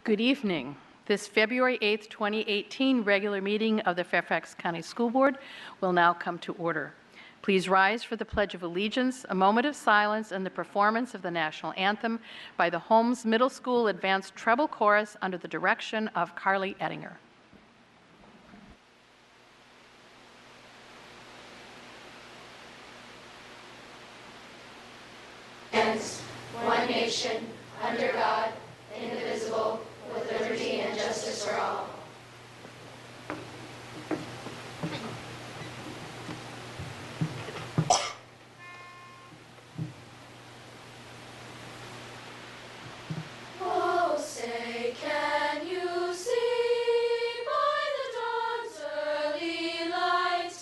Good evening. This February 8th, 2018 regular meeting of the Fairfax County School Board will now come to order. Please rise for the Pledge of Allegiance, a moment of silence, and the performance of the national anthem by the Holmes Middle School Advanced Treble Chorus under the direction of Carly Ettinger. One nation, under God, indivisible, with liberty and justice for all. Oh, say, can you see by the dawn's early light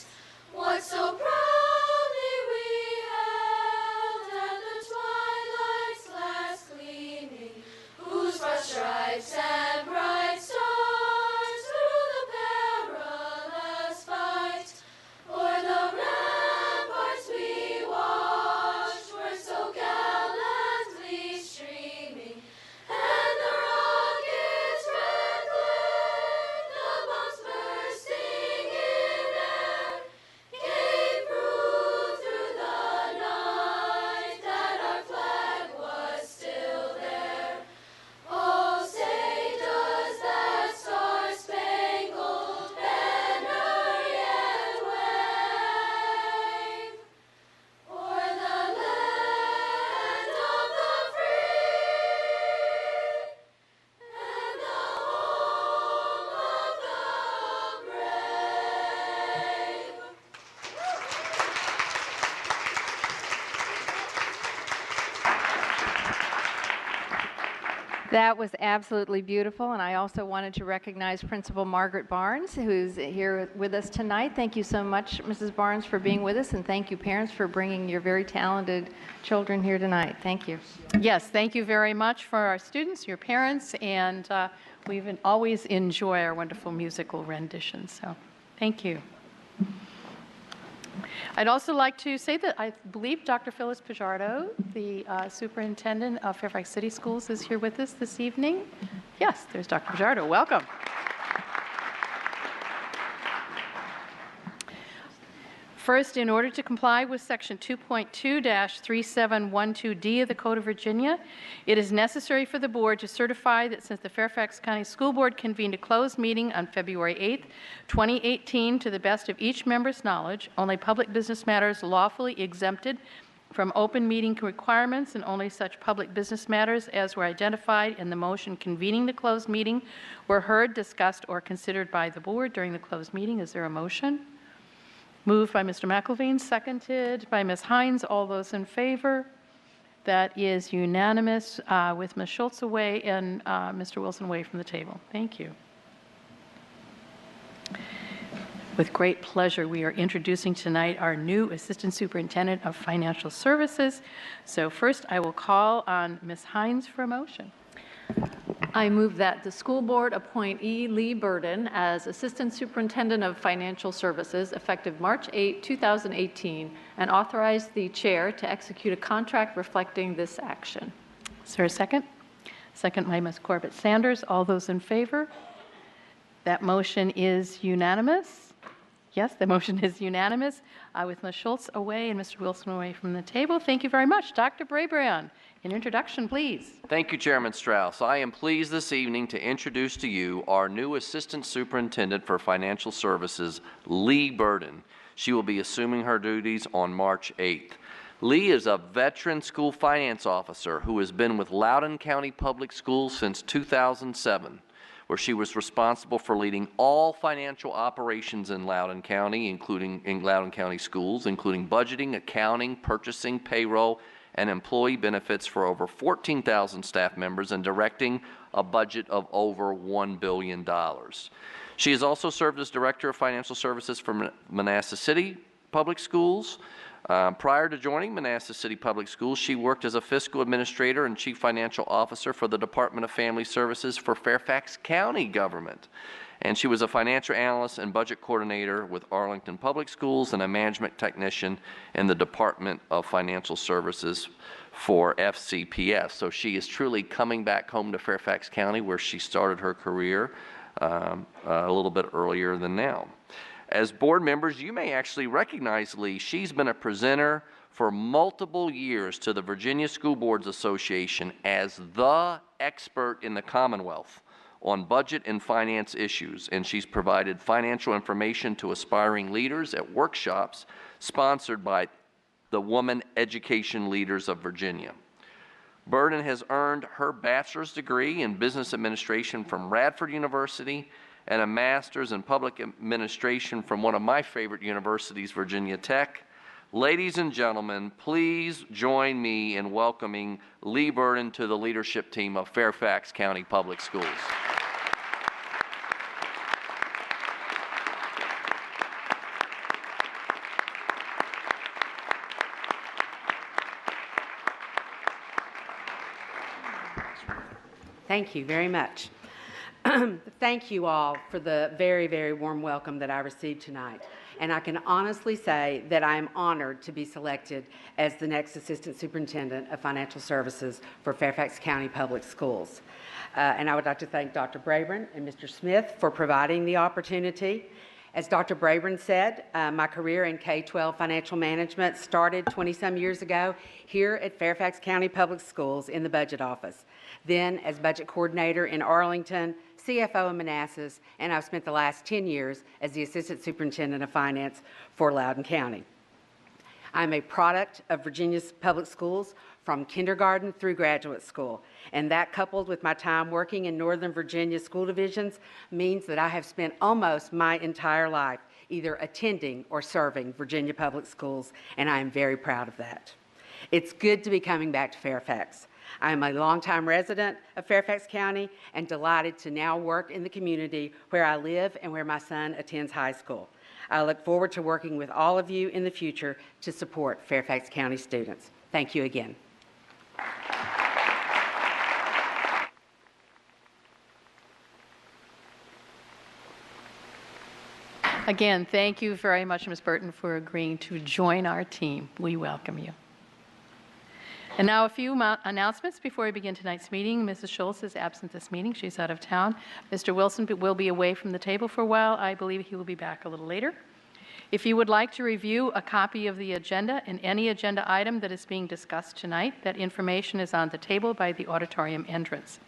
what so proudly we held at the twilight's last gleaming, whose broad stripes and bright stars through the perilous fight o'er the ramparts we watched were so gallantly streaming, and the rocket's red glare, the bombs bursting in air, gave proof through the night that our flag was still there. Oh, say, does that star-spangled banner yet wave o'er the land of the free and the home of the brave? That was absolutely beautiful, and I also wanted to recognize Principal Margaret Barnes, who's here with us tonight. Thank you so much, Mrs. Barnes, for being with us, and thank you, parents, for bringing your very talented children here tonight. Thank you. Yes, thank you very much for our students, your parents, and we always enjoy our wonderful musical renditions, so thank you. I'd also like to say that I believe Dr. Phyllis Pajardo, the Superintendent of Fairfax City Schools, is here with us this evening. Yes, there's Dr. Pajardo. Welcome. First, in order to comply with Section 2.2-3712D of the Code of Virginia, it is necessary for the Board to certify that since the Fairfax County School Board convened a closed meeting on February 8th, 2018, to the best of each member's knowledge, only public business matters lawfully exempted from open meeting requirements and only such public business matters as were identified in the motion convening the closed meeting were heard, discussed, or considered by the Board during the closed meeting. Is there a motion? Moved by Mr. McElveen, seconded by Ms. Hines. All those in favor? That is unanimous, with Ms. Schultz away and Mr. Wilson away from the table. Thank you. With great pleasure, we are introducing tonight our new Assistant Superintendent of Financial Services. So first, I will call on Ms. Hines for a motion. I move that the school board appoint E. Lee Burden as Assistant Superintendent of Financial Services effective March 8, 2018, and authorize the chair to execute a contract reflecting this action. Is there a second? Second by Ms. Corbett Sanders. All those in favor? That motion is unanimous. Yes, the motion is unanimous, with Ms. Schultz away and Mr. Wilson away from the table. Thank you very much. Dr. Brabrand, an introduction, please. Thank you, Chairman Strauss. I am pleased this evening to introduce to you our new Assistant Superintendent for Financial Services, Lee Burden. She will be assuming her duties on March 8th. Lee is a veteran school finance officer who has been with Loudoun County Public Schools since 2007. Where she was responsible for leading all financial operations in Loudoun County, including in Loudoun County schools, including budgeting, accounting, purchasing, payroll, and employee benefits for over 14,000 staff members and directing a budget of over $1 billion. She has also served as Director of Financial Services for Manassas City Public Schools, Prior to joining Manassas City Public Schools, she worked as a fiscal administrator and chief financial officer for the Department of Family Services for Fairfax County government. And she was a financial analyst and budget coordinator with Arlington Public Schools and a management technician in the Department of Financial Services for FCPS. So she is truly coming back home to Fairfax County, where she started her career a little bit earlier than now. As board members, you may actually recognize Lee. She's been a presenter for multiple years to the Virginia School Boards Association as the expert in the Commonwealth on budget and finance issues, and she's provided financial information to aspiring leaders at workshops sponsored by the Woman Education Leaders of Virginia. Burden has earned her bachelor's degree in business administration from Radford University and a master's in public administration from one of my favorite universities, Virginia Tech. Ladies and gentlemen, please join me in welcoming Lee Burden to the leadership team of Fairfax County Public Schools. Thank you very much. Thank you all for the very, very warm welcome that I received tonight. And I can honestly say that I am honored to be selected as the next Assistant Superintendent of Financial Services for Fairfax County Public Schools. And I would like to thank Dr. Brabrand and Mr. Smith for providing the opportunity. As Dr. Brabrand said, my career in K-12 financial management started 20-some years ago here at Fairfax County Public Schools in the budget office. Then as budget coordinator in Arlington, CFO in Manassas, and I've spent the last 10 years as the Assistant Superintendent of Finance for Loudoun County. I'm a product of Virginia's public schools from kindergarten through graduate school, and that coupled with my time working in Northern Virginia school divisions means that I have spent almost my entire life either attending or serving Virginia public schools, and I am very proud of that. It's good to be coming back to Fairfax. I am a longtime resident of Fairfax County and delighted to now work in the community where I live and where my son attends high school. I look forward to working with all of you in the future to support Fairfax County students. Thank you again. Again, thank you very much, Ms. Burton, for agreeing to join our team. We welcome you. And now a few announcements before we begin tonight's meeting. Mrs. Schultz is absent this meeting. She's out of town. Mr. Wilson will be away from the table for a while. I believe he will be back a little later. If you would like to review a copy of the agenda and any agenda item that is being discussed tonight, that information is on the table by the auditorium entrance.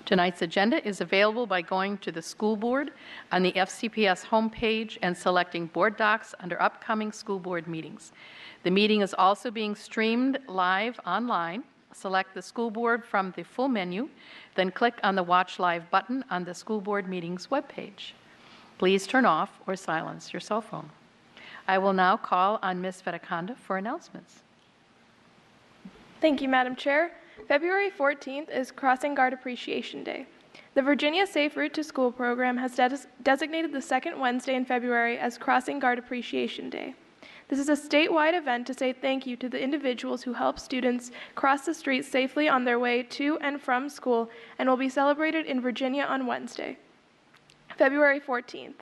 Tonight's agenda is available by going to the school board on the FCPS homepage and selecting board docs under upcoming school board meetings. The meeting is also being streamed live online. Select the school board from the full menu, then click on the Watch Live button on the school board meetings webpage. Please turn off or silence your cell phone. I will now call on Ms. Vedakonda for announcements. Thank you, Madam Chair. February 14th is Crossing Guard Appreciation Day. The Virginia Safe Route to School program has designated the second Wednesday in February as Crossing Guard Appreciation Day. This is a statewide event to say thank you to the individuals who help students cross the street safely on their way to and from school and will be celebrated in Virginia on Wednesday, February 14th.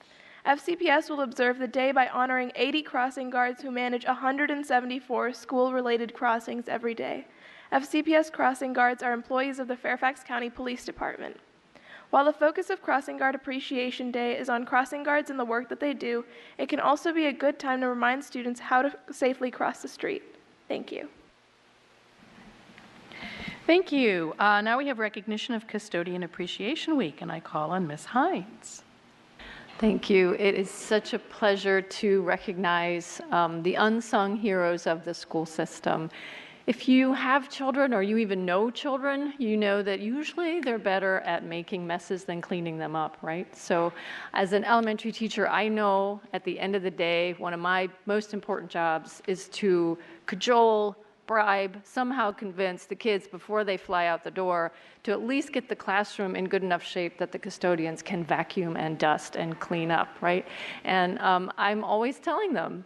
FCPS will observe the day by honoring 80 crossing guards who manage 174 school-related crossings every day. FCPS crossing guards are employees of the Fairfax County Police Department. While the focus of Crossing Guard Appreciation Day is on crossing guards and the work that they do, it can also be a good time to remind students how to safely cross the street. Thank you. Thank you. Now we have recognition of Custodian Appreciation Week, and I call on Ms. Hines. Thank you. It is such a pleasure to recognize the unsung heroes of the school system. If you have children or you even know children, you know that usually they're better at making messes than cleaning them up, right? So as an elementary teacher, I know at the end of the day, one of my most important jobs is to cajole, bribe, somehow convince the kids before they fly out the door to at least get the classroom in good enough shape that the custodians can vacuum and dust and clean up, right? And I'm always telling them,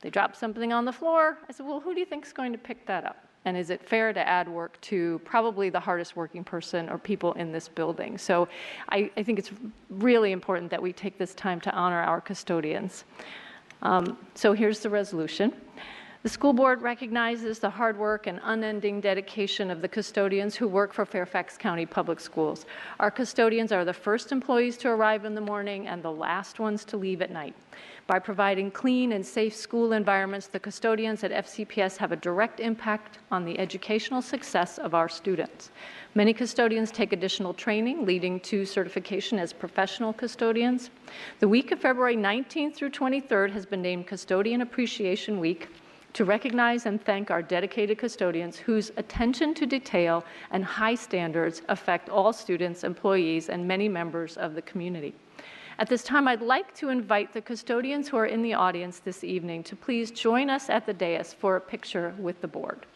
They dropped something on the floor. I said, well, who do you think is going to pick that up? And is it fair to add work to probably the hardest working person or people in this building? So I think it's really important that we take this time to honor our custodians. So here's the resolution. The school board recognizes the hard work and unending dedication of the custodians who work for Fairfax County Public Schools. Our custodians are the first employees to arrive in the morning and the last ones to leave at night. By providing clean and safe school environments, the custodians at FCPS have a direct impact on the educational success of our students. Many custodians take additional training, leading to certification as professional custodians. The week of February 19th through 23rd has been named Custodian Appreciation Week to recognize and thank our dedicated custodians whose attention to detail and high standards affect all students, employees, and many members of the community. At this time, I'd like to invite the custodians who are in the audience this evening to please join us at the dais for a picture with the board.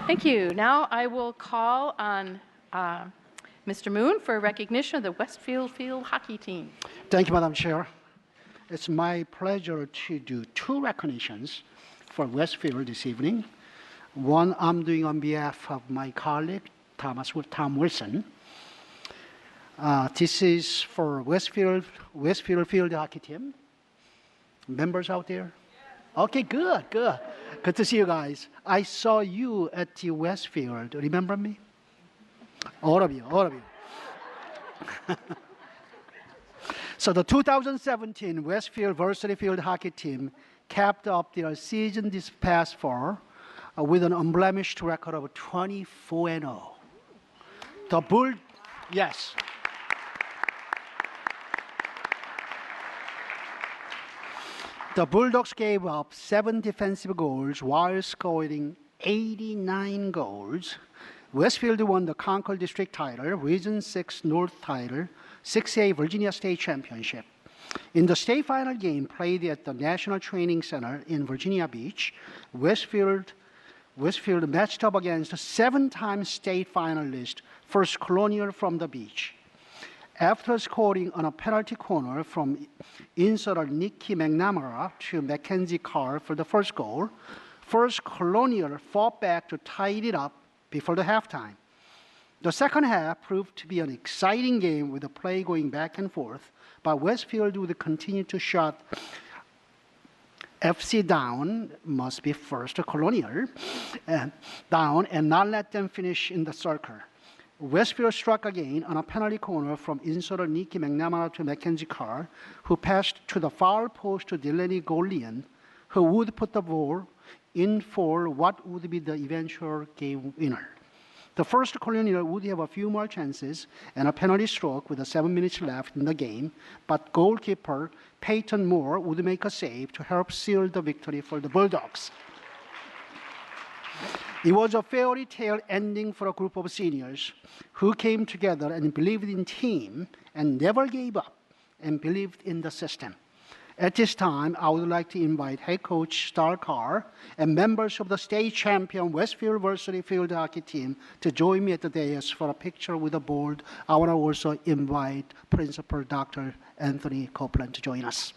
Thank you. Now I will call on Mr. Moon for recognition of the Westfield Field Hockey Team. Thank you, Madam Chair. It's my pleasure to do two recognitions for Westfield this evening. One I'm doing on behalf of my colleague, Tom Wilson. This is for Westfield Field Hockey Team. Members out there? Okay, good. Good to see you guys. I saw you at the Westfield. Remember me? All of you. So the 2017 Westfield Varsity Field Hockey Team capped up their season this past fall with an unblemished record of 24-0. The Bulldogs gave up 7 defensive goals while scoring 89 goals. Westfield won the Concord District title, Region 6 North title, 6A Virginia State Championship. In the state final game played at the National Training Center in Virginia Beach, Westfield Westfield matched up against a 7-time state finalist, First Colonial from the beach. After scoring on a penalty corner from insetter Nikki McNamara to Mackenzie Carr for the first goal, First Colonial fought back to tie it up before the halftime. The second half proved to be an exciting game with the play going back and forth, but Westfield would continue to shut FC down, must be First Colonial, down and not let them finish in the circle. Westfield struck again on a penalty corner from insetter Nikki McNamara to Mackenzie Carr, who passed to the far post to Delaney Golian, who would put the ball in for what would be the eventual game winner. The First Colonial would have a few more chances and a penalty stroke with 7 minutes left in the game, but goalkeeper Peyton Moore would make a save to help seal the victory for the Bulldogs. It was a fairy tale ending for a group of seniors who came together and believed in team and never gave up and believed in the system. At this time, I would like to invite head coach Star Carr and members of the state champion Westfield Varsity Field Hockey team to join me at the dais for a picture with the board. I want to also invite Principal Dr. Anthony Copeland to join us.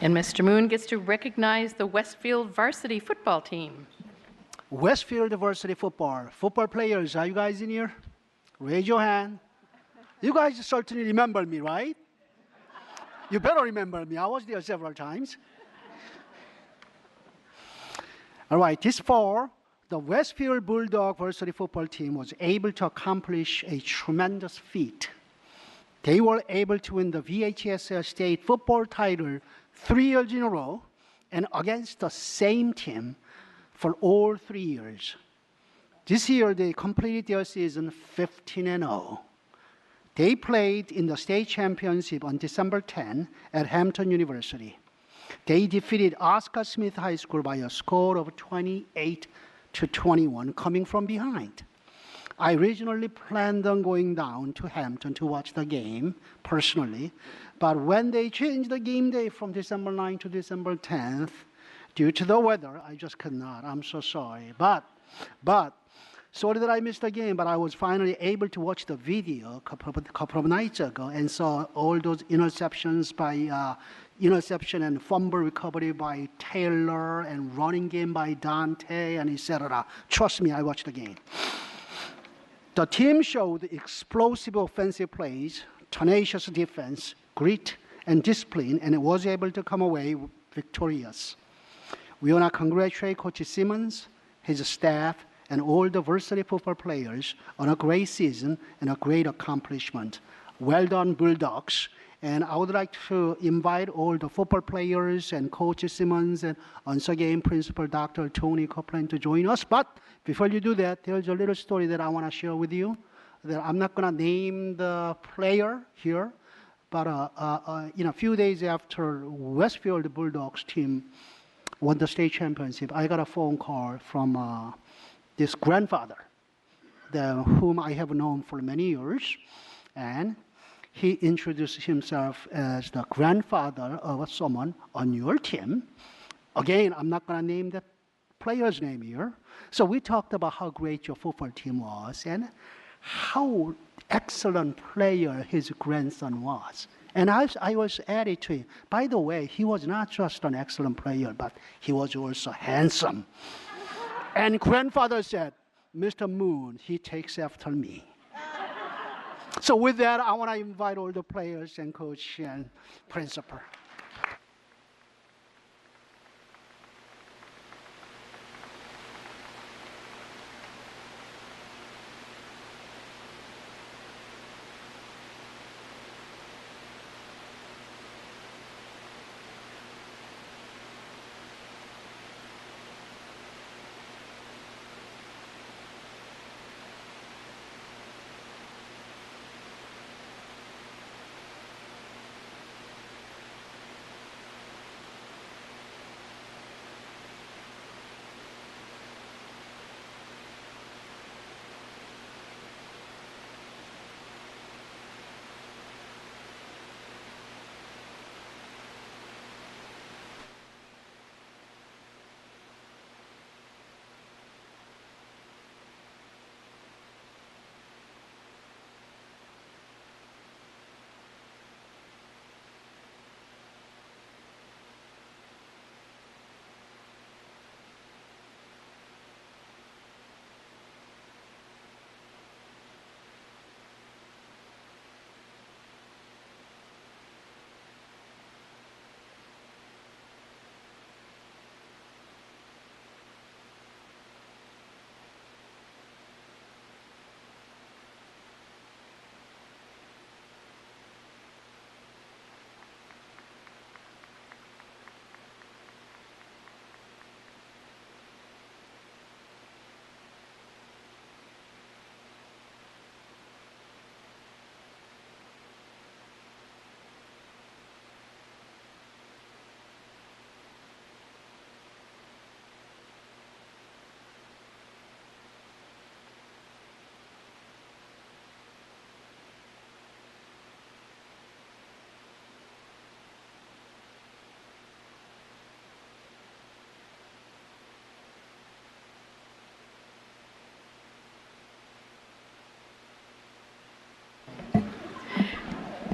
And Mr. Moon gets to recognize the Westfield varsity football team. Westfield Varsity Football. Football players, are you guys in here? Raise your hand. You guys certainly remember me, right? You better remember me. I was there several times. All right, this fall, the Westfield Bulldog Varsity Football team was able to accomplish a tremendous feat. They were able to win the VHSL state football title 3 years in a row and against the same team for all 3 years. This year, they completed their season 15-0. They played in the state championship on December 10 at Hampton University. They defeated Oscar Smith High School by a score of 28-21, coming from behind. I originally planned on going down to Hampton to watch the game personally, but when they changed the game day from December 9 to December 10th, due to the weather, I just could not. I'm so sorry. But sorry that I missed the game, but I was finally able to watch the video a couple of nights ago and saw all those interceptions by interception and fumble recovery by Taylor and running game by Dante and etc. Trust me, I watched the game. The team showed explosive offensive plays, tenacious defense, grit, and discipline, and was able to come away victorious. We want to congratulate Coach Simmons, his staff, and all the varsity football players on a great season and a great accomplishment. Well done, Bulldogs. And I would like to invite all the football players and Coach Simmons and once again Principal Dr. Tony Copeland to join us. But before you do that, there's a little story that I want to share with you. That I'm not going to name the player here, but in a few days after Westfield Bulldogs team won the state championship, I got a phone call from this grandfather, whom I have known for many years, and he introduced himself as the grandfather of someone on your team. Again, I'm not going to name the player's name here. So we talked about how great your football team was and how excellent player his grandson was. And I was added to him. By the way, he was not just an excellent player, but he was also handsome. And grandfather said, Mr. Moon, he takes after me. So with that, I want to invite all the players and coach and principal.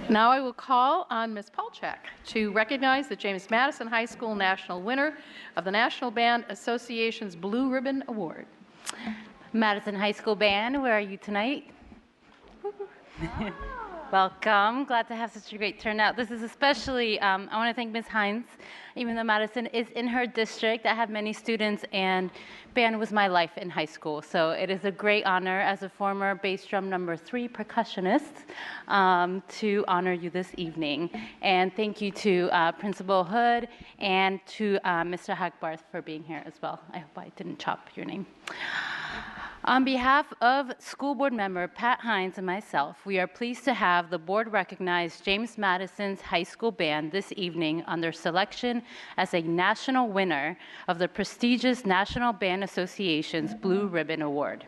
Now I will call on Ms. Polchak to recognize the James Madison High School national winner of the National Band Association's Blue Ribbon Award. Madison High School Band, where are you tonight? Welcome. Glad to have such a great turnout. This is especially, I want to thank Ms. Hines. Even though Madison is in her district, I have many students, and band was my life in high school. So it is a great honor as a former bass drum #3 percussionist to honor you this evening. And thank you to Principal Hood and to Mr. Hackbarth for being here as well. I hope I didn't chop your name. On behalf of school board member Pat Hines and myself, we are pleased to have the board recognize James Madison's high school band this evening on their selection as a national winner of the prestigious National Band Association's Blue Ribbon Award.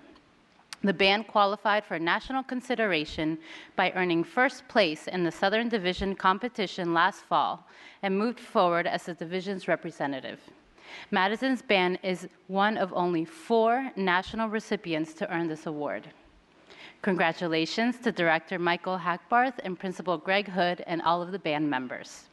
The band qualified for national consideration by earning first place in the Southern Division competition last fall and moved forward as the division's representative. Madison's band is one of only 4 national recipients to earn this award. Congratulations to Director Michael Hackbarth and Principal Greg Hood and all of the band members.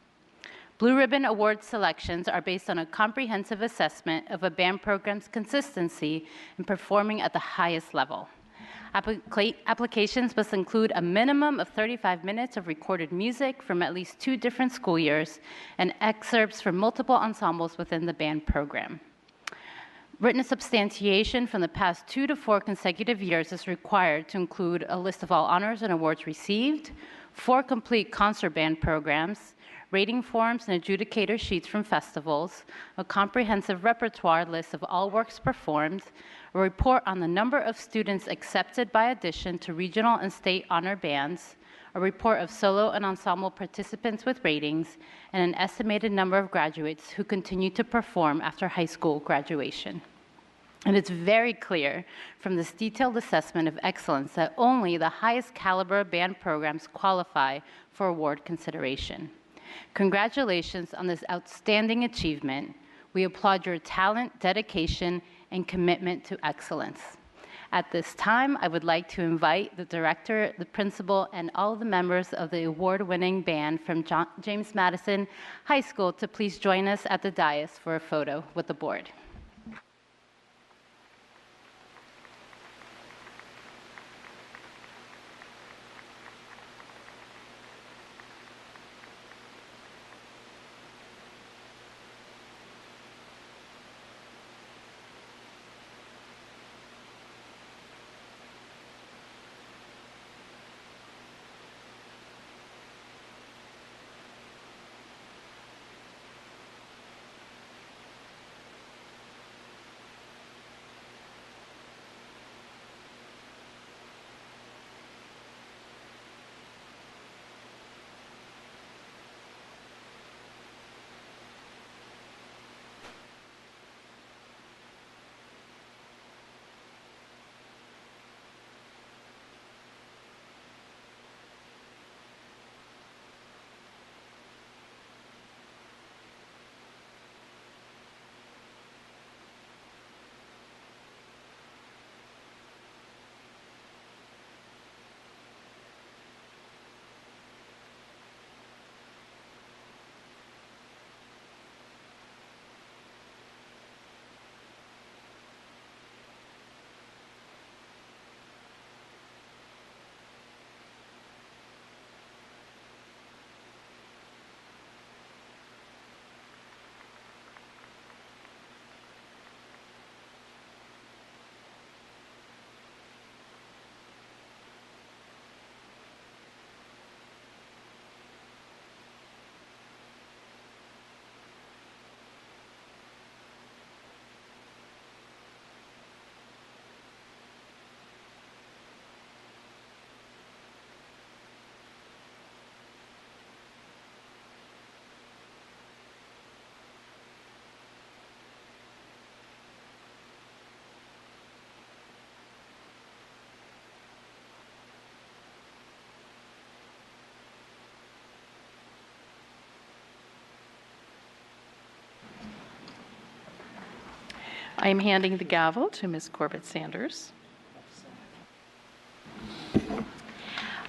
Blue Ribbon Award selections are based on a comprehensive assessment of a band program's consistency in performing at the highest level. Applications must include a minimum of 35 minutes of recorded music from at least 2 different school years and excerpts from multiple ensembles within the band program. Written substantiation from the past 2 to 4 consecutive years is required to include a list of all honors and awards received, 4 complete concert band programs, rating forms and adjudicator sheets from festivals, a comprehensive repertoire list of all works performed, a report on the number of students accepted by audition to regional and state honor bands, a report of solo and ensemble participants with ratings, and an estimated number of graduates who continue to perform after high school graduation. And it's very clear from this detailed assessment of excellence that only the highest caliber band programs qualify for award consideration. Congratulations on this outstanding achievement. We applaud your talent, dedication, and commitment to excellence. At this time, I would like to invite the director, the principal, and all the members of the award-winning band from James Madison High School to please join us at the dais for a photo with the board. I am handing the gavel to Ms. Corbett Sanders.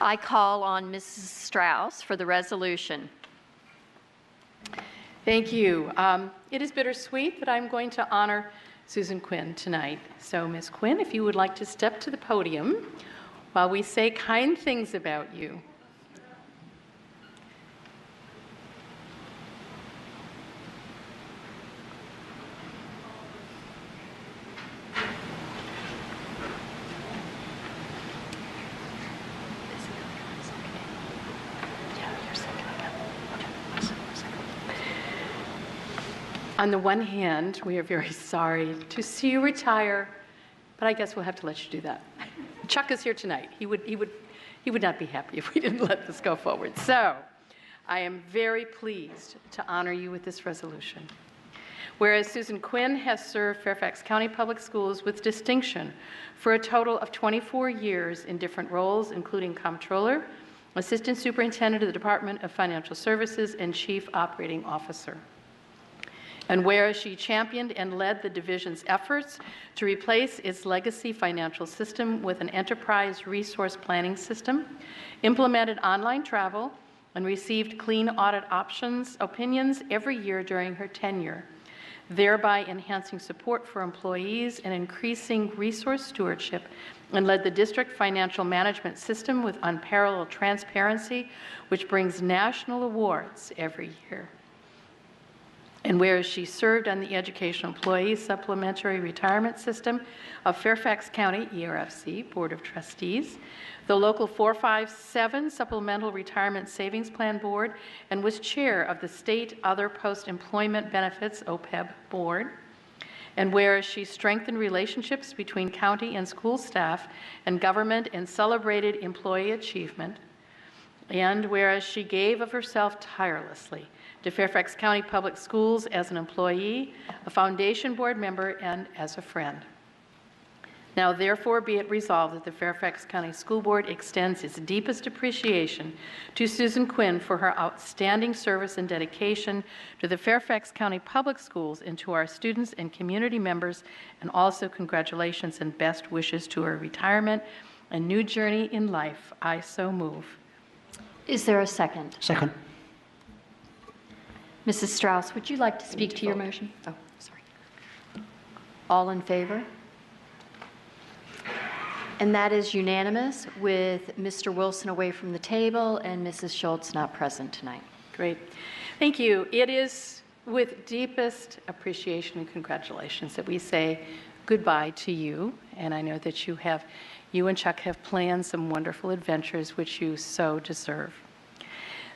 I call on Mrs. Strauss for the resolution. Thank you. It is bittersweet that I'm going to honor Susan Quinn tonight. So, Ms. Quinn, if you would like to step to the podium while we say kind things about you. On the one hand, we are very sorry to see you retire, but I guess we'll have to let you do that. Chuck is here tonight. He would not be happy if we didn't let this go forward. So, I am very pleased to honor you with this resolution. Whereas Susan Quinn has served Fairfax County Public Schools with distinction for a total of 24 years in different roles, including Comptroller, Assistant Superintendent of the Department of Financial Services, and Chief Operating Officer. And whereas she championed and led the division's efforts to replace its legacy financial system with an enterprise resource planning system, implemented online travel, and received clean audit opinions every year during her tenure, thereby enhancing support for employees and increasing resource stewardship, and led the district financial management system with unparalleled transparency, which brings national awards every year. And whereas she served on the Educational Employees Supplementary Retirement System of Fairfax County ERFC Board of Trustees, the Local 457 Supplemental Retirement Savings Plan Board, and was chair of the State Other Post-Employment Benefits OPEB Board. And whereas she strengthened relationships between county and school staff and government and celebrated employee achievement, and whereas she gave of herself tirelessly to Fairfax County Public Schools as an employee, a foundation board member, and as a friend. Now, therefore, be it resolved that the Fairfax County School Board extends its deepest appreciation to Susan Quinn for her outstanding service and dedication to the Fairfax County Public Schools and to our students and community members, and also congratulations and best wishes to her retirement and new journey in life. I so move. Is there a second? Second. Mrs. Strauss, would you like to speak to your motion? Oh, sorry. All in favor? And that is unanimous with Mr. Wilson away from the table and Mrs. Schultz not present tonight. Great. Thank you. It is with deepest appreciation and congratulations that we say goodbye to you. And I know that you and Chuck have planned some wonderful adventures which you so deserve.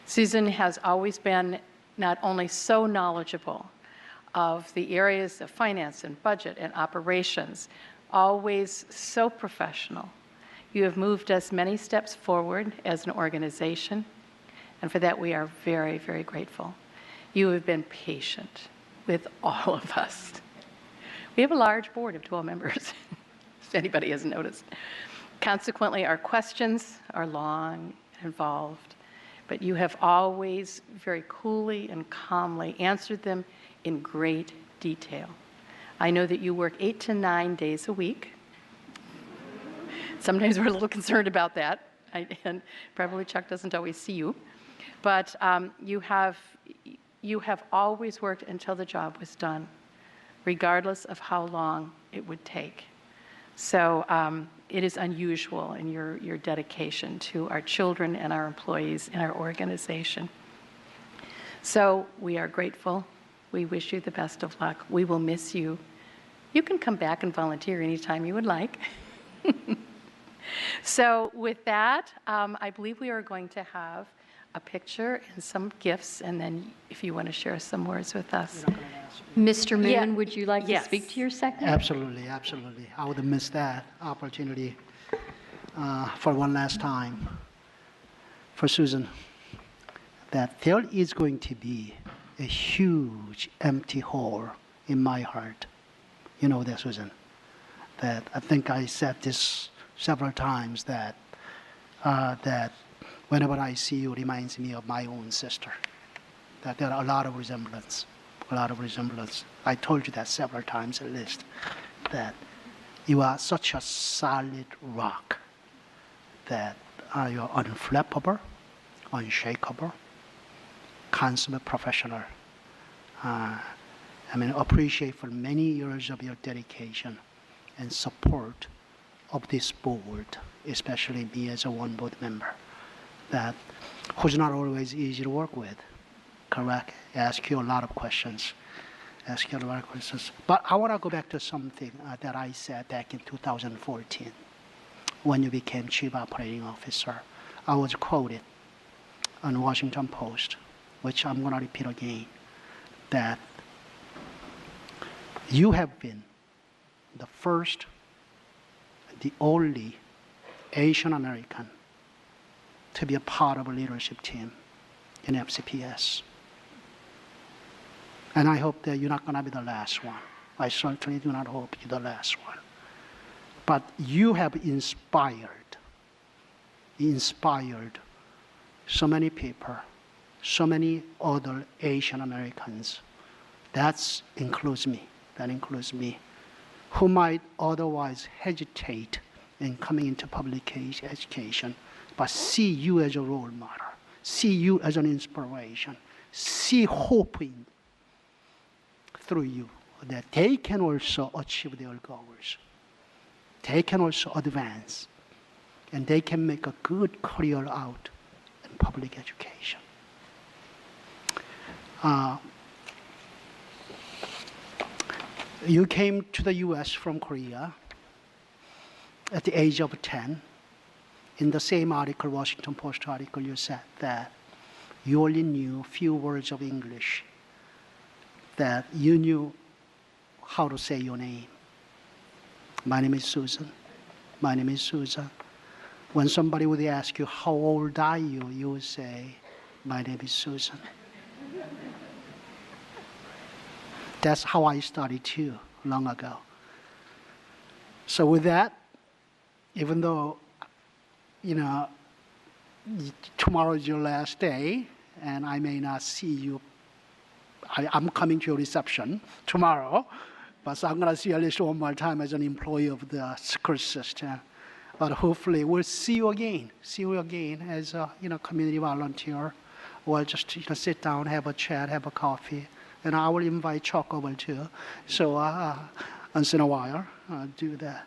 Susan has always been not only so knowledgeable of the areas of finance and budget and operations, always so professional. You have moved us many steps forward as an organization, and for that we are very, very grateful. You have been patient with all of us. We have a large board of 12 members, if anybody hasn't noticed. Consequently, our questions are long and involved, but you have always very coolly and calmly answered them in great detail. I know that you work 8 to 9 days a week. Sometimes we're a little concerned about that, and probably Chuck doesn't always see you. But you have always worked until the job was done, regardless of how long it would take. So it is unusual in your dedication to our children and our employees in our organization. So we are grateful. We wish you the best of luck. We will miss you. You can come back and volunteer anytime you would like. So with that, I believe we are going to have a picture and some gifts, and then if you want to share some words with us. Mr. Moon, Yeah. would you like Yes. to speak to your second? Absolutely, absolutely. I would miss that opportunity for one last time for Susan, that there is going to be a huge empty hole in my heart. You know that, Susan, that I think I said this several times, that whenever I see you, it reminds me of my own sister, that there are a lot of resemblance. I told you that several times at least, that you are such a solid rock, that you're unflappable, unshakable, consummate professional. Appreciate for many years of your dedication and support of this board, especially me as a one board member, that who's not always easy to work with. Correct? Ask you a lot of questions. But I want to go back to something that I said back in 2014 when you became Chief Operating Officer. I was quoted on Washington Post, which I'm going to repeat again, that you have been the first, the only Asian American to be a part of a leadership team in FCPS. And I hope that you're not going to be the last one. I certainly do not hope you're the last one. But you have inspired so many people, so many other Asian Americans. That includes me, who might otherwise hesitate in coming into public education, but see you as a role model, see you as an inspiration, see hope through you, that they can also achieve their goals. They can also advance, and they can make a good career out in public education. You came to the US from Korea at the age of 10. In the same article, Washington Post article, you said that you only knew a few words of English, that you knew how to say your name. My name is Susan. My name is Susan. When somebody would ask you, how old are you? You would say, my name is Susan. That's how I started too, long ago. So with that, even though, tomorrow is your last day, and I may not see you, I'm coming to your reception tomorrow, but so I'm going to see you at least one more time as an employee of the school system. But hopefully we'll see you again as a community volunteer, or just sit down, have a chat, have a coffee. And I will invite Chuck over too. So once in a while, do that.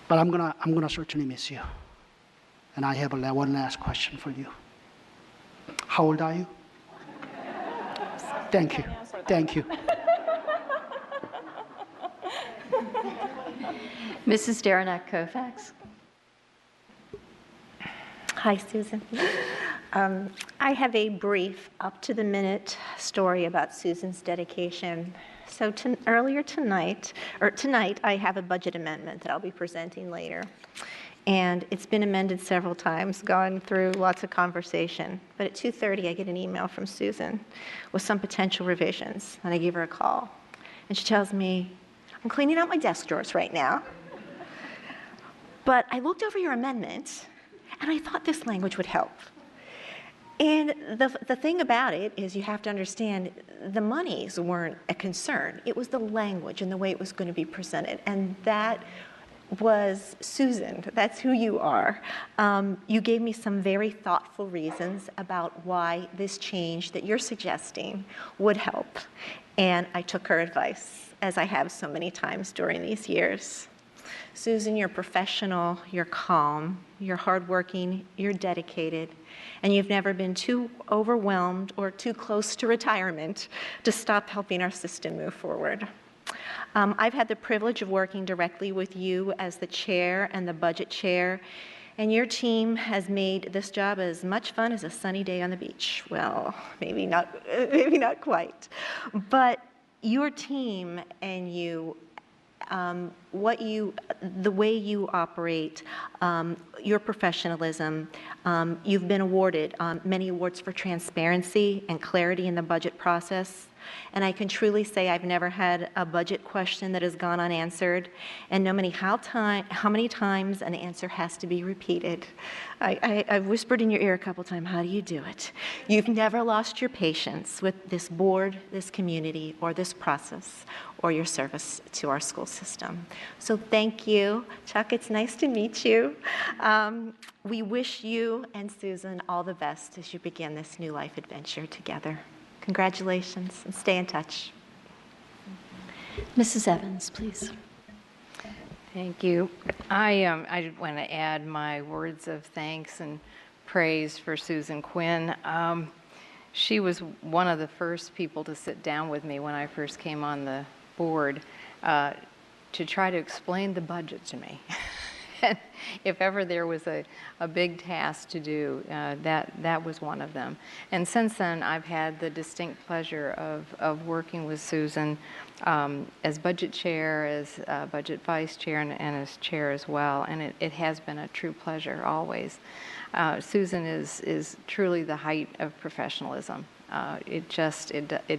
But I'm gonna certainly miss you. And I have one last question for you. How old are you? Thank you. Thank you. Mrs. Derenak Kofax. Hi, Susan. I have a brief, up-to-the-minute story about Susan's dedication. So tonight, I have a budget amendment that I'll be presenting later. And it's been amended several times, gone through lots of conversation. But at 2:30, I get an email from Susan with some potential revisions. And I give her a call. And she tells me, I'm cleaning out my desk drawers right now. But I looked over your amendment, and I thought this language would help. And the thing about it is you have to understand the monies weren't a concern. It was the language and the way it was going to be presented. And that was Susan. That's who you are. You gave me some very thoughtful reasons about why this change that you're suggesting would help. And I took her advice, as I have so many times during these years. Susan, you're professional, you're calm, you're hardworking, you're dedicated, and you've never been too overwhelmed or too close to retirement to stop helping our system move forward. I've had the privilege of working directly with you as the chair and the budget chair, and your team has made this job as much fun as a sunny day on the beach. Well, maybe not quite, but your team and you, the way you operate, your professionalism, you've been awarded many awards for transparency and clarity in the budget process. And I can truly say I've never had a budget question that has gone unanswered, and no matter how many times an answer has to be repeated. I've whispered in your ear a couple times, how do you do it? You've never lost your patience with this board, this community, or this process, or your service to our school system. So thank you. Chuck, it's nice to meet you. We wish you and Susan all the best as you begin this new life adventure together. Congratulations, and stay in touch. Mrs. Evans, please. Thank you. I want to add my words of thanks and praise for Susan Quinn. She was one of the first people to sit down with me when I first came on the board to try to explain the budget to me. If ever there was a big task to do, that was one of them. And since then, I've had the distinct pleasure of working with Susan as budget chair, as budget vice chair, and as chair as well. And it has been a true pleasure always. Susan is truly the height of professionalism. It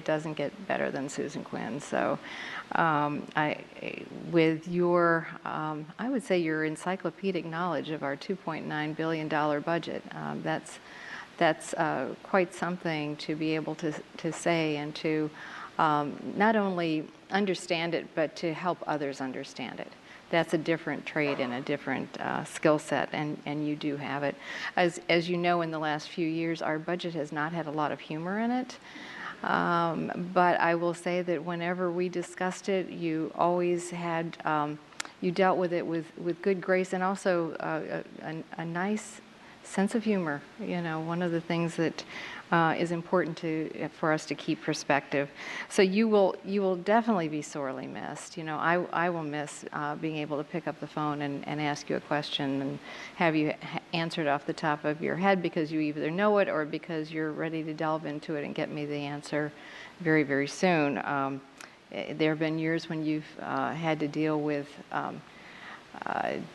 doesn't get better than Susan Quinn. So with your, I would say your encyclopedic knowledge of our $2.9 billion budget, that's quite something to be able to say and to not only understand it, but to help others understand it. that's a different trade and a different skill set, and you do have it. As you know, in the last few years, our budget has not had a lot of humor in it. But I will say that whenever we discussed it, you always had, you dealt with it with good grace and also a nice sense of humor. You know, one of the things that is important for us to keep perspective. So you will definitely be sorely missed. You know, I will miss being able to pick up the phone and ask you a question and have you answered off the top of your head because you either know it or because you're ready to delve into it and get me the answer very, very soon. There have been years when you've had to deal with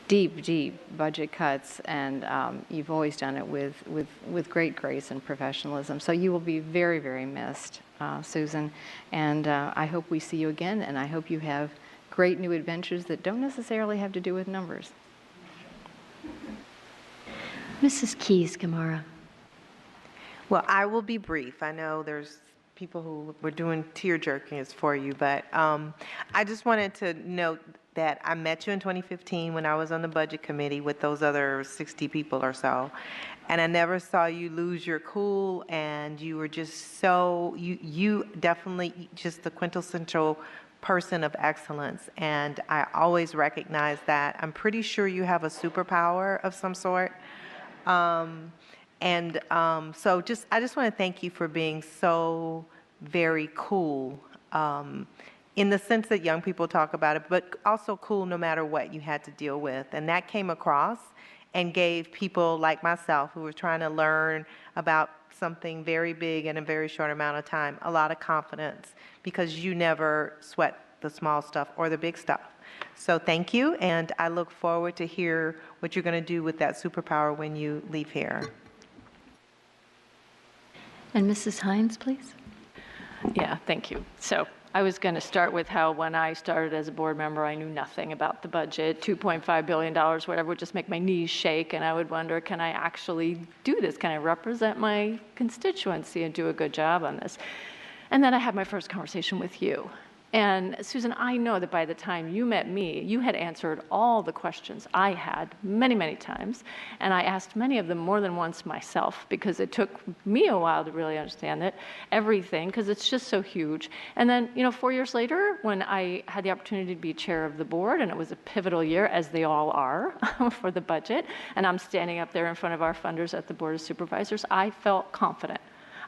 deep budget cuts, and you've always done it with great grace and professionalism. So you will be very, very missed, Susan, and I hope we see you again, and I hope you have great new adventures that don't necessarily have to do with numbers. Mrs. Keys-Gamarra. Well, I will be brief. I know there's people who were doing tear-jerkings for you, but I just wanted to note that I met you in 2015 when I was on the budget committee with those other 60 people or so, and I never saw you lose your cool, and you were just so, you definitely just the quintessential person of excellence, and I always recognize that. I'm pretty sure you have a superpower of some sort. So I just want to thank you for being so very cool, in the sense that young people talk about it, but also cool no matter what you had to deal with. And that came across and gave people like myself who were trying to learn about something very big in a very short amount of time a lot of confidence, because you never sweat the small stuff or the big stuff. So thank you, and I look forward to hear what you're going to do with that superpower when you leave here. And Mrs. Hines, please. Yeah, thank you. So I was going to start with how when I started as a board member, I knew nothing about the budget. $2.5 billion, whatever, would just make my knees shake, and I would wonder, can I actually do this? Can I represent my constituency and do a good job on this? And then I had my first conversation with you. And Susan, I know that by the time you met me, you had answered all the questions I had many, many times. And I asked many of them more than once myself, because it took me a while to really understand it, everything, because it's just so huge. And then, 4 years later, when I had the opportunity to be chair of the board, and it was a pivotal year, as they all are, for the budget, and I'm standing up there in front of our funders at the Board of Supervisors, I felt confident.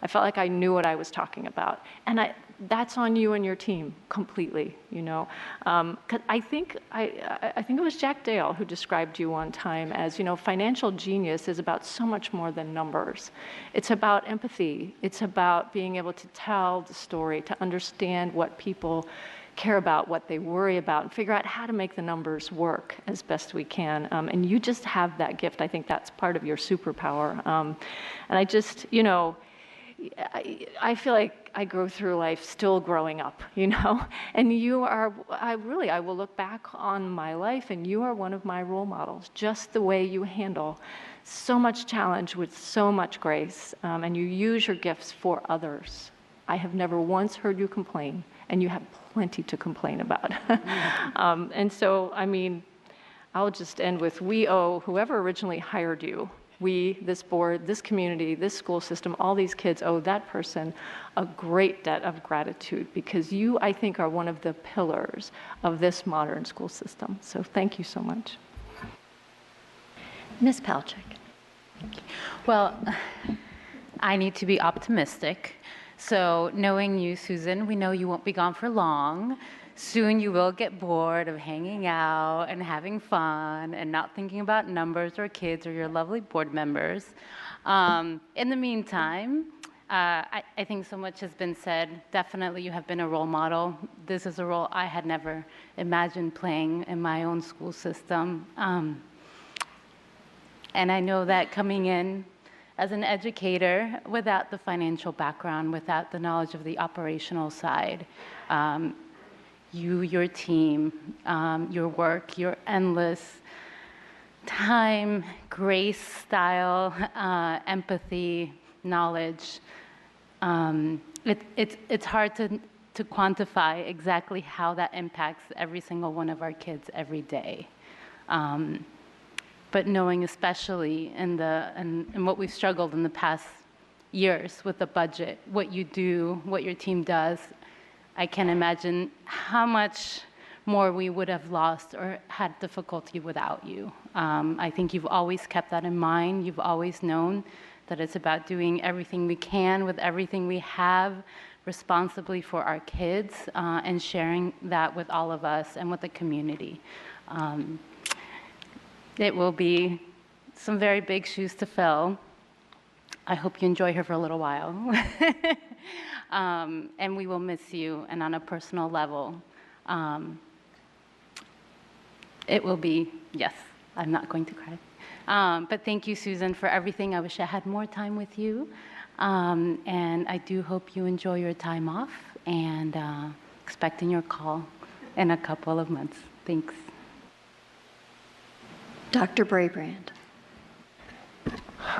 I felt like I knew what I was talking about. And that's on you and your team completely, 'cause I think it was Jack Dale who described you one time as, financial genius is about so much more than numbers. It's about empathy. It's about being able to tell the story, to understand what people care about, what they worry about, and figure out how to make the numbers work as best we can. And you just have that gift. I think that's part of your superpower. And I just, I feel like I go through life still growing up, and you are, I will look back on my life, and you are one of my role models, just the way you handle so much challenge with so much grace, and you use your gifts for others. I have never once heard you complain, and you have plenty to complain about. And so, I'll just end with, we owe whoever originally hired you, we, this board, this community, this school system, all these kids owe that person a great debt of gratitude, because you, I think, are one of the pillars of this modern school system. So thank you so much. Ms. Palchik. Well, I need to be optimistic. So knowing you, Susan, we know you won't be gone for long. Soon you will get bored of hanging out and having fun and not thinking about numbers or kids or your lovely board members. In the meantime, I think so much has been said. Definitely you have been a role model. This is a role I had never imagined playing in my own school system. And I know that coming in as an educator without the financial background, without the knowledge of the operational side, you, your team, your work, your endless time, grace, style, empathy, knowledge. It's hard to quantify exactly how that impacts every single one of our kids every day. But knowing especially in what we've struggled in the past years with the budget, what you do, what your team does, I can imagine how much more we would have lost or had difficulty without you. I think you've always kept that in mind. You've always known that it's about doing everything we can with everything we have responsibly for our kids and sharing that with all of us and with the community. It will be some very big shoes to fill. I hope you enjoy her for a little while. And we will miss you, and on a personal level, it will be, yes, I'm not going to cry. But thank you, Susan, for everything. I wish I had more time with you. And I do hope you enjoy your time off, and expecting your call in a couple of months. Thanks. Dr. Brabrand.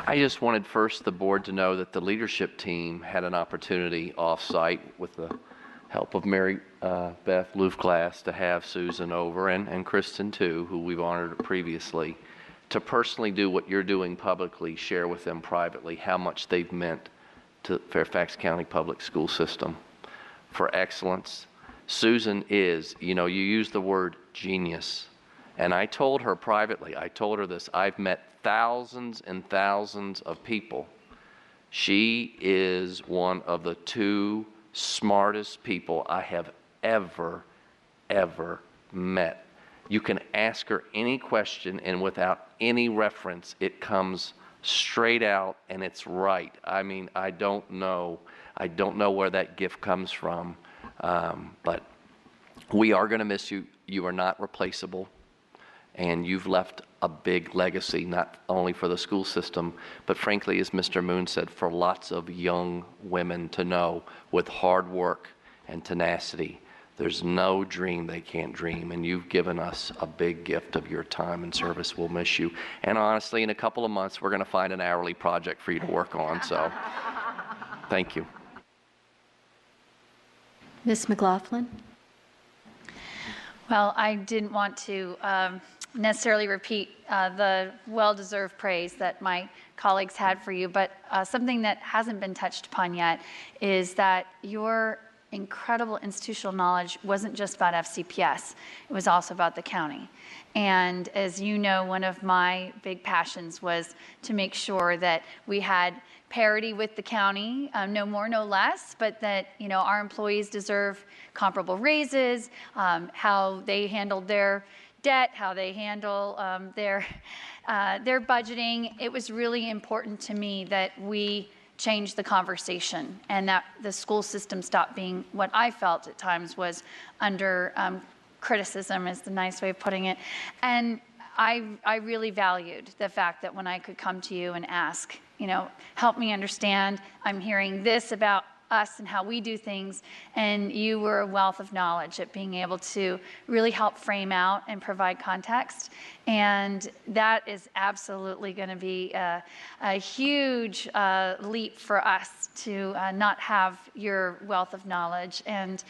I just wanted first the board to know that the leadership team had an opportunity off-site with the help of Mary Beth Loufglass to have Susan over, and Kristen too, who we've honored previously, to personally do what you're doing publicly, share with them privately how much they've meant to Fairfax County Public School System for excellence. Susan is, you use the word genius. And I told her privately, this, I've met thousands and thousands of people. She is one of the two smartest people I have ever met. You can ask her any question, and without any reference, it comes straight out and it's right. I mean, I don't know where that gift comes from, but we are going to miss you. You are not replaceable. And you've left a big legacy, not only for the school system, but frankly, as Mr. Moon said, for lots of young women to know with hard work and tenacity, there's no dream they can't dream. And you've given us a big gift of your time and service. We'll miss you. And honestly, in a couple of months, we're going to find an hourly project for you to work on. So thank you. Ms. McLaughlin. Well, I didn't want to necessarily repeat the well-deserved praise that my colleagues had for you, but something that hasn't been touched upon yet is that your incredible institutional knowledge wasn't just about FCPS, it was also about the county. And as you know, one of my big passions was to make sure that we had parity with the county, no more, no less, but that our employees deserve comparable raises, how they handled their debt, how they handle their budgeting. It was really important to me that we change the conversation and that the school system stopped being what I felt at times was under criticism, is the nice way of putting it. And I really valued the fact that when I could come to you and ask, help me understand, I'm hearing this about us and how we do things, and you were a wealth of knowledge at being able to really help frame out and provide context. And that is absolutely going to be a huge leap for us to not have your wealth of knowledge. And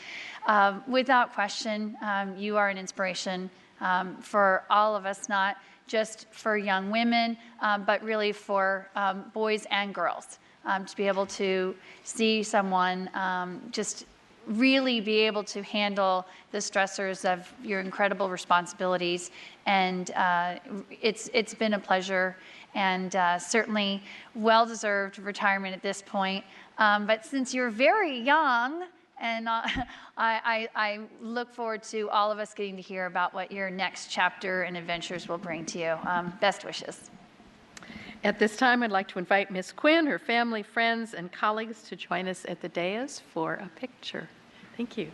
without question, you are an inspiration for all of us, not just for young women, but really for boys and girls. To be able to see someone just really be able to handle the stressors of your incredible responsibilities. And it's been a pleasure, and certainly well-deserved retirement at this point. But since you're very young, and I look forward to all of us getting to hear about what your next chapter and adventures will bring to you. Best wishes. At this time, I'd like to invite Ms. Quinn, her family, friends, and colleagues to join us at the dais for a picture. Thank you.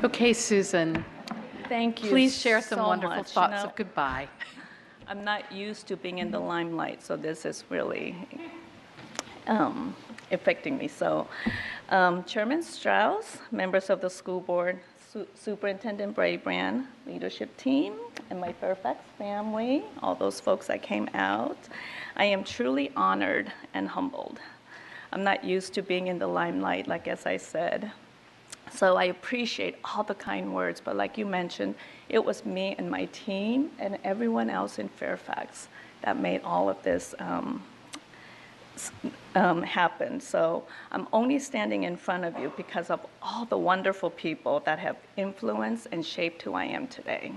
Okay, Susan, Thank you. please share some so wonderful much. thoughts of goodbye. I'm not used to being in the limelight, so this is really affecting me. So, Chairman Strauss, members of the school board, Superintendent Brabrand, leadership team, and my Fairfax family, all those folks that came out, I am truly honored and humbled. I'm not used to being in the limelight, like as I said. So I appreciate all the kind words, but like you mentioned, it was me and my team and everyone else in Fairfax that made all of this happen. So I'm only standing in front of you because of all the wonderful people that have influenced and shaped who I am today.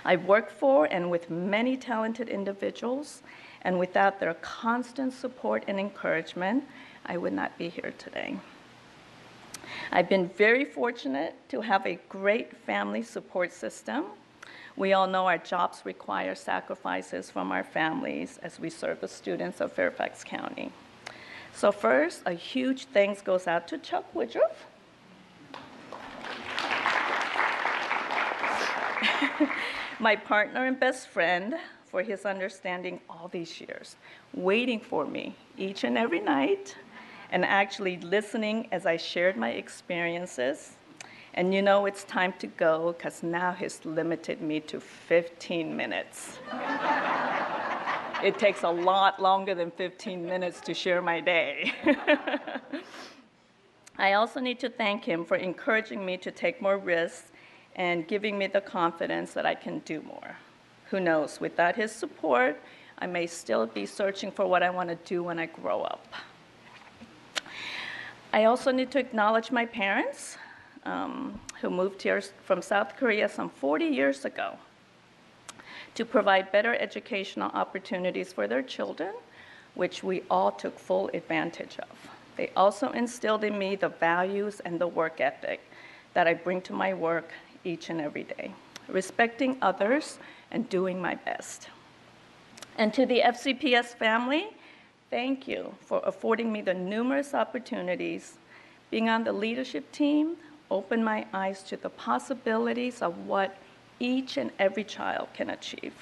I've worked for and with many talented individuals, and without their constant support and encouragement, I would not be here today. I've been very fortunate to have a great family support system. We all know our jobs require sacrifices from our families as we serve the students of Fairfax County. So first, a huge thanks goes out to Chuck Woodruff. My partner and best friend, for his understanding all these years, waiting for me each and every night, and actually listening as I shared my experiences. And you know it's time to go because now he's limited me to 15 minutes. It takes a lot longer than 15 minutes to share my day. I also need to thank him for encouraging me to take more risks and giving me the confidence that I can do more. Who knows, without his support, I may still be searching for what I want to do when I grow up. I also need to acknowledge my parents, who moved here from South Korea some 40 years ago to provide better educational opportunities for their children, which we all took full advantage of. They also instilled in me the values and the work ethic that I bring to my work each and every day, respecting others and doing my best. And to the FCPS family, thank you for affording me the numerous opportunities. Being on the leadership team opened my eyes to the possibilities of what each and every child can achieve.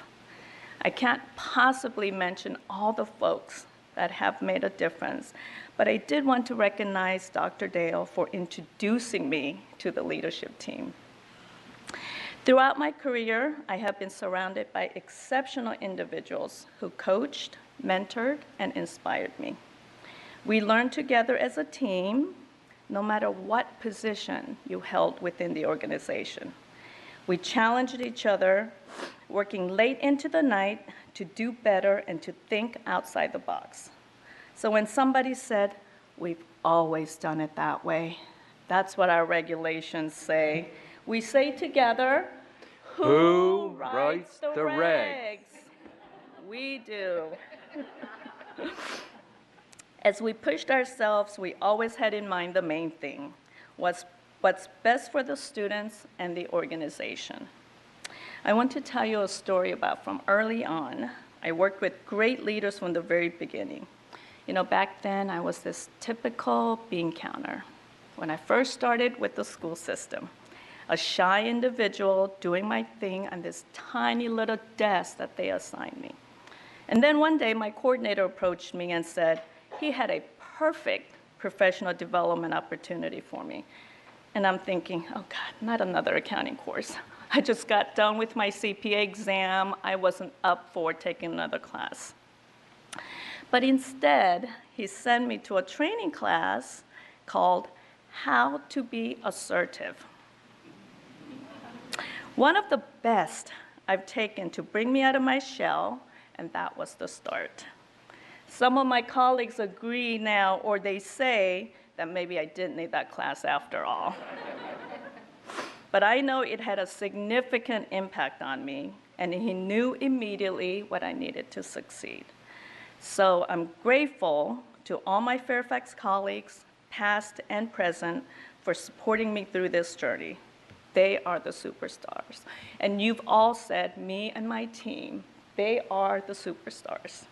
I can't possibly mention all the folks that have made a difference, but I did want to recognize Dr. Dale for introducing me to the leadership team. Throughout my career, I have been surrounded by exceptional individuals who coached, mentored, and inspired me. We learned together as a team, no matter what position you held within the organization. We challenged each other, working late into the night to do better and to think outside the box. So when somebody said, "We've always done it that way," that's what our regulations say. We say together, who writes the regs? We do. As we pushed ourselves, we always had in mind the main thing, what's best for the students and the organization. I want to tell you a story about from early on. I worked with great leaders from the very beginning. You know, back then I was this typical bean counter. When I first started with the school system, a shy individual doing my thing on this tiny little desk that they assigned me. And then one day my coordinator approached me and said he had a perfect professional development opportunity for me. And I'm thinking, oh God, not another accounting course. I just got done with my CPA exam. I wasn't up for taking another class. But instead, he sent me to a training class called How to Be Assertive. One of the best I've taken to bring me out of my shell, and that was the start. Some of my colleagues agree now, or they say that maybe I didn't need that class after all. But I know it had a significant impact on me, and he knew immediately what I needed to succeed. So I'm grateful to all my Fairfax colleagues, past and present, for supporting me through this journey. They are the superstars. And you've all said, me and my team, they are the superstars.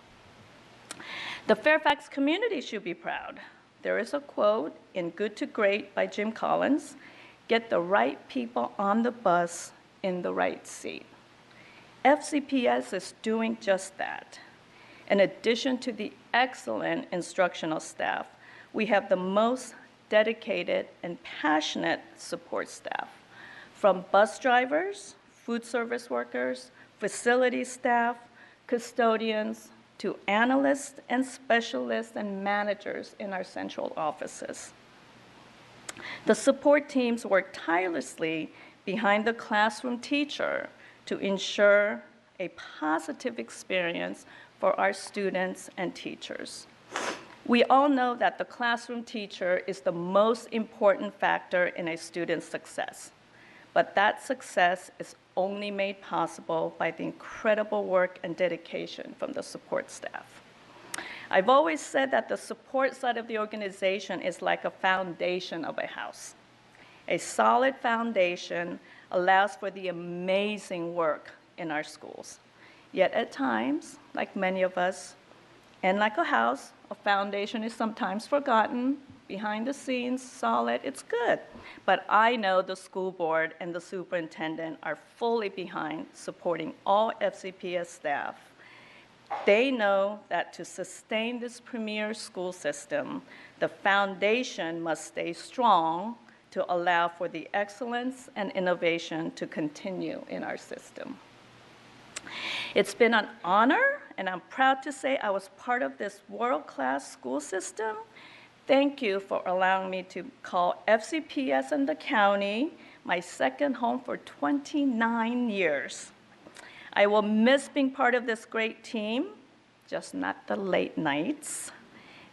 The Fairfax community should be proud. There is a quote in Good to Great by Jim Collins. get the right people on the bus in the right seat. FCPS is doing just that. In addition to the excellent instructional staff, we have the most dedicated and passionate support staff, from bus drivers, food service workers, facility staff, custodians, to analysts and specialists and managers in our central offices. The support teams work tirelessly behind the classroom teacher to ensure a positive experience for our students and teachers. We all know that the classroom teacher is the most important factor in a student's success, but that success is only made possible by the incredible work and dedication from the support staff. I've always said that the support side of the organization is like a foundation of a house. A solid foundation allows for the amazing work in our schools. Yet at times, like many of us, and like a house, a foundation is sometimes forgotten. Behind the scenes, solid, it's good. But I know the school board and the superintendent are fully behind supporting all FCPS staff. They know that to sustain this premier school system, the foundation must stay strong to allow for the excellence and innovation to continue in our system. It's been an honor, and I'm proud to say I was part of this world-class school system. Thank you for allowing me to call FCPS and the county my second home for 29 years. I will miss being part of this great team, just not the late nights.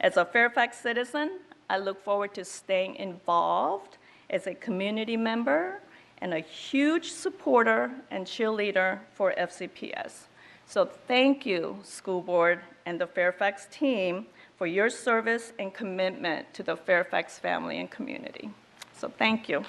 As a Fairfax citizen, I look forward to staying involved as a community member and a huge supporter and cheerleader for FCPS. So thank you, school board and the Fairfax team, for your service and commitment to the Fairfax family and community. So thank you.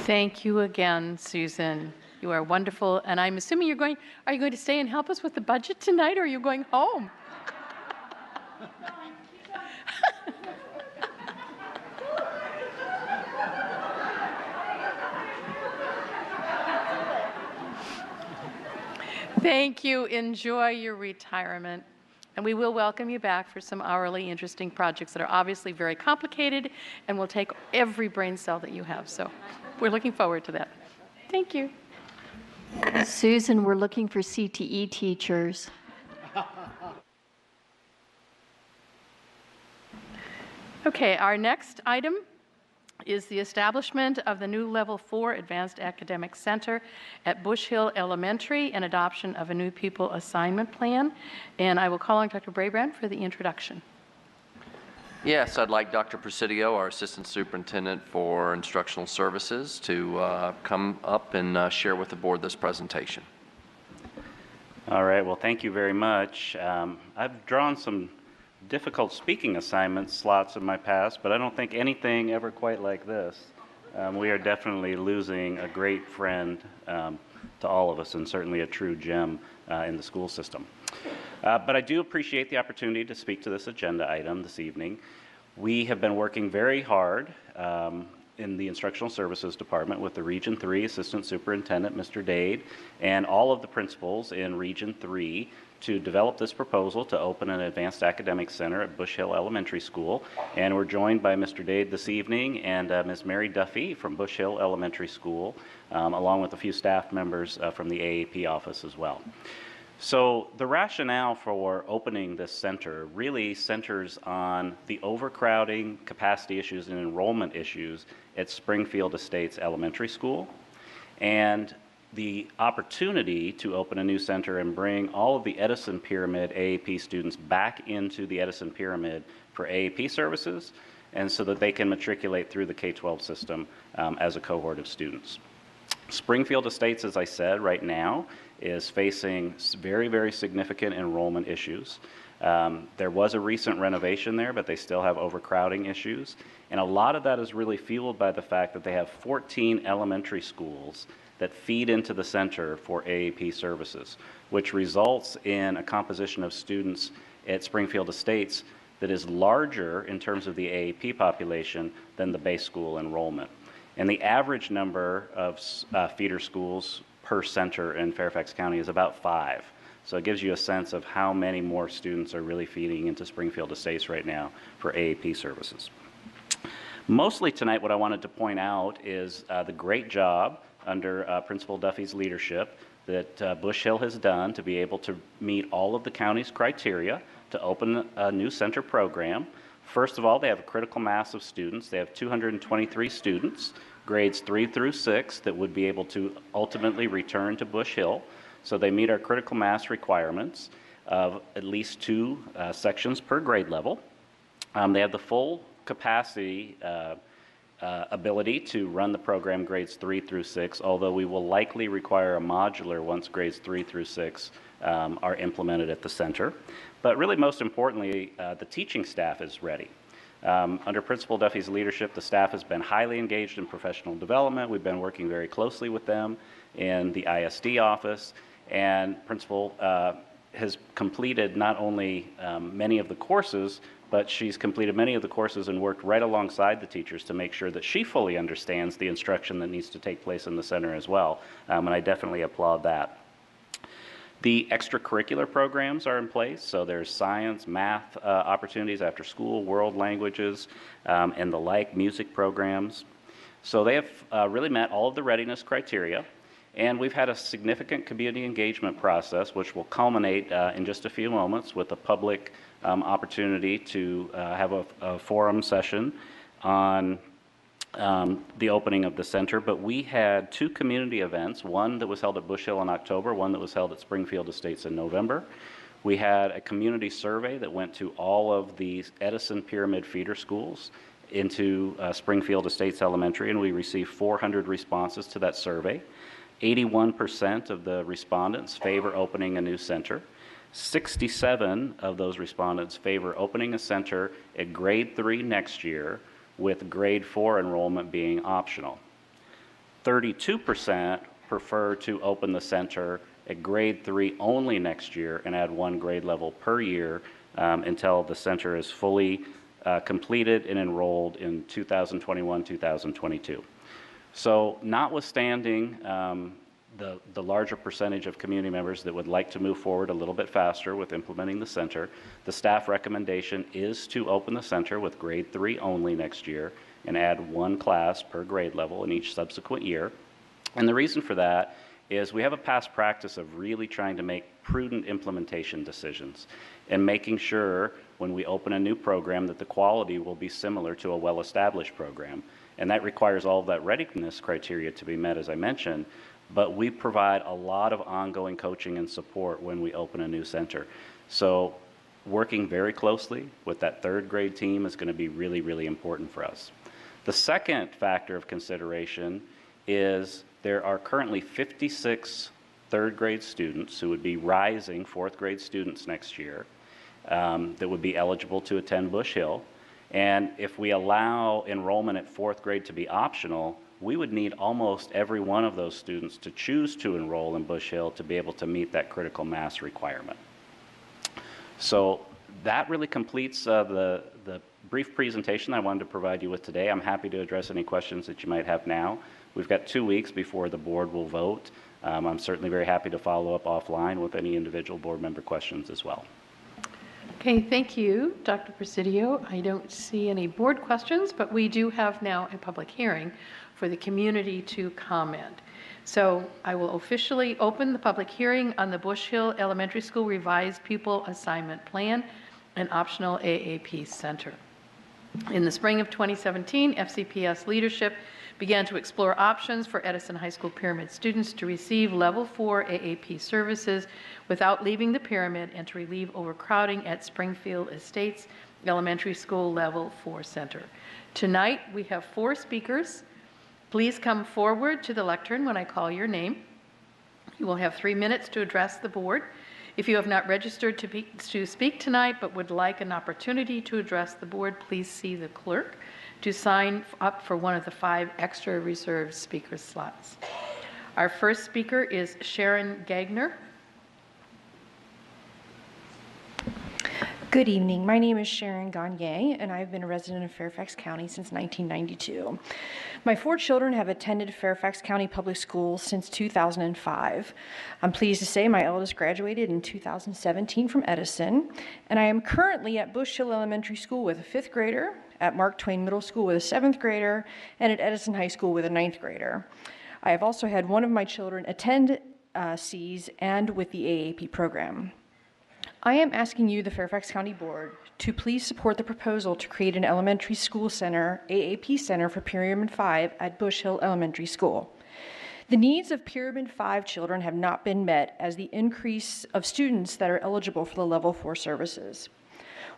Thank you again, Susan. You are wonderful, and I'm assuming are you going to stay and help us with the budget tonight, or are you going home? Thank you. Enjoy your retirement. And we will welcome you back for some hourly interesting projects that are obviously very complicated and will take every brain cell that you have. So we're looking forward to that. Thank you. Susan, we're looking for CTE teachers. Okay, our next item is the establishment of the new Level 4 Advanced Academic Center at Bush Hill Elementary and adoption of a new pupil assignment plan. And I will call on Dr. Brabrand for the introduction. Yes, I'd like Dr. Presidio, our Assistant Superintendent for Instructional Services, to come up and share with the board this presentation. All right, well, thank you very much. I've drawn some difficult speaking assignment slots in my past, but I don't think anything ever quite like this. We are definitely losing a great friend to all of us, and certainly a true gem in the school system. But I do appreciate the opportunity to speak to this agenda item this evening. We have been working very hard in the Instructional Services Department with the Region 3 Assistant Superintendent, Mr. Dade, and all of the principals in Region 3 to develop this proposal to open an advanced academic center at Bush Hill Elementary School. And we're joined by Mr. Dade this evening and Ms. Mary Duffy from Bush Hill Elementary School, along with a few staff members from the AAP office as well. So the rationale for opening this center really centers on the overcrowding, capacity issues, and enrollment issues at Springfield Estates Elementary School, and the opportunity to open a new center and bring all of the Edison Pyramid AAP students back into the Edison Pyramid for AAP services, and so that they can matriculate through the K-12 system as a cohort of students. Springfield Estates, as I said, right now is facing very, very significant enrollment issues. There was a recent renovation there, but they still have overcrowding issues. And a lot of that is really fueled by the fact that they have 14 elementary schools that feed into the center for AAP services, which results in a composition of students at Springfield Estates that is larger in terms of the AAP population than the base school enrollment. And the average number of feeder schools per center in Fairfax County is about 5. So it gives you a sense of how many more students are really feeding into Springfield Estates right now for AAP services. Mostly tonight, what I wanted to point out is the great job under Principal Duffy's leadership that Bush Hill has done to be able to meet all of the county's criteria to open a new center program. First of all, they have a critical mass of students. They have 223 students, grades 3 through 6, that would be able to ultimately return to Bush Hill. So they meet our critical mass requirements of at least 2 sections per grade level. They have the full capacity ability to run the program grades 3 through 6, although we will likely require a modular once grades 3 through 6 are implemented at the center. But really, most importantly, the teaching staff is ready. Under Principal Duffy's leadership, the staff has been highly engaged in professional development. We've been working very closely with them in the ISD office, and Principal has completed not only many of the courses, but she's completed many of the courses and worked right alongside the teachers to make sure that she fully understands the instruction that needs to take place in the center as well, and I definitely applaud that. The extracurricular programs are in place, so there's science, math opportunities after school, world languages, and the like, music programs. So they have really met all of the readiness criteria, and we've had a significant community engagement process, which will culminate in just a few moments with a public opportunity to have a forum session on the opening of the center. But we had 2 community events, one that was held at Bush Hill in October, one that was held at Springfield Estates in November. We had a community survey that went to all of the Edison Pyramid feeder schools into Springfield Estates Elementary, and we received 400 responses to that survey. 81% of the respondents favor opening a new center. 67 of those respondents favor opening a center at grade 3 next year, with grade 4 enrollment being optional. 32% prefer to open the center at grade 3 only next year and add 1 grade level per year until the center is fully completed and enrolled in 2021-2022. So notwithstanding the larger percentage of community members that would like to move forward a little bit faster with implementing the center, the staff recommendation is to open the center with grade 3 only next year and add 1 class per grade level in each subsequent year. And the reason for that is we have a past practice of really trying to make prudent implementation decisions and making sure when we open a new program that the quality will be similar to a well-established program. And that requires all of that readiness criteria to be met, as I mentioned. But we provide a lot of ongoing coaching and support when we open a new center. So working very closely with that 3rd grade team is going to be really, really important for us. The second factor of consideration is there are currently 56 3rd grade students who would be rising 4th grade students next year that would be eligible to attend Bush Hill. And if we allow enrollment at 4th grade to be optional, we would need almost every one of those students to choose to enroll in Bush Hill to be able to meet that critical mass requirement. So that really completes the brief presentation I wanted to provide you with today. I'm happy to address any questions that you might have now. We've got 2 weeks before the board will vote. I'm certainly very happy to follow up offline with any individual board member questions as well. Okay, thank you, Dr. Presidio. I don't see any board questions, but we do have now a public hearing for the community to comment. So I will officially open the public hearing on the Bush Hill Elementary School Revised Pupil Assignment Plan and Optional AAP Center. In the spring of 2017, FCPS leadership began to explore options for Edison High School Pyramid students to receive Level 4 AAP services without leaving the pyramid and to relieve overcrowding at Springfield Estates Elementary School Level 4 Center. Tonight, we have 4 speakers. Please come forward to the lectern when I call your name. You will have 3 minutes to address the board. If you have not registered to speak tonight but would like an opportunity to address the board, please see the clerk to sign up for one of the 5 extra reserved speaker slots. Our first speaker is Sharon Gagner. Good evening. My name is Sharon Gagne, and I've been a resident of Fairfax County since 1992. My 4 children have attended Fairfax County Public Schools since 2005. I'm pleased to say my eldest graduated in 2017 from Edison, and I am currently at Bush Hill Elementary School with a 5th grader, at Mark Twain Middle School with a 7th grader, and at Edison High School with a 9th grader. I have also had one of my children attend Cs and with the AAP program. I am asking you, the Fairfax County Board, to please support the proposal to create an elementary school center, AAP Center for Pyramid 5 at Bush Hill Elementary School. The needs of Pyramid 5 children have not been met as the increase of students that are eligible for the Level 4 services.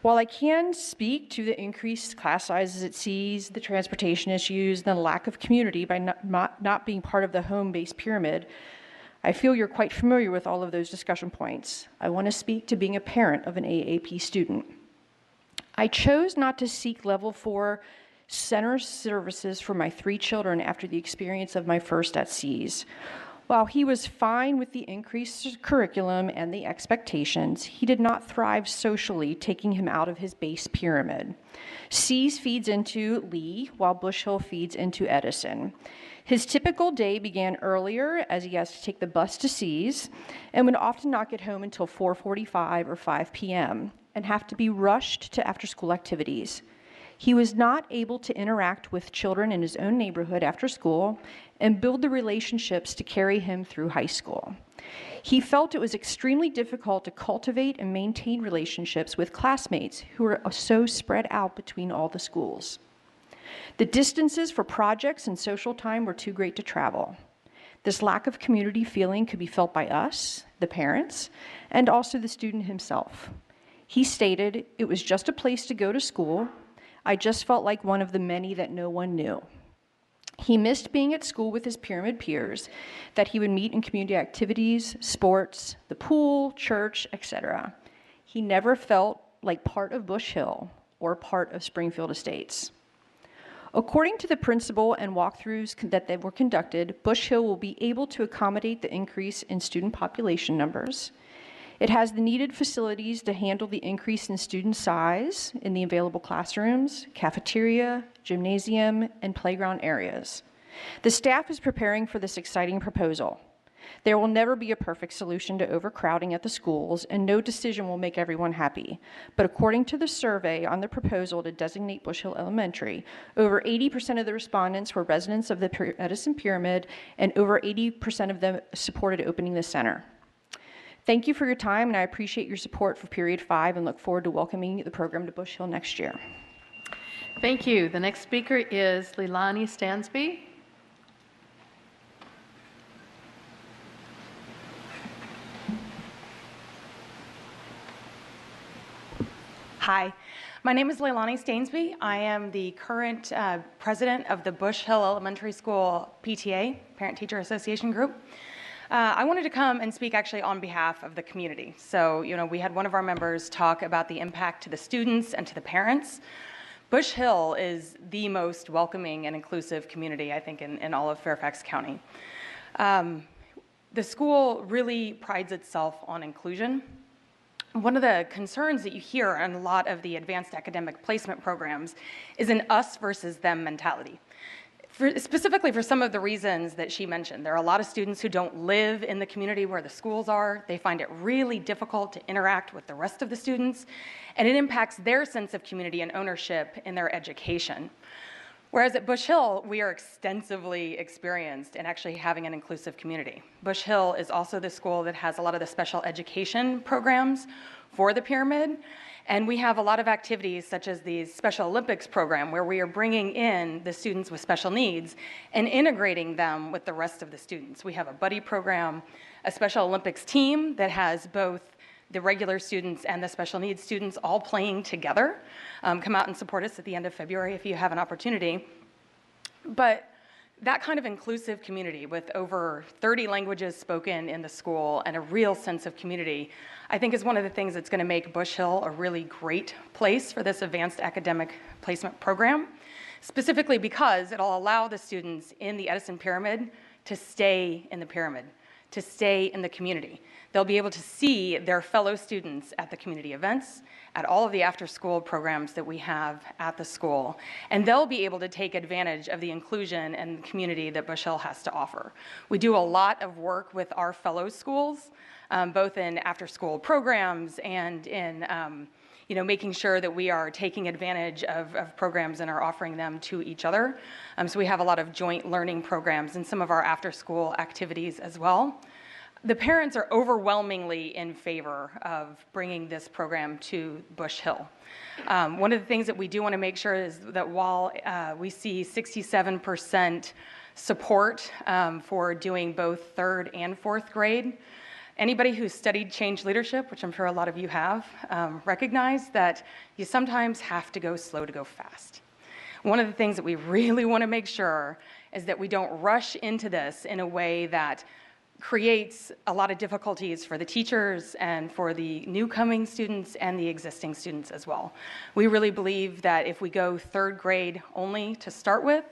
While I can speak to the increased class sizes at Cs, the transportation issues, and the lack of community by not being part of the home-based pyramid, I feel you're quite familiar with all of those discussion points. I want to speak to being a parent of an AAP student. I chose not to seek Level 4 center services for my 3 children after the experience of my first at Cs. While he was fine with the increased curriculum and the expectations, he did not thrive socially, taking him out of his base pyramid. Cs feeds into Lee, while Bush Hill feeds into Edison. His typical day began earlier, as he has to take the bus to Cs, and would often not get home until 4:45 or 5 p.m., and have to be rushed to after-school activities. He was not able to interact with children in his own neighborhood after school and build the relationships to carry him through high school. He felt it was extremely difficult to cultivate and maintain relationships with classmates who were so spread out between all the schools. The distances for projects and social time were too great to travel. This lack of community feeling could be felt by us, the parents, and also the student himself. He stated, "It was just a place to go to school. I just felt like one of the many that no one knew." He missed being at school with his pyramid peers that he would meet in community activities, sports, the pool, church, etc. He never felt like part of Bush Hill or part of Springfield Estates. According to the principal and walkthroughs that they were conducted, Bush Hill will be able to accommodate the increase in student population numbers. It has the needed facilities to handle the increase in student size in the available classrooms, cafeteria, gymnasium, and playground areas. The staff is preparing for this exciting proposal. There will never be a perfect solution to overcrowding at the schools, and no decision will make everyone happy. But according to the survey on the proposal to designate Bush Hill Elementary, over 80% of the respondents were residents of the Edison Pyramid, and over 80% of them supported opening the center. Thank you for your time, and I appreciate your support for Period 5 and look forward to welcoming the program to Bush Hill next year. Thank you. The next speaker is Leilani Stansby. Hi, my name is Leilani Stainsby. I am the current president of the Bush Hill Elementary School PTA, Parent Teacher Association Group. I wanted to come and speak actually on behalf of the community. So, we had one of our members talk about the impact to the students and to the parents. Bush Hill is the most welcoming and inclusive community, I think, in all of Fairfax County. The school really prides itself on inclusion. One of the concerns that you hear in a lot of the advanced academic placement programs is an us versus them mentality. Specifically for some of the reasons that she mentioned. There are a lot of students who don't live in the community where the schools are. They find it really difficult to interact with the rest of the students, and it impacts their sense of community and ownership in their education. Whereas at Bush Hill, we are extensively experienced in actually having an inclusive community. Bush Hill is also the school that has a lot of the special education programs for the pyramid, and we have a lot of activities such as the Special Olympics program where we are bringing in the students with special needs and integrating them with the rest of the students. We have a buddy program, a Special Olympics team that has both the regular students and the special needs students all playing together. Come out and support us at the end of February if you have an opportunity. But that kind of inclusive community with over 30 languages spoken in the school and a real sense of community, I think is one of the things that's going to make Bush Hill a really great place for this advanced academic placement program, specifically because it'll allow the students in the Edison Pyramid to stay in the pyramid, to stay in the community. They'll be able to see their fellow students at the community events, at all of the after-school programs that we have at the school, and they'll be able to take advantage of the inclusion and community that Bush Hill has to offer. We do a lot of work with our fellow schools, both in after-school programs and in making sure that we are taking advantage of programs and are offering them to each other. So we have a lot of joint learning programs and some of our after-school activities as well. The parents are overwhelmingly in favor of bringing this program to Bush Hill. One of the things that we do want to make sure is that while we see 67% support for doing both third and fourth grade, anybody who's studied change leadership, which I'm sure a lot of you have, recognize that you sometimes have to go slow to go fast. One of the things that we really want to make sure is that we don't rush into this in a way that creates a lot of difficulties for the teachers and for the new coming students and the existing students as well. We really believe that if we go third grade only to start with,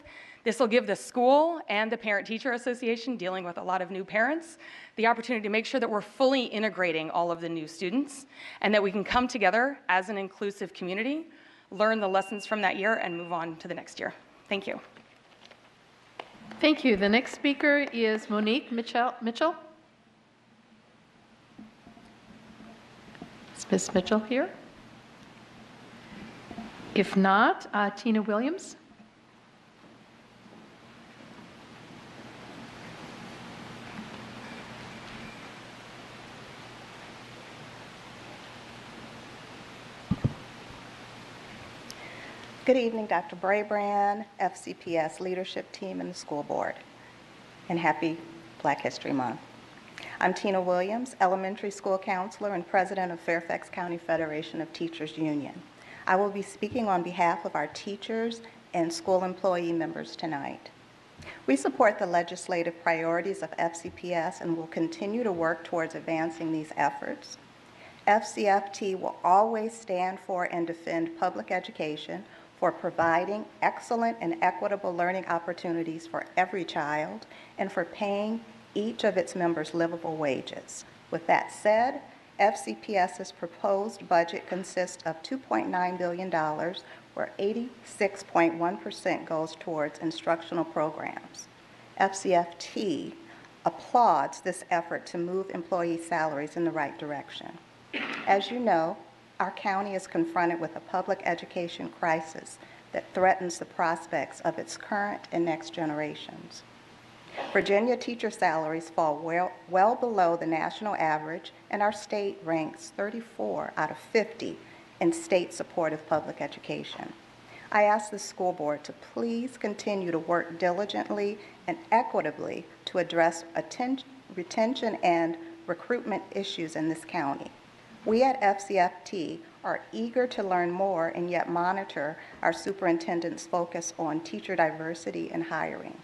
this will give the school and the Parent-Teacher Association, dealing with a lot of new parents, the opportunity to make sure that we're fully integrating all of the new students and that we can come together as an inclusive community, learn the lessons from that year, and move on to the next year. Thank you. Thank you. The next speaker is Monique Mitchell. Is Ms. Mitchell here? If not, Tina Williams. Good evening, Dr. Brabrand, FCPS leadership team, and the school board, and happy Black History Month. I'm Tina Williams, elementary school counselor and president of Fairfax County Federation of Teachers Union. I will be speaking on behalf of our teachers and school employee members tonight. We support the legislative priorities of FCPS and will continue to work towards advancing these efforts. FCFT will always stand for and defend public education, for providing excellent and equitable learning opportunities for every child, and for paying each of its members livable wages. With that said, FCPS's proposed budget consists of $2.9 billion, where 86.1% goes towards instructional programs. FCFT applauds this effort to move employee salaries in the right direction. As you know, our county is confronted with a public education crisis that threatens the prospects of its current and next generations. Virginia teacher salaries fall well below the national average, and our state ranks 34 out of 50 in state-supportive public education. I ask the school board to please continue to work diligently and equitably to address retention and recruitment issues in this county. We at FCFT are eager to learn more and yet monitor our superintendent's focus on teacher diversity and hiring.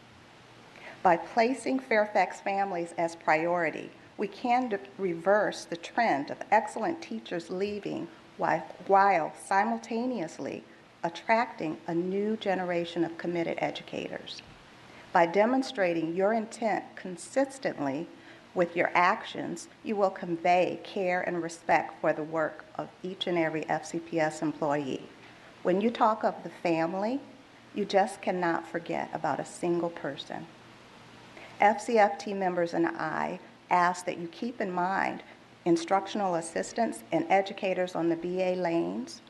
By placing Fairfax families as priority, we can reverse the trend of excellent teachers leaving while simultaneously attracting a new generation of committed educators. By demonstrating your intent consistently with your actions, you will convey care and respect for the work of each and every FCPS employee. When you talk of the family, you just cannot forget about a single person. FCFT members and I ask that you keep in mind instructional assistants and educators on the BA lanes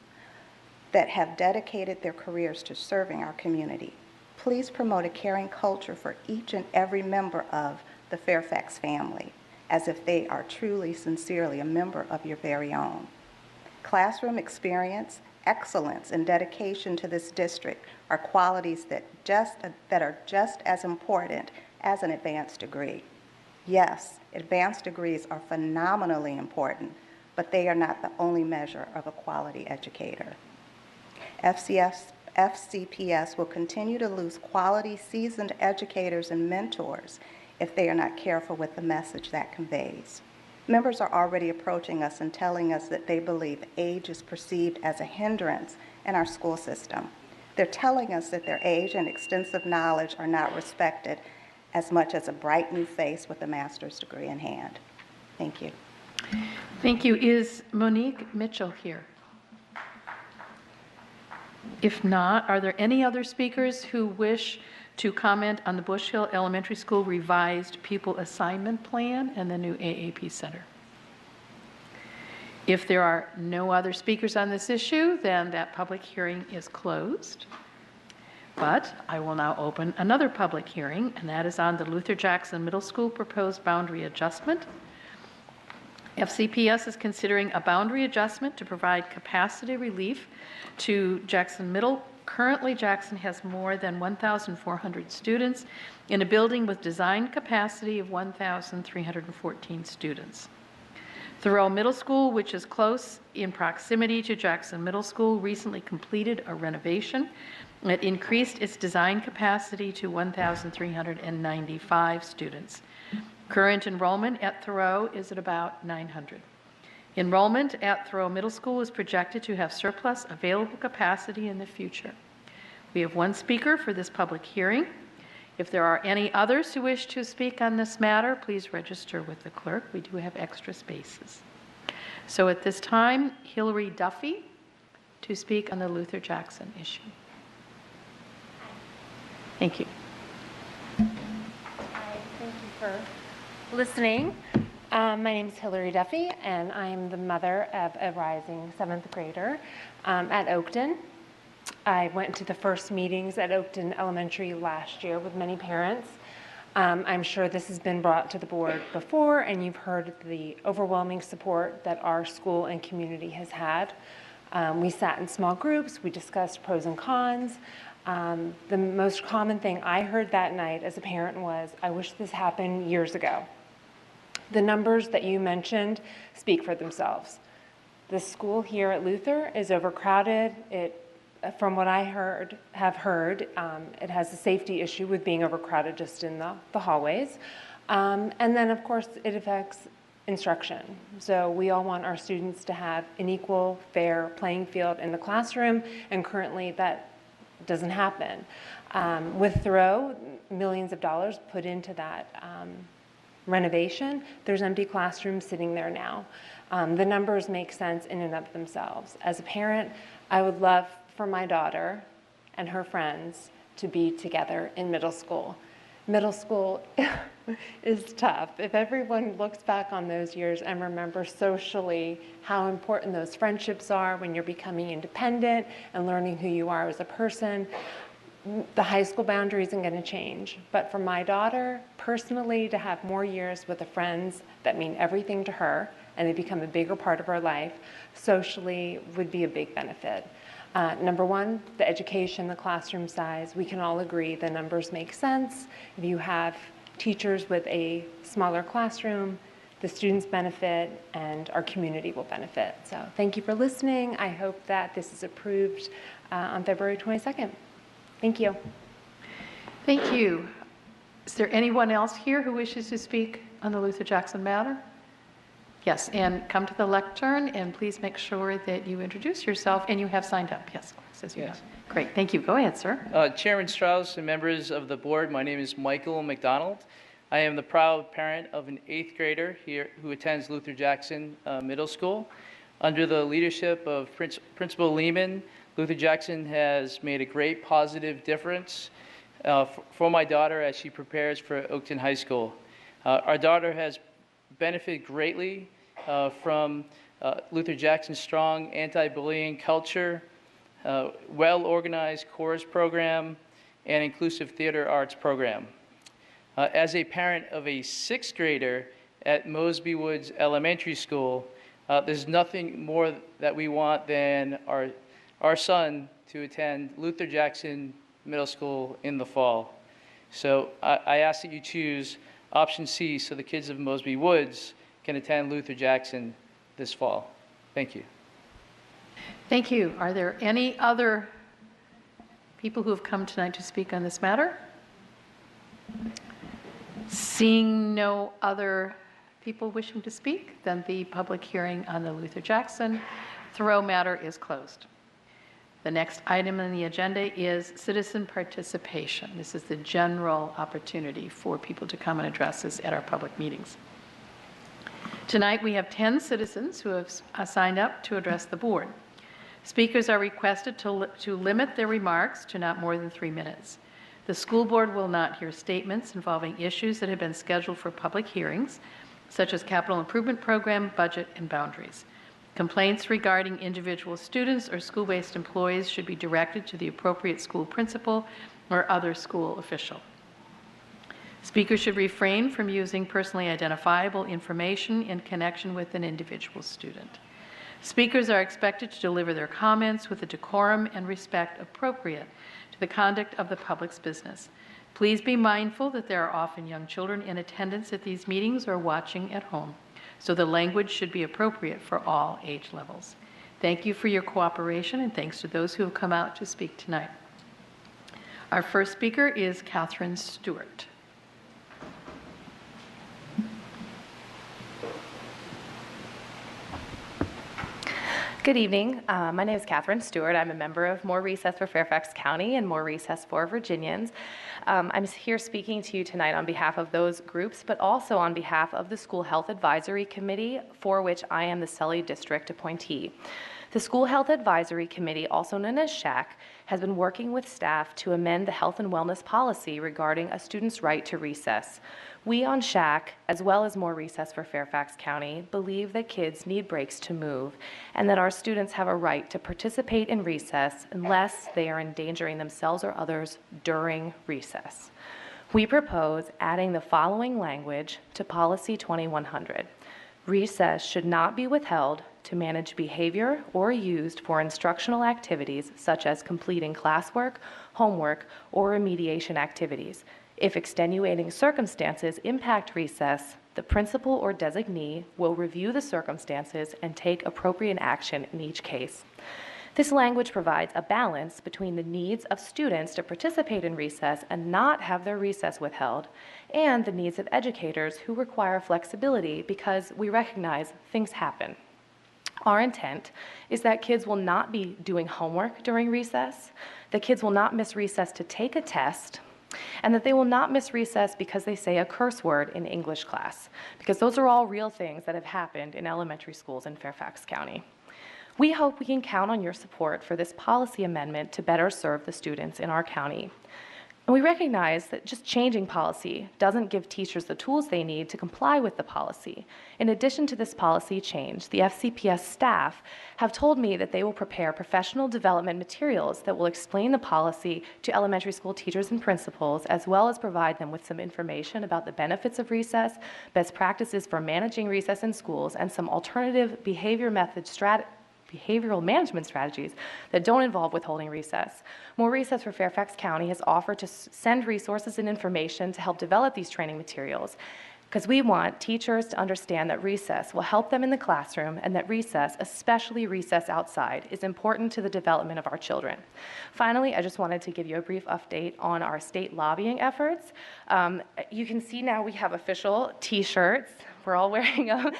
that have dedicated their careers to serving our community. Please promote a caring culture for each and every member of the Fairfax family, as if they are truly, sincerely a member of your very own. Classroom experience, excellence, and dedication to this district are qualities that are just as important as an advanced degree. Yes, advanced degrees are phenomenally important, but they are not the only measure of a quality educator. FCPS will continue to lose quality, seasoned educators and mentors if they are not careful with the message that conveys. Members are already approaching us and telling us that they believe age is perceived as a hindrance in our school system. They're telling us that their age and extensive knowledge are not respected as much as a bright new face with a master's degree in hand. Thank you. Thank you. Is Monique Mitchell here? If not, are there any other speakers who wish to comment on the Bush Hill Elementary School revised pupil assignment plan and the new AAP Center? If there are no other speakers on this issue, then that public hearing is closed. But I will now open another public hearing, and that is on the Luther Jackson Middle School proposed boundary adjustment. FCPS is considering a boundary adjustment to provide capacity relief to Jackson Middle. Currently, Jackson has more than 1,400 students in a building with design capacity of 1,314 students. Thoreau Middle School, which is close in proximity to Jackson Middle School, recently completed a renovation. It increased its design capacity to 1,395 students. Current enrollment at Thoreau is at about 900. Enrollment at Thoreau Middle School is projected to have surplus available capacity in the future. We have one speaker for this public hearing. If there are any others who wish to speak on this matter, please register with the clerk. We do have extra spaces. So at this time, Hillary Duffy to speak on the Luther Jackson issue. Thank you. Hi, thank you for listening. My name is Hillary Duffy, and I am the mother of a rising 7th grader at Oakton. I went to the first meetings at Oakton Elementary last year with many parents. I'm sure this has been brought to the board before, and you've heard the overwhelming support that our school and community has had. We sat in small groups, we discussed pros and cons. The most common thing I heard that night as a parent was, I wish this happened years ago. The numbers that you mentioned speak for themselves. The school here at Luther is overcrowded. From what I have heard, it has a safety issue with being overcrowded just in the hallways. And then, of course, it affects instruction. So we all want our students to have an equal, fair playing field in the classroom, and currently that doesn't happen. With Thoreau, millions of dollars put into that renovation. There's empty classrooms sitting there now. The numbers make sense in and of themselves. As a parent, I would love for my daughter and her friends to be together in middle school. Middle school is tough. If everyone looks back on those years and remembers socially how important those friendships are when you're becoming independent and learning who you are as a person, the high school boundary isn't going to change. But for my daughter, personally, to have more years with the friends that mean everything to her and they become a bigger part of her life, socially would be a big benefit. Number one, the education, the classroom size. We can all agree the numbers make sense. If you have teachers with a smaller classroom, the students benefit and our community will benefit. So thank you for listening. I hope that this is approved on February 22nd. Thank you. Thank you. Is there anyone else here who wishes to speak on the Luther Jackson matter? Yes, and come to the lectern, and please make sure that you introduce yourself, and you have signed up. Yes, as you Yes. know. Great, thank you. Go ahead, sir. Chairman Strauss and members of the board, my name is Michael McDonald. I am the proud parent of an 8th grader here who attends Luther Jackson Middle School. Under the leadership of Principal Lehman, Luther Jackson has made a great positive difference for my daughter as she prepares for Oakton High School. Our daughter has benefited greatly from Luther Jackson's strong anti-bullying culture, well-organized chorus program, and inclusive theater arts program. As a parent of a 6th grader at Mosby Woods Elementary School, there's nothing more that we want than our son to attend Luther Jackson Middle School in the fall. So I ask that you choose option C so the kids of Mosby Woods can attend Luther Jackson this fall. Thank you. Thank you. Are there any other people who have come tonight to speak on this matter? Seeing no other people wishing to speak, then the public hearing on the Luther Jackson Thoreau matter is closed. The next item on the agenda is citizen participation. This is the general opportunity for people to come and address us at our public meetings. Tonight we have 10 citizens who have signed up to address the board. Speakers are requested to limit their remarks to not more than 3 minutes. The school board will not hear statements involving issues that have been scheduled for public hearings, such as capital improvement program, budget, and boundaries. Complaints regarding individual students or school-based employees should be directed to the appropriate school principal or other school official. Speakers should refrain from using personally identifiable information in connection with an individual student. Speakers are expected to deliver their comments with the decorum and respect appropriate to the conduct of the public's business. Please be mindful that there are often young children in attendance at these meetings or watching at home, so the language should be appropriate for all age levels. Thank you for your cooperation, and thanks to those who have come out to speak tonight. Our first speaker is Catherine Stewart. Good evening. My name is Catherine Stewart. I'm a member of More Recess for Fairfax County and More Recess for Virginians. I'm here speaking to you tonight on behalf of those groups, but also on behalf of the School Health Advisory Committee, for which I am the Sully District appointee. The School Health Advisory Committee, also known as SHAC, has been working with staff to amend the health and wellness policy regarding a student's right to recess. We on SHAC, as well as More Recess for Fairfax County, believe that kids need breaks to move and that our students have a right to participate in recess unless they are endangering themselves or others during recess. We propose adding the following language to Policy 2100. Recess should not be withheld to manage behavior or used for instructional activities such as completing classwork, homework, or remediation activities. If extenuating circumstances impact recess, the principal or designee will review the circumstances and take appropriate action in each case. This language provides a balance between the needs of students to participate in recess and not have their recess withheld, and the needs of educators who require flexibility because we recognize things happen. Our intent is that kids will not be doing homework during recess, that kids will not miss recess to take a test, and that they will not miss recess because they say a curse word in English class, because those are all real things that have happened in elementary schools in Fairfax County. We hope we can count on your support for this policy amendment to better serve the students in our county. And we recognize that just changing policy doesn't give teachers the tools they need to comply with the policy. In addition to this policy change, the FCPS staff have told me that they will prepare professional development materials that will explain the policy to elementary school teachers and principals, as well as provide them with some information about the benefits of recess, best practices for managing recess in schools, and some alternative behavioral management strategies that don't involve withholding recess. More Recess for Fairfax County has offered to send resources and information to help develop these training materials, because we want teachers to understand that recess will help them in the classroom and that recess, especially recess outside, is important to the development of our children. Finally, I just wanted to give you a brief update on our state lobbying efforts. You can see now we have official T-shirts. We're all wearing them.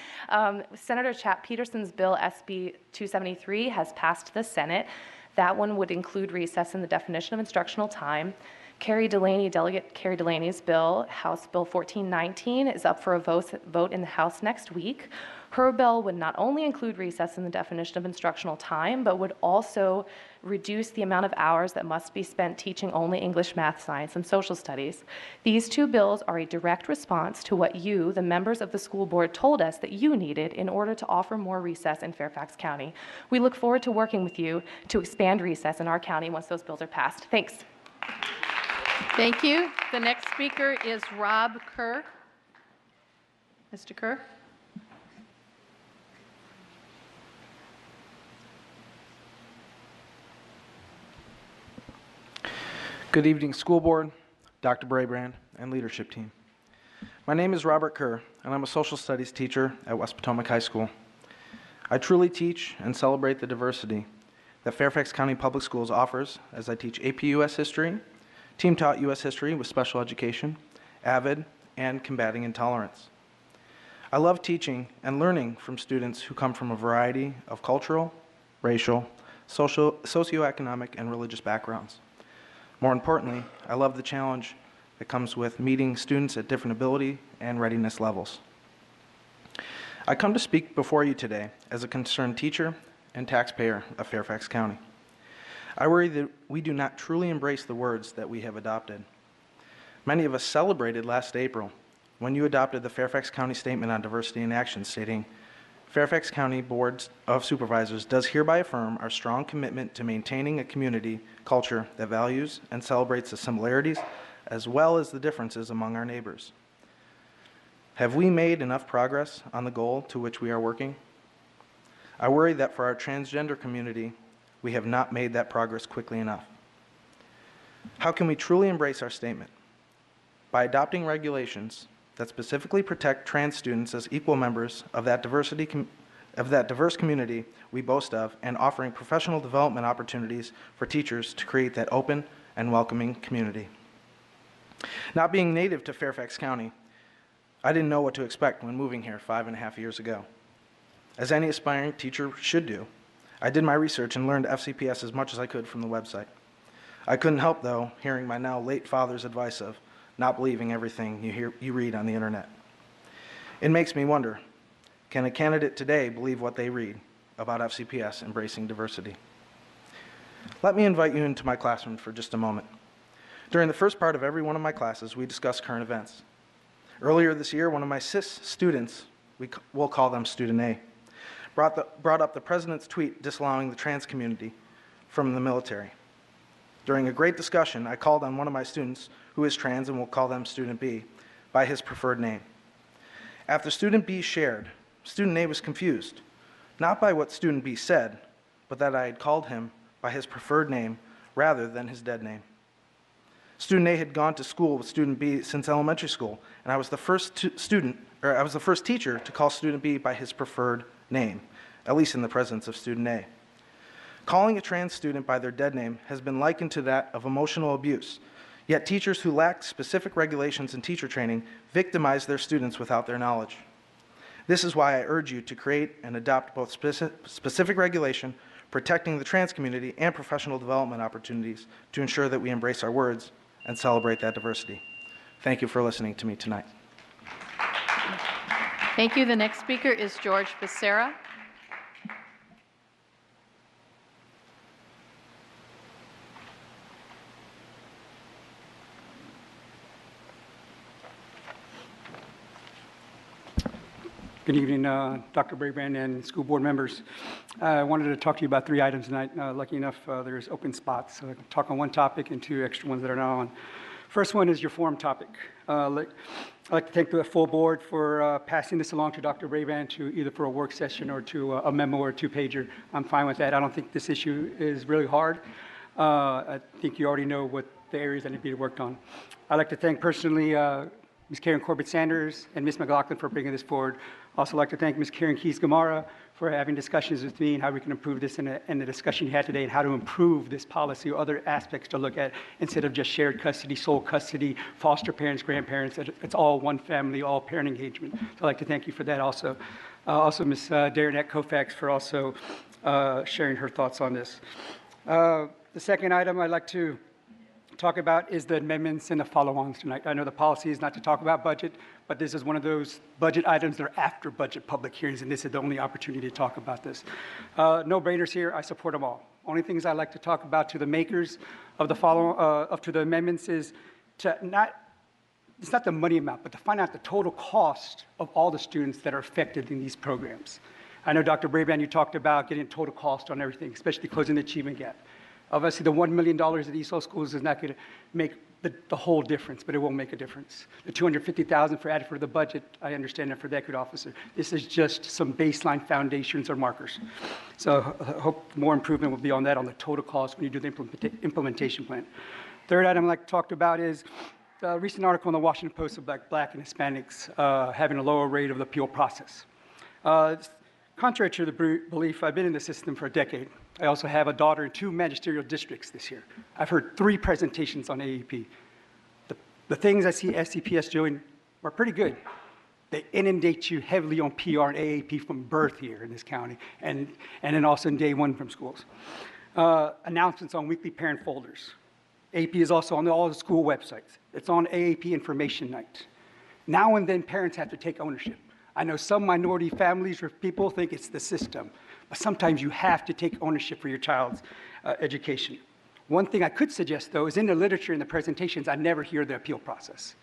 Senator Chap Peterson's bill, SB 273, has passed the Senate. That one would include recess in the definition of instructional time. Delegate Carrie Delaney's bill, House Bill 1419, is up for a vote in the House next week. Her bill would not only include recess in the definition of instructional time, but would also reduce the amount of hours that must be spent teaching only English, math, science, and social studies. These two bills are a direct response to what you, the members of the school board, told us that you needed in order to offer more recess in Fairfax County. We look forward to working with you to expand recess in our county once those bills are passed. Thanks. Thank you. The next speaker is Rob Kerr. Mr. Kerr. Good evening, school board, Dr. Brabrand, and leadership team. My name is Robert Kerr, and I'm a social studies teacher at West Potomac High School. I truly teach and celebrate the diversity that Fairfax County Public Schools offers as I teach AP U.S. History, team-taught U.S. History with special education, AVID, and combating intolerance. I love teaching and learning from students who come from a variety of cultural, racial, socioeconomic, and religious backgrounds. More importantly, I love the challenge that comes with meeting students at different ability and readiness levels. I come to speak before you today as a concerned teacher and taxpayer of Fairfax County. I worry that we do not truly embrace the words that we have adopted. Many of us celebrated last April when you adopted the Fairfax County Statement on Diversity in Action, stating, Fairfax County Board of Supervisors does hereby affirm our strong commitment to maintaining a community culture that values and celebrates the similarities as well as the differences among our neighbors. Have we made enough progress on the goal to which we are working? I worry that for our transgender community, we have not made that progress quickly enough. How can we truly embrace our statement? By adopting regulations that specifically protect trans students as equal members of that diverse community we boast of, and offering professional development opportunities for teachers to create that open and welcoming community. Not being native to Fairfax County, I didn't know what to expect when moving here 5.5 years ago. As any aspiring teacher should do, I did my research and learned FCPS as much as I could from the website. I couldn't help, though, hearing my now late father's advice of not believing everything you read on the internet. It makes me wonder, can a candidate today believe what they read about FCPS embracing diversity? Let me invite you into my classroom for just a moment. During the first part of every one of my classes, we discuss current events. Earlier this year, one of my cis students, we'll call them Student A, brought up the president's tweet disallowing the trans community from the military. During a great discussion, I called on one of my students, who is trans, and we'll call them Student B, by his preferred name. After Student B shared, Student A was confused, not by what Student B said, but that I had called him by his preferred name rather than his dead name. Student A had gone to school with Student B since elementary school, and I was the first teacher to call Student B by his preferred name, at least in the presence of Student A. Calling a trans student by their dead name has been likened to that of emotional abuse, yet teachers who lack specific regulations and teacher training victimize their students without their knowledge. This is why I urge you to create and adopt both specific regulation protecting the trans community and professional development opportunities to ensure that we embrace our words and celebrate that diversity. Thank you for listening to me tonight. Thank you. The next speaker is George Becerra. Good evening, Dr. Brabrand and school board members. I wanted to talk to you about 3 items tonight. Lucky enough, there's open spots, so I can talk on one topic and 2 extra ones that are not on. First one is your forum topic. I'd like to thank the full board for passing this along to Dr. Brabrand to either for a work session or to a memo or a 2-pager. I'm fine with that. I don't think this issue is really hard. I think you already know what the areas that need to be worked on. I'd like to thank personally Ms. Karen Corbett-Sanders and Ms. McLaughlin for bringing this forward. Also like to thank Ms. Karen Keys-Gamara for having discussions with me and how we can improve this and the discussion you had today and how to improve this policy or other aspects to look at instead of just shared custody, sole custody, foster parents, grandparents. It's all one family, all parent engagement. So I'd like to thank you for that also. Also Ms. Darinette Koufax for also sharing her thoughts on this. The second item I'd like to talk about is the amendments and the follow-ons tonight. I know the policy is not to talk about budget, but this is one of those budget items that are after budget public hearings, and this is the only opportunity to talk about this. No-brainers here. I support them all. Only things I'd like to talk about to the makers of the amendments is to it's not the money amount, but to find out the total cost of all the students that are affected in these programs. I know, Dr. Brabrand, you talked about getting total cost on everything, especially closing the achievement gap. Obviously, the $1 million at East Hall Schools is not going to make the whole difference, but it will make a difference. The $250,000 for added for the budget, I understand that for the equity officer. This is just some baseline foundations or markers. So I hope more improvement will be on that on the total cost when you do the implementation plan. Third item I'd like to talk about is the recent article in the Washington Post about Black and Hispanics having a lower rate of the appeal process. Contrary to the belief, I've been in the system for a decade. I also have a daughter in 2 magisterial districts this year. I've heard 3 presentations on AAP. The things I see FCPS doing are pretty good. They inundate you heavily on PR and AAP from birth here in this county, and then also in day one from schools. Announcements on weekly parent folders. AAP is also on all the school websites. It's on AAP information night. Now and then, parents have to take ownership. I know some minority families or people think it's the system, but sometimes you have to take ownership for your child's education. One thing I could suggest, though, is in the literature and the presentations, I never hear the appeal process.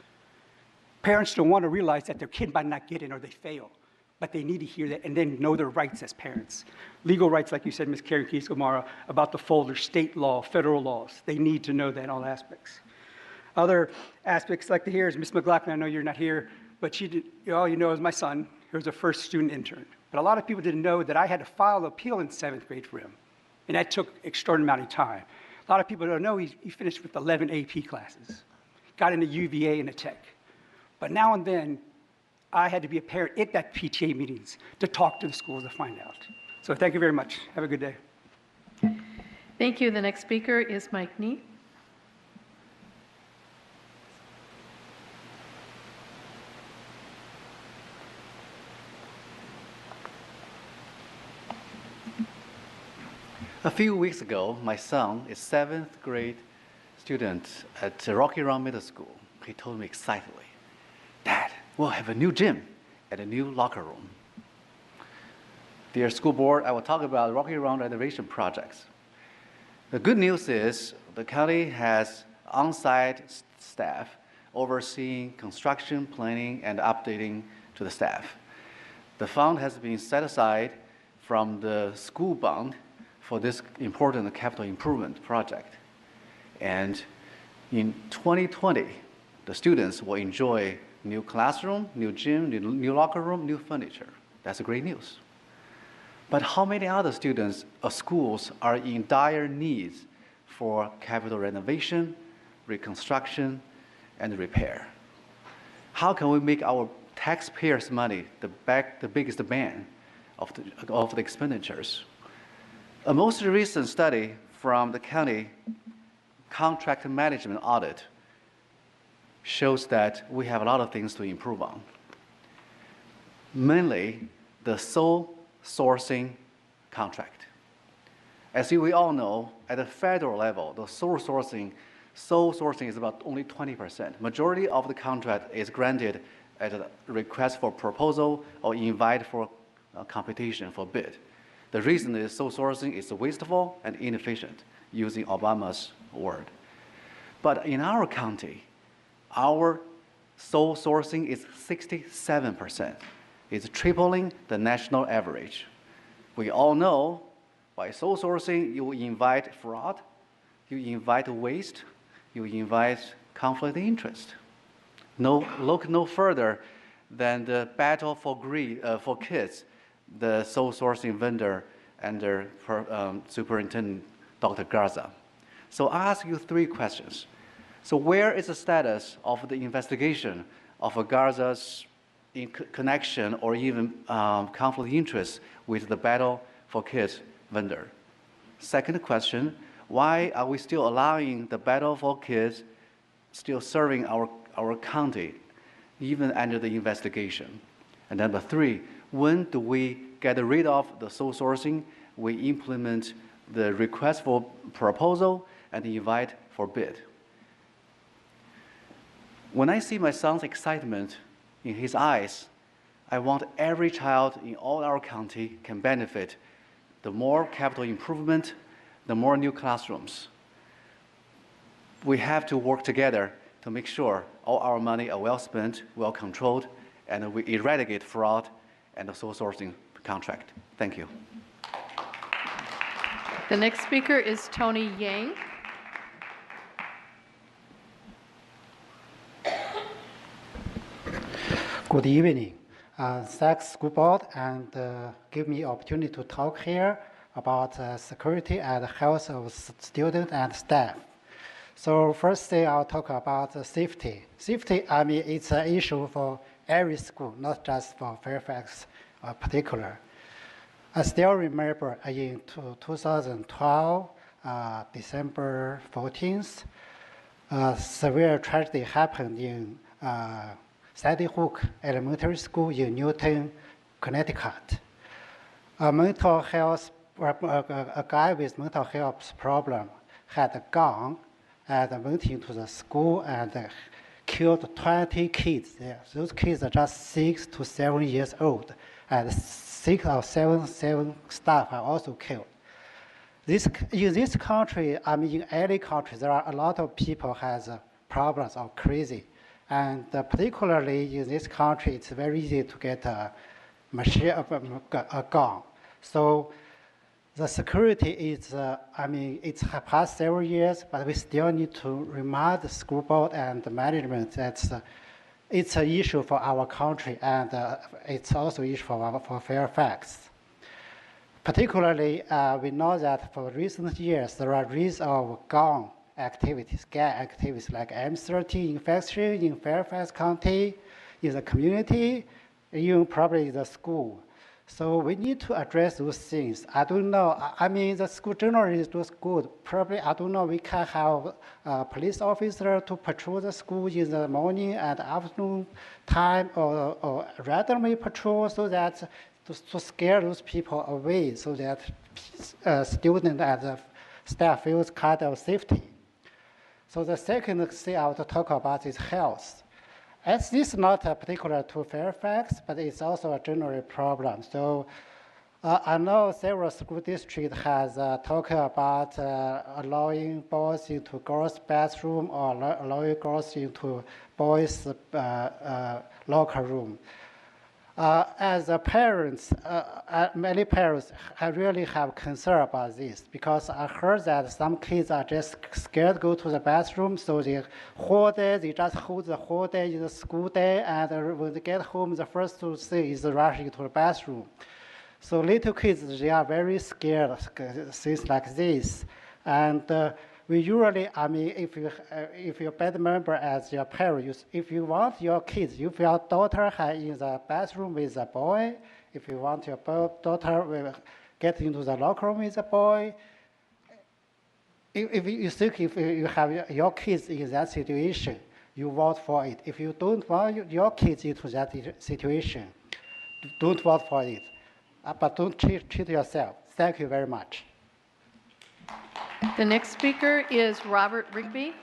Parents don't want to realize that their kid might not get in or they fail, but they need to hear that and then know their rights as parents. Legal rights, like you said, Ms. Karen Keys-Gamara, about the folder, state law, federal laws. They need to know that in all aspects. Other aspects like here is Ms. McLaughlin. I know you're not here, but she did, all you know is my son. He was a first student intern. But a lot of people didn't know that I had to file an appeal in 7th grade for him, and that took an extraordinary amount of time. A lot of people don't know he finished with 11 AP classes, got into UVA and a tech. But now and then, I had to be a parent at that PTA meetings to talk to the schools to find out. So thank you very much. Have a good day. Thank you. The next speaker is Mike Nee. A few weeks ago, my son, a 7th grade student at Rocky Run Middle School, he told me excitedly, "Dad, we'll have a new gym and a new locker room." Dear school board, I will talk about Rocky Run renovation projects. The good news is the county has on-site staff overseeing construction, planning, and updating to the staff. The fund has been set aside from the school bond for this important capital improvement project. And in 2020, the students will enjoy new classroom, new gym, new locker room, new furniture. That's great news. But how many other students or schools are in dire needs for capital renovation, reconstruction, and repair? How can we make our taxpayers' money the biggest bang of the expenditures? A most recent study from the county contract management audit shows that we have a lot of things to improve on. Mainly, the sole sourcing contract. As we all know, at the federal level, the sole sourcing is about only 20%. Majority of the contract is granted at a request for proposal or invite for competition for bid. The reason is sole sourcing is wasteful and inefficient, using Obama's word. But in our county, our sole sourcing is 67%. It's tripling the national average. We all know by sole sourcing, you invite fraud, you invite waste, you invite conflict of interest. Look no further than the battle for kids, the sole sourcing vendor under Superintendent Dr. Garza. So I ask you 3 questions. So where is the status of the investigation of Garza's connection or even conflict of interest with the battle for kids vendor? Second question, why are we still allowing the battle for kids still serving our county even under the investigation? And number 3, when do we get rid of the sole sourcing? We implement the request for proposal and invite for bid. When I see my son's excitement in his eyes, I want every child in all our county can benefit. The more capital improvement, the more new classrooms. We have to work together to make sure all our money are well spent, well controlled, and we eradicate fraud and the sole sourcing contract. Thank you. The next speaker is Tony Yang. Good evening. Thanks, school board, and give me opportunity to talk here about security and health of students and staff. So first thing, I'll talk about safety. Safety, I mean, it's an issue for every school, not just for Fairfax particular. I still remember in 2012, December 14th, a severe tragedy happened in Sandy Hook Elementary School in Newton, Connecticut. A guy with mental health problem had a gun and went into the school and killed 20 kids there. Those kids are just 6 to 7 years old, and 6 or 7 staff are also killed. In this country, I mean, in any country, there are a lot of people has problems or crazy. And particularly in this country, it's very easy to get a gun. So the security is, I mean, it's past several years, but we still need to remind the school board and the management that it's an issue for our country, and it's also an issue for Fairfax. Particularly, we know that for recent years, there are risks of gang activities like M13 infection in Fairfax County, in the community, even probably in the school. So we need to address those things. I don't know. I mean, the school generally does good. Probably, I don't know, we can have a police officer to patrol the school in the morning and afternoon time, or randomly patrol so that to scare those people away so that students and the staff feels kind of safety. So the second thing I want to talk about is health. As this is not particular to Fairfax, but it's also a general problem. So I know several school districts has talked about allowing boys into girls' bathroom or allowing girls into boys' locker room. As parents, many parents really have concern about this, because I heard that some kids are just scared to go to the bathroom, so the whole day, they just hold the whole day in the school day, and when they get home, the first thing is rushing to the bathroom. So little kids, they are very scared of things like this. And we usually, I mean, if you're a bad member as your parent, if you want your kids, if your daughter in the bathroom with a boy, if you want your daughter get into the locker room with a boy, if you think if you have your kids in that situation, you vote for it. If you don't want your kids into that situation, don't vote for it. But don't cheat yourself. Thank you very much. The next speaker is Robert Rigby.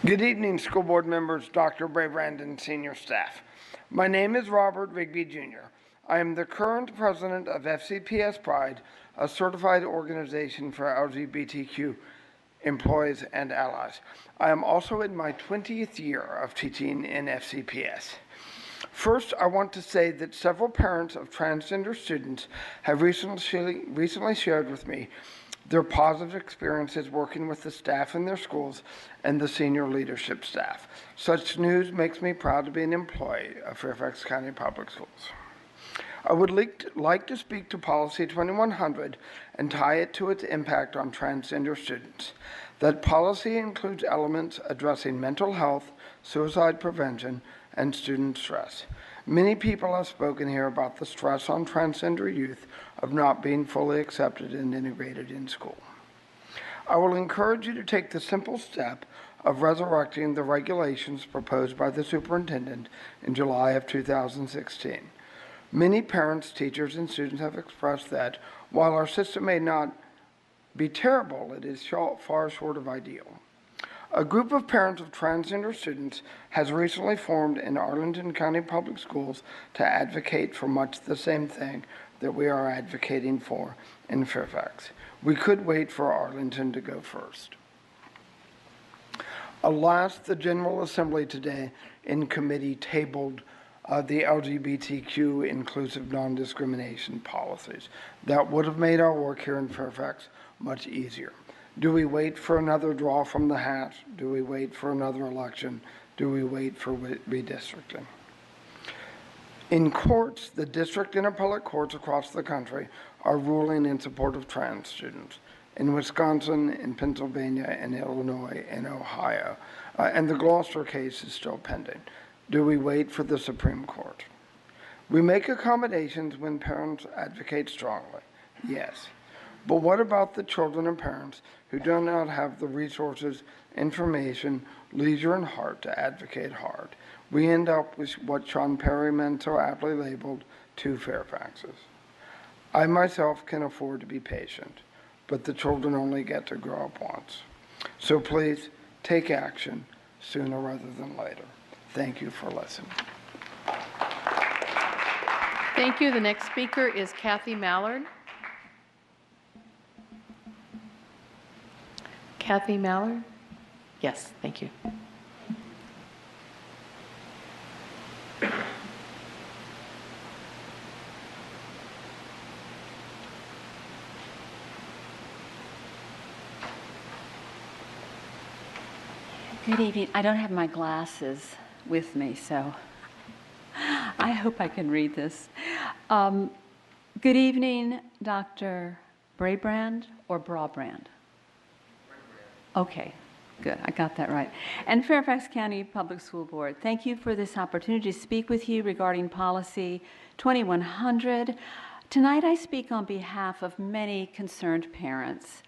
Good evening, school board members, Dr. Brabrand, and senior staff. My name is Robert Rigby, Jr. I am the current president of FCPS Pride, a certified organization for LGBTQ employees and allies. I am also in my 20th year of teaching in FCPS. First, I want to say that several parents of transgender students have recently shared with me their positive experiences working with the staff in their schools and the senior leadership staff. Such news makes me proud to be an employee of Fairfax County Public Schools. I would like to speak to Policy 2100 and tie it to its impact on transgender students. That policy includes elements addressing mental health, suicide prevention, and student stress. Many people have spoken here about the stress on transgender youth of not being fully accepted and integrated in school. I will encourage you to take the simple step of resurrecting the regulations proposed by the superintendent in July of 2016. Many parents, teachers, and students have expressed that while our system may not be terrible, it is far short of ideal. A group of parents of transgender students has recently formed in Arlington County Public Schools to advocate for much the same thing that we are advocating for in Fairfax. We could wait for Arlington to go first. Alas, the General Assembly today in committee tabled the LGBTQ inclusive non-discrimination policies. That would have made our work here in Fairfax much easier. Do we wait for another draw from the hat? Do we wait for another election? Do we wait for redistricting? In courts, the district and appellate courts across the country are ruling in support of trans students. in Wisconsin, in Pennsylvania, in Illinois, and Ohio. And the Gloucester case is still pending. Do we wait for the Supreme Court? We make accommodations when parents advocate strongly, yes. But what about the children and parents who do not have the resources, information, leisure, and heart to advocate hard? We end up with what Sean Perryman so aptly labeled two Fairfaxes. I myself can afford to be patient, but the children only get to grow up once. So please take action sooner rather than later. Thank you for listening. Thank you. The next speaker is Kathy Mallard. Kathy Mallard? Yes, thank you. Good evening. I don't have my glasses with me, so I hope I can read this. Good evening, Dr. Brabrand or Brabrand? Okay, good. I got that right. And Fairfax County Public School Board, thank you for this opportunity to speak with you regarding Policy 2100. Tonight I speak on behalf of many concerned parents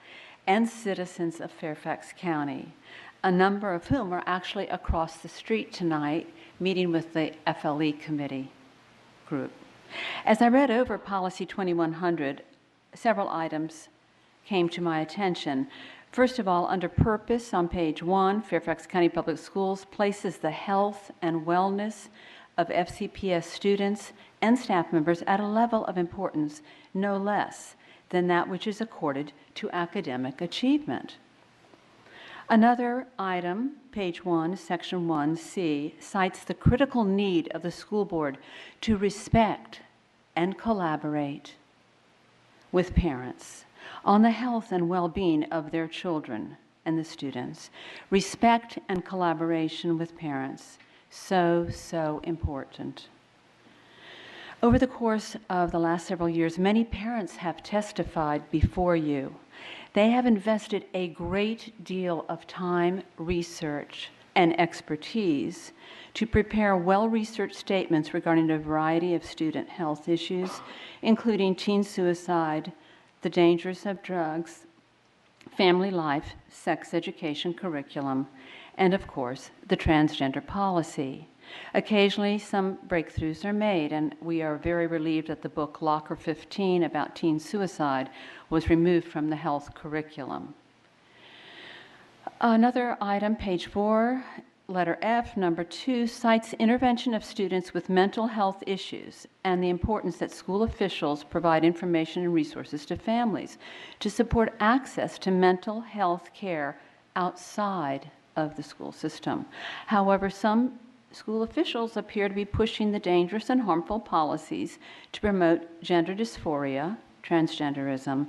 and citizens of Fairfax County, a number of whom are actually across the street tonight meeting with the FLE committee group. As I read over Policy 2100, several items came to my attention. First of all, under purpose on page 1, Fairfax County Public Schools places the health and wellness of FCPS students and staff members at a level of importance no less than that which is accorded to academic achievement. Another item, page 1, section 1C, cites the critical need of the school board to respect and collaborate with parents on the health and well-being of their children and the students. Respect and collaboration with parents, so important. Over the course of the last several years, many parents have testified before you. They have invested a great deal of time, research, and expertise to prepare well-researched statements regarding a variety of student health issues, including teen suicide, the dangers of drugs, family life, sex education curriculum, and of course, the transgender policy. Occasionally, some breakthroughs are made, and we are very relieved that the book Locker 15 about teen suicide was removed from the health curriculum. Another item, page 4, letter F, number 2, cites intervention of students with mental health issues and the importance that school officials provide information and resources to families to support access to mental health care outside of the school system. However, some school officials appear to be pushing the dangerous and harmful policies to promote gender dysphoria, transgenderism,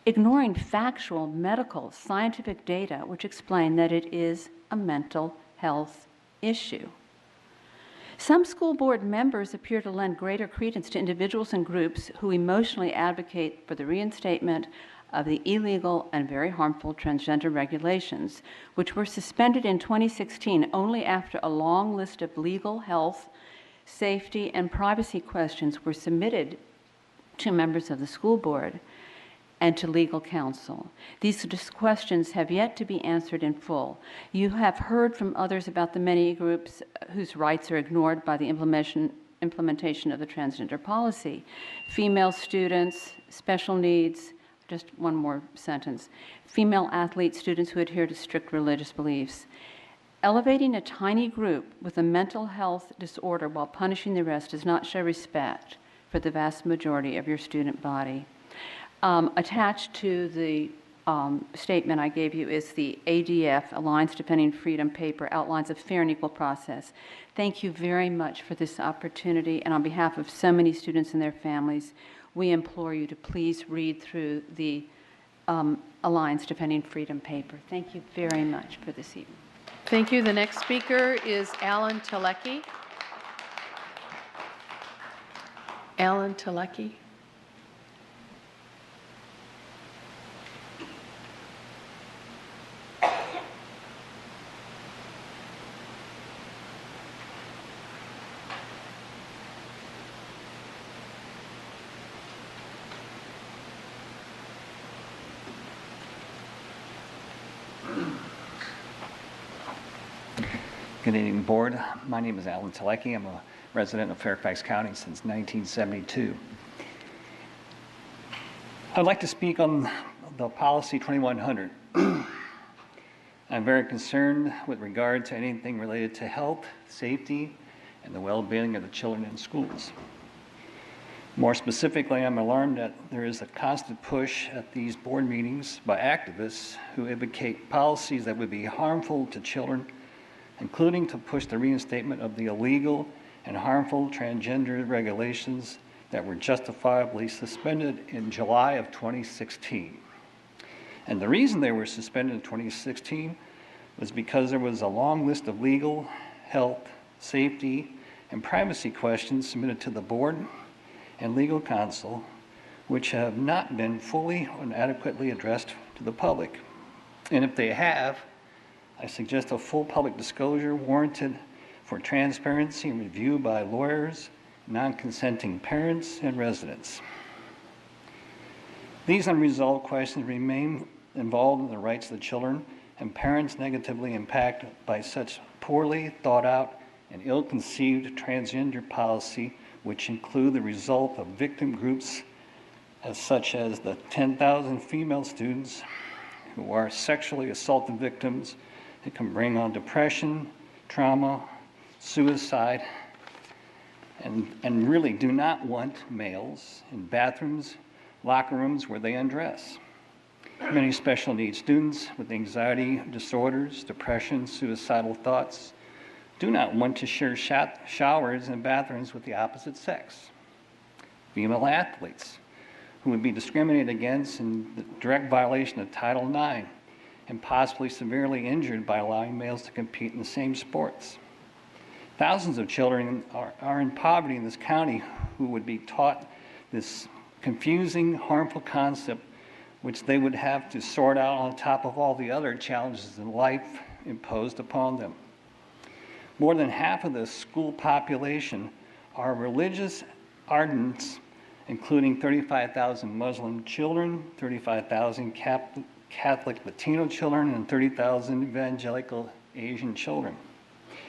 ignoring factual, medical, scientific data which explain that it is a mental health issue. Some school board members appear to lend greater credence to individuals and groups who emotionally advocate for the reinstatement of the illegal and very harmful transgender regulations, which were suspended in 2016 only after a long list of legal, health, safety, and privacy questions were submitted to members of the school board and to legal counsel. These questions have yet to be answered in full. You have heard from others about the many groups whose rights are ignored by the implementation of the transgender policy. Female students, special needs, just one more sentence. Female athlete students who adhere to strict religious beliefs. Elevating a tiny group with a mental health disorder while punishing the rest does not show respect for the vast majority of your student body. Attached to the statement I gave you is the ADF, Alliance Defending Freedom paper, outlines a fair and equal process. Thank you very much for this opportunity, and on behalf of so many students and their families, we implore you to please read through the Alliance Defending Freedom paper. Thank you very much for this evening. Thank you. The next speaker is Alan Telecki. Alan Telecki. Good evening, Board. My name is Alan Telecki. I'm a resident of Fairfax County since 1972. I'd like to speak on the Policy 2100. I'm very concerned with regard to anything related to health, safety, and the well-being of the children in schools. More specifically, I'm alarmed that there is a constant push at these board meetings by activists who advocate policies that would be harmful to children, including to push the reinstatement of the illegal and harmful transgender regulations that were justifiably suspended in July of 2016. And the reason they were suspended in 2016 was because there was a long list of legal, health, safety, and privacy questions submitted to the board and legal counsel, which have not been fully and adequately addressed to the public. And if they have, I suggest a full public disclosure warranted for transparency and review by lawyers, non-consenting parents, and residents. These unresolved questions remain involved in the rights of the children, and parents negatively impacted by such poorly thought out and ill-conceived transgender policy, which include the result of victim groups such as the 10,000 female students who are sexually assaulted victims that can bring on depression, trauma, suicide, and really do not want males in bathrooms, locker rooms where they undress. Many special needs students with anxiety disorders, depression, suicidal thoughts do not want to share showers and bathrooms with the opposite sex. Female athletes who would be discriminated against in direct violation of Title IX and possibly severely injured by allowing males to compete in the same sports. Thousands of children are in poverty in this county who would be taught this confusing, harmful concept which they would have to sort out on top of all the other challenges in life imposed upon them. More than half of the school population are religious ardents, including 35,000 Muslim children, 35,000 Catholic Latino children, and 30,000 evangelical Asian children.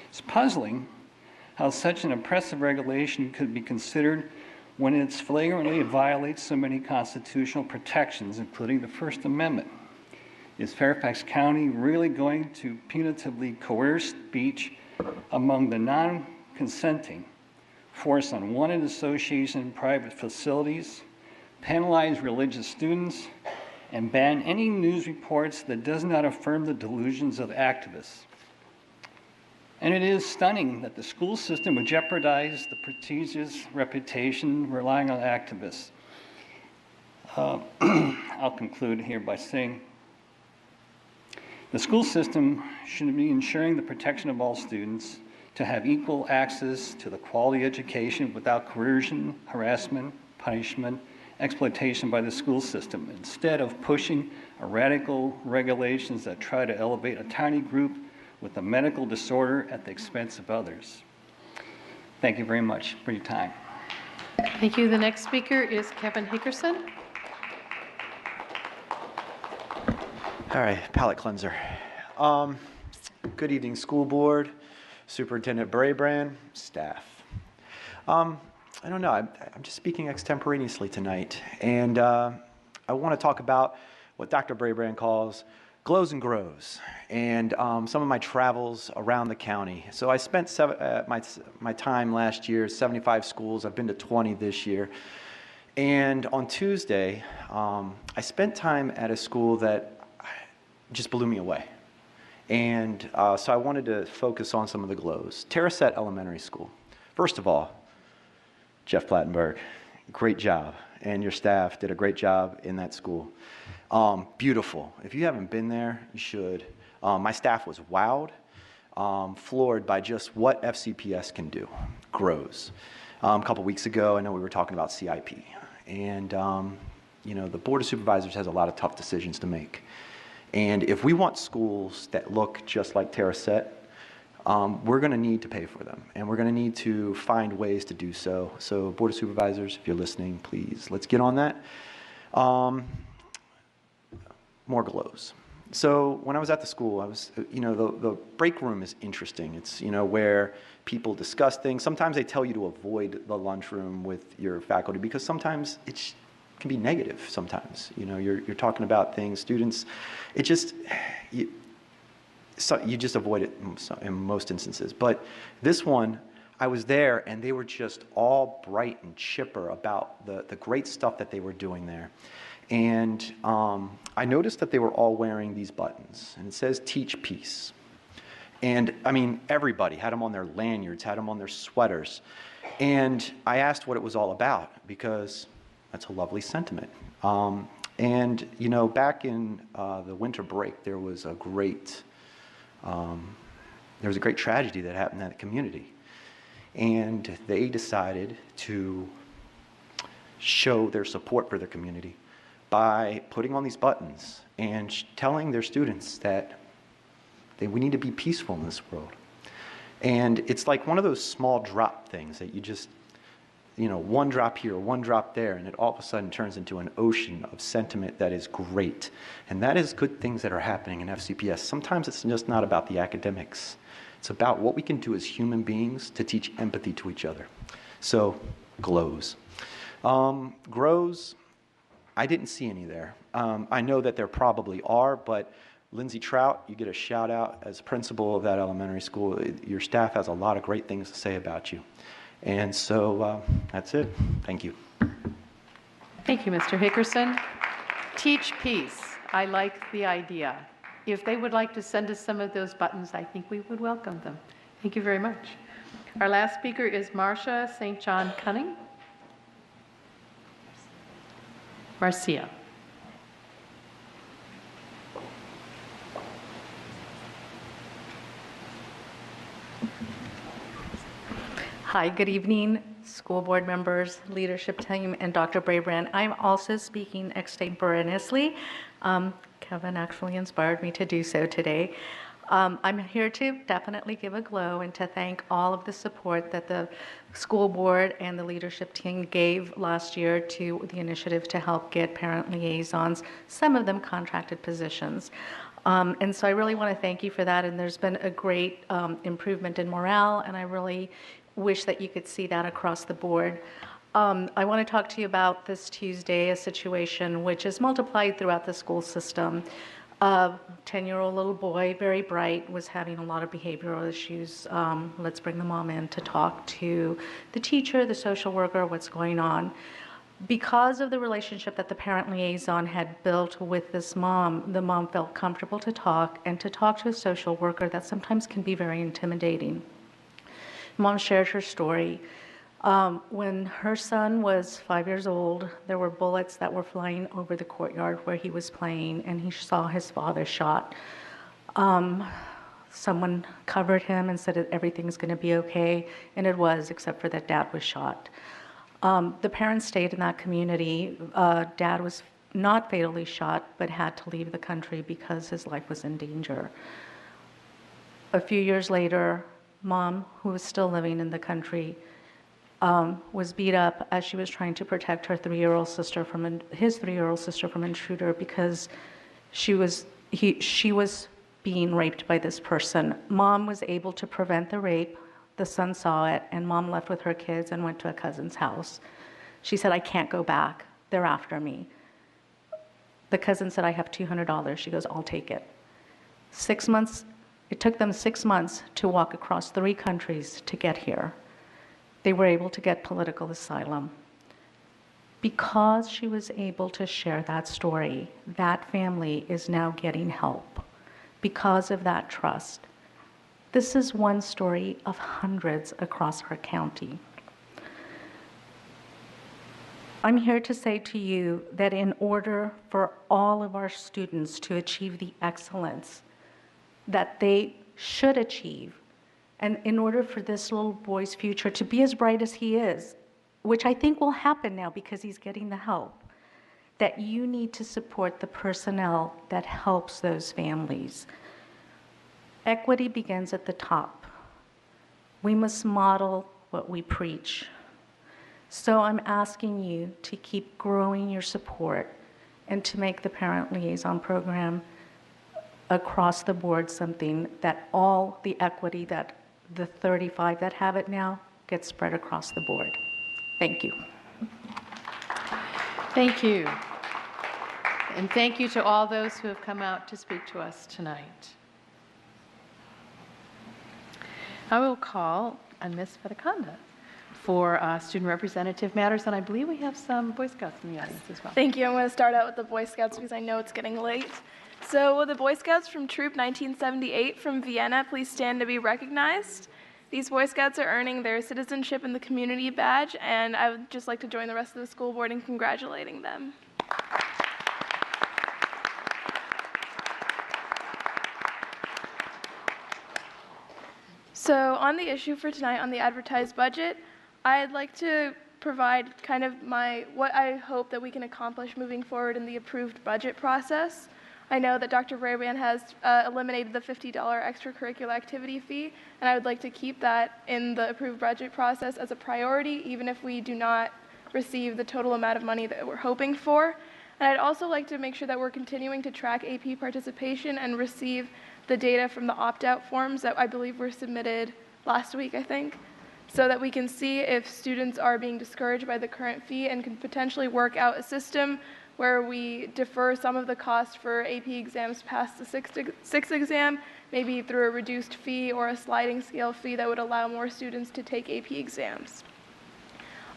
It's puzzling how such an oppressive regulation could be considered when it flagrantly violates so many constitutional protections, including the First Amendment. Is Fairfax County really going to punitively coerce speech among the non-consenting, force unwanted association in private facilities, penalize religious students, and ban any news reports that does not affirm the delusions of activists? And it is stunning that the school system would jeopardize the prestigious reputation relying on activists. I'll conclude here by saying the school system should be ensuring the protection of all students to have equal access to the quality education without coercion, harassment, punishment, exploitation by the school system, instead of pushing radical regulations that try to elevate a tiny group with a medical disorder at the expense of others. Thank you very much for your time. Thank you. The next speaker is Kevin Hickerson. All right, palate cleanser. Good evening, school board, Superintendent Brabrand, staff. I don't know, I'm just speaking extemporaneously tonight, and I want to talk about what Dr. Brabrand calls glows and grows, and some of my travels around the county. So I spent my time last year, 75 schools. I've been to 20 this year. And on Tuesday, I spent time at a school that just blew me away. And so I wanted to focus on some of the glows. Terracet Elementary School. First of all, Jeff Plattenberg, great job. And your staff did a great job in that school. Beautiful. If you haven't been there, you should. My staff was wowed, floored by just what FCPS can do. Grows. A couple weeks ago, I know we were talking about CIP. And, you know, the Board of Supervisors has a lot of tough decisions to make. And if we want schools that look just like Terracet, we're going to need to pay for them. And we're going to need to find ways to do so. So, Board of Supervisors, if you're listening, please, let's get on that. More glows. So when I was at the school, I was, the break room is interesting. It's, where people discuss things. Sometimes they tell you to avoid the lunchroom with your faculty because sometimes it can be negative sometimes. You're talking about things, students, it just, you just avoid it in most instances. But this one, I was there and they were just all bright and chipper about the great stuff that they were doing there. And I noticed that they were all wearing these buttons, and it says Teach Peace. And I mean, everybody had them on their lanyards, had them on their sweaters. And I asked what it was all about, because that's a lovely sentiment. And, back in the winter break, there was a great tragedy that happened in that community. And they decided to show their support for their community by putting on these buttons and telling their students that we need to be peaceful in this world. And it's like one of those small drop things that you just, one drop here, one drop there, and it all of a sudden turns into an ocean of sentiment that is great. And that is good things that are happening in FCPS. Sometimes it's just not about the academics. It's about what we can do as human beings to teach empathy to each other. So, glows. Grows, I didn't see any there. I know that there probably are, but Lindsay Trout, you get a shout out as principal of that elementary school. Your staff has a lot of great things to say about you. And so that's it. Thank you. Thank you, Mr. Hickerson. Teach Peace. I like the idea. If they would like to send us some of those buttons, I think we would welcome them. Thank you very much. Our last speaker is Marcia St. John Cunning. Marcia. Hi, good evening, school board members, leadership team, and Dr. Brabrand. I'm also speaking extemporaneously. Kevin actually inspired me to do so today. I'm here to definitely give a glow and to thank all of the support that the school board and the leadership team gave last year to the initiative to help get parent liaisons, some of them contracted positions. And so I really want to thank you for that, and there's been a great improvement in morale, and I really wish that you could see that across the board. I want to talk to you about this Tuesday, a situation which is multiplied throughout the school system. A 10-year-old little boy, very bright, was having a lot of behavioral issues. Let's bring the mom in to talk to the teacher, the social worker, what's going on. Because of the relationship that the parent liaison had built with this mom, the mom felt comfortable to talk, and to talk to a social worker that sometimes can be very intimidating. Mom shared her story. When her son was 5 years old, there were bullets that were flying over the courtyard where he was playing, and he saw his father shot. Someone covered him and said that everything's going to be okay, and it was, except for that Dad was shot. The parents stayed in that community. Dad was not fatally shot, but had to leave the country because his life was in danger. A few years later, Mom, who was still living in the country, was beat up as she was trying to protect her 3-year-old sister from his 3-year-old sister from intruder because she was being raped by this person. Mom was able to prevent the rape. The son saw it, and Mom left with her kids and went to a cousin's house. She said, "I can't go back. They're after me." The cousin said, "I have $200. She goes, "I'll take it." 6 months. It took them 6 months to walk across 3 countries to get here. They were able to get political asylum. Because she was able to share that story, that family is now getting help because of that trust. This is one story of hundreds across our county. I'm here to say to you that in order for all of our students to achieve the excellence that they should achieve, and in order for this little boy's future to be as bright as he is, which I think will happen now because he's getting the help, that you need to support the personnel that helps those families. Equity begins at the top. We must model what we preach. So I'm asking you to keep growing your support and to make the Parent Liaison Program across the board something that all the equity that the 35 that have it now gets spread across the board. Thank you. Thank you. And thank you to all those who have come out to speak to us tonight. I will call on Ms. Fedekanda for student representative matters, and I believe we have some Boy Scouts in the audience as well. Thank you. I'm going to start out with the Boy Scouts because I know it's getting late. So will the Boy Scouts from Troop 1978 from Vienna please stand to be recognized? These Boy Scouts are earning their Citizenship in the Community badge, and I would just like to join the rest of the school board in congratulating them. So on the issue for tonight, on the advertised budget, I'd like to provide kind of what I hope that we can accomplish moving forward in the approved budget process. I know that Dr. Brabrand has eliminated the $50 extracurricular activity fee, and I would like to keep that in the approved budget process as a priority, even if we do not receive the total amount of money that we're hoping for. And I'd also like to make sure that we're continuing to track AP participation and receive the data from the opt-out forms that I believe were submitted last week, I think, so that we can see if students are being discouraged by the current fee and can potentially work out a system where we defer some of the cost for AP exams past the sixth exam, maybe through a reduced fee or a sliding scale fee that would allow more students to take AP exams.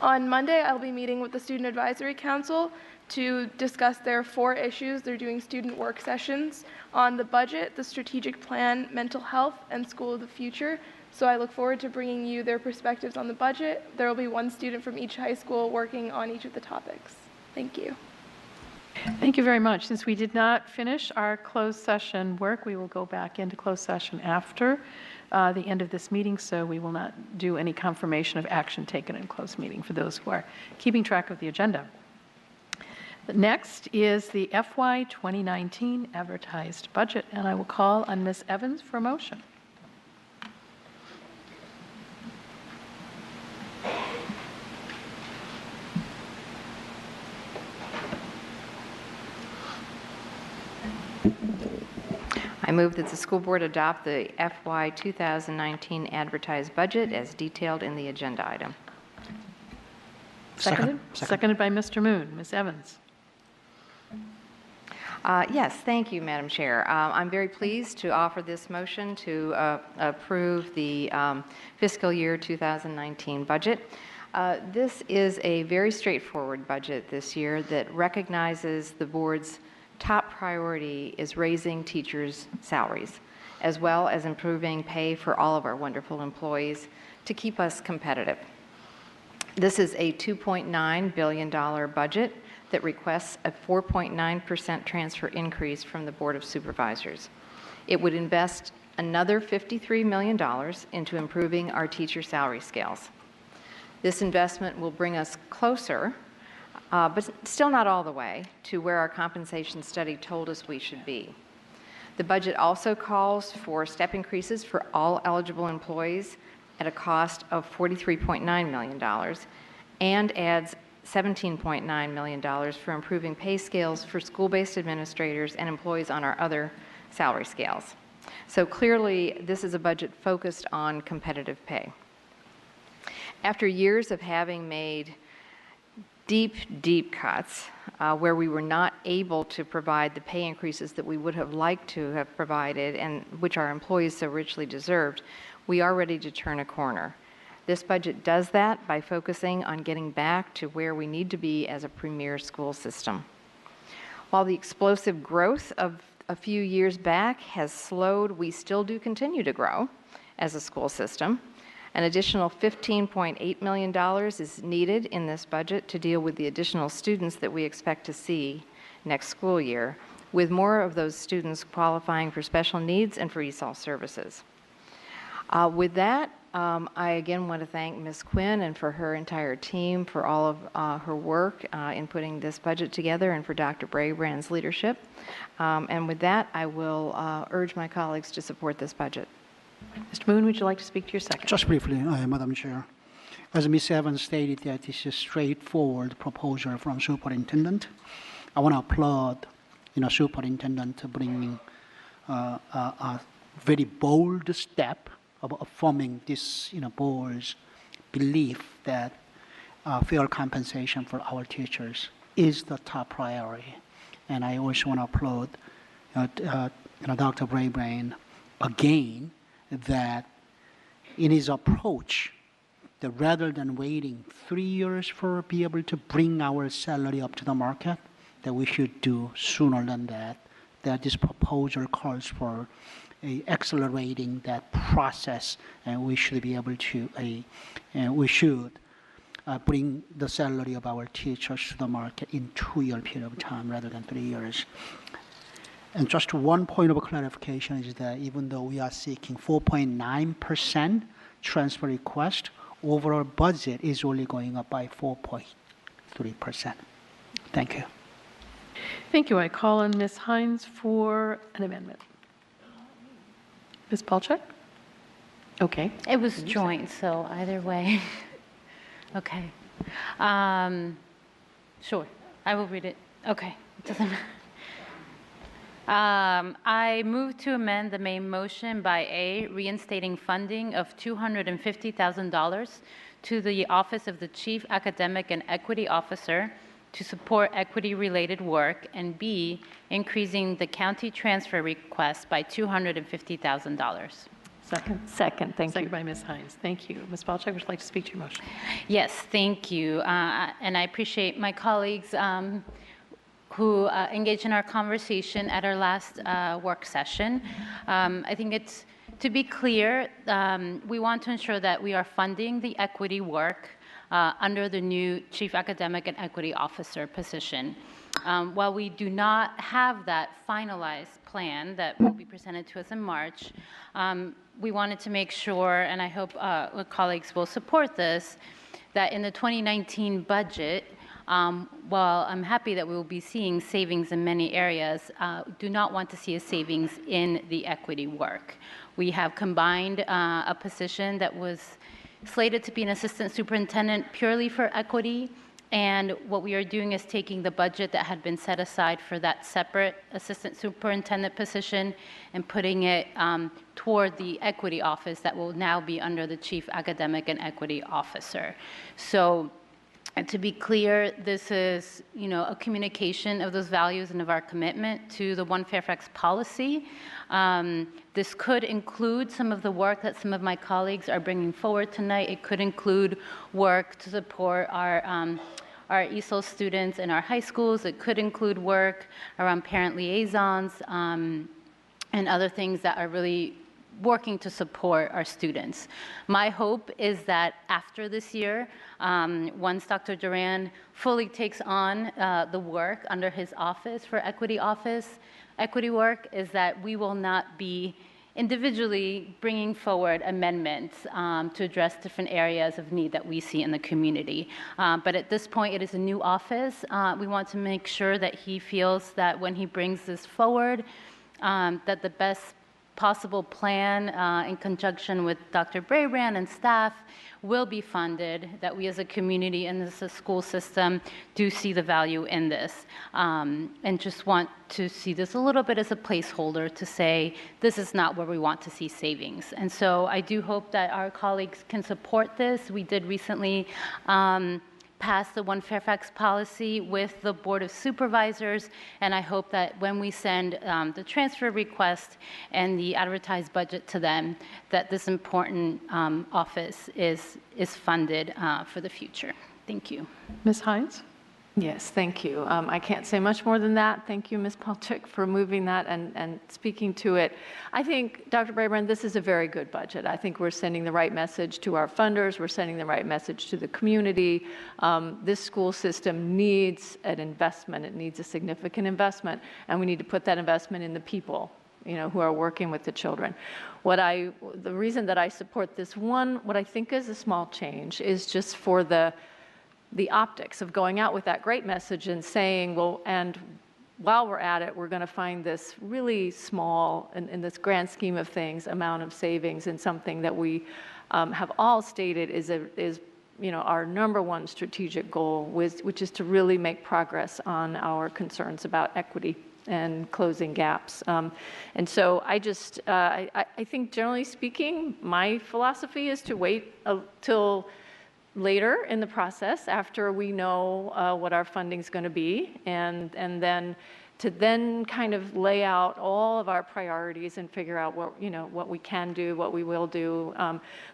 On Monday, I'll be meeting with the Student Advisory Council to discuss their 4 issues. They're doing student work sessions on the budget, the strategic plan, mental health, and school of the future. So I look forward to bringing you their perspectives on the budget. There will be 1 student from each high school working on each of the topics. Thank you. Thank you very much. Since we did not finish our closed session work, we will go back into closed session after the end of this meeting, so we will not do any confirmation of action taken in closed meeting for those who are keeping track of the agenda. Next is the FY 2019 advertised budget, and I will call on Ms. Evans for a motion. I move that the school board adopt the FY 2019 advertised budget as detailed in the agenda item. Seconded? Seconded by Mr. Moon. Ms. Evans. Yes, thank you, Madam Chair. I'm very pleased to offer this motion to approve the fiscal year 2019 budget. This is a very straightforward budget this year that recognizes the board's top priority is raising teachers' salaries, as well as improving pay for all of our wonderful employees to keep us competitive. This is a $2.9 billion budget that requests a 4.9% transfer increase from the Board of Supervisors. It would invest another $53 million into improving our teacher salary scales. This investment will bring us closer, but still not all the way, to where our compensation study told us we should be. The budget also calls for step increases for all eligible employees at a cost of $43.9 million and adds $17.9 million for improving pay scales for school-based administrators and employees on our other salary scales. So clearly, this is a budget focused on competitive pay. After years of having made deep cuts where we were not able to provide the pay increases that we would have liked to have provided and which our employees so richly deserved, we are ready to turn a corner. This budget does that by focusing on getting back to where we need to be as a premier school system. While the explosive growth of a few years back has slowed, we still do continue to grow as a school system. An additional $15.8 million is needed in this budget to deal with the additional students that we expect to see next school year, with more of those students qualifying for special needs and for ESOL services. With that, I again want to thank Ms. Quinn and for her entire team for all of her work in putting this budget together and for Dr. Brabrand's leadership. And with that, I will urge my colleagues to support this budget. Mr. Moon, would you like to speak to your second? Just briefly, Madam Chair. As Ms. Evans stated, that this is a straightforward proposal from Superintendent. I want to applaud, Superintendent bringing a very bold step of affirming this board's belief that fair compensation for our teachers is the top priority. And I also want to applaud Dr. Brabrand again that in his approach, that rather than waiting 3 years for be able to bring our salary up to the market, that we should do sooner than that, that this proposal calls for accelerating that process, and we should be able to, we should bring the salary of our teachers to the market in 2-year period of time rather than 3 years. And just one point of clarification is that even though we are seeking 4.9% transfer request, overall budget is only going up by 4.3%. Thank you. Thank you. I call on Ms. Hines for an amendment. Ms. Palchuk? Okay. It was joint, so either way. Okay. Sure. I will read it. Okay. It doesn't matter. I move to amend the main motion by A, reinstating funding of $250,000 to the Office of the Chief Academic and Equity Officer to support equity-related work, and B, increasing the county transfer request by $250,000. Second. Thank you. Second by Ms. Hines. Thank you. Ms. Palchuk, would you like to speak to your motion? Yes, thank you. And I appreciate my colleagues who engaged in our conversation at our last work session. I think it's, to be clear, we want to ensure that we are funding the equity work under the new Chief Academic and Equity Officer position. While we do not have that finalized plan that will be presented to us in March, we wanted to make sure, and I hope colleagues will support this, that in the 2019 budget, while I'm happy that we will be seeing savings in many areas, do not want to see a savings in the equity work. We have combined a position that was slated to be an assistant superintendent purely for equity, and what we are doing is taking the budget that had been set aside for that separate assistant superintendent position and putting it toward the equity office that will now be under the Chief Academic and Equity Officer. So, and to be clear, this is, a communication of those values and of our commitment to the One Fairfax policy. This could include some of the work that some of my colleagues are bringing forward tonight. It could include work to support our ESOL students in our high schools. It could include work around parent liaisons and other things that are really working to support our students. My hope is that after this year, once Dr. Duran fully takes on the work under his office for equity work, is that we will not be individually bringing forward amendments to address different areas of need that we see in the community. But at this point, it is a new office. We want to make sure that he feels that when he brings this forward, that the best possible plan in conjunction with Dr. Brabrand and staff will be funded, that we as a community and as a school system do see the value in this, and just want to see this a little bit as a placeholder to say this is not where we want to see savings. And so I do hope that our colleagues can support this. We did recently pass the One Fairfax policy with the Board of Supervisors, and I hope that when we send the transfer request and the advertised budget to them, that this important office is funded for the future. Thank you. Ms. Hines? Yes, thank you. I can't say much more than that. Thank you, Ms. Palchuk, for moving that and speaking to it. I think, Dr. Brabrand, this is a very good budget. I think we're sending the right message to our funders. We're sending the right message to the community. This school system needs an investment. It needs a significant investment, and we need to put that investment in the people, who are working with the children. The reason that I support this one, what I think is a small change, is just for the optics of going out with that great message and saying, well, and while we're at it, we're going to find this really small, in this grand scheme of things, amount of savings in something that we have all stated is our number one strategic goal, which is to really make progress on our concerns about equity and closing gaps. And so I think generally speaking, my philosophy is to wait till later in the process after we know what our funding is going to be, and then to then kind of lay out all of our priorities and figure out what we can do, what we will do.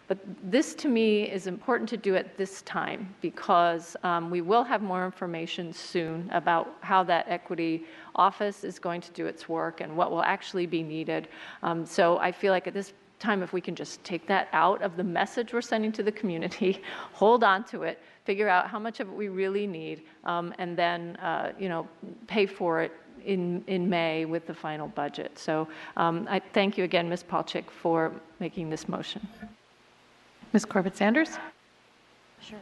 But this, to me, is important to do at this time because we will have more information soon about how that equity office is going to do its work and what will actually be needed. So I feel like at this time, if we can just take that out of the message we're sending to the community, hold on to it, figure out how much of it we really need, and then pay for it in May with the final budget. So I thank you again, Ms. Palchik, for making this motion. Ms. Corbett-Sanders? Sure.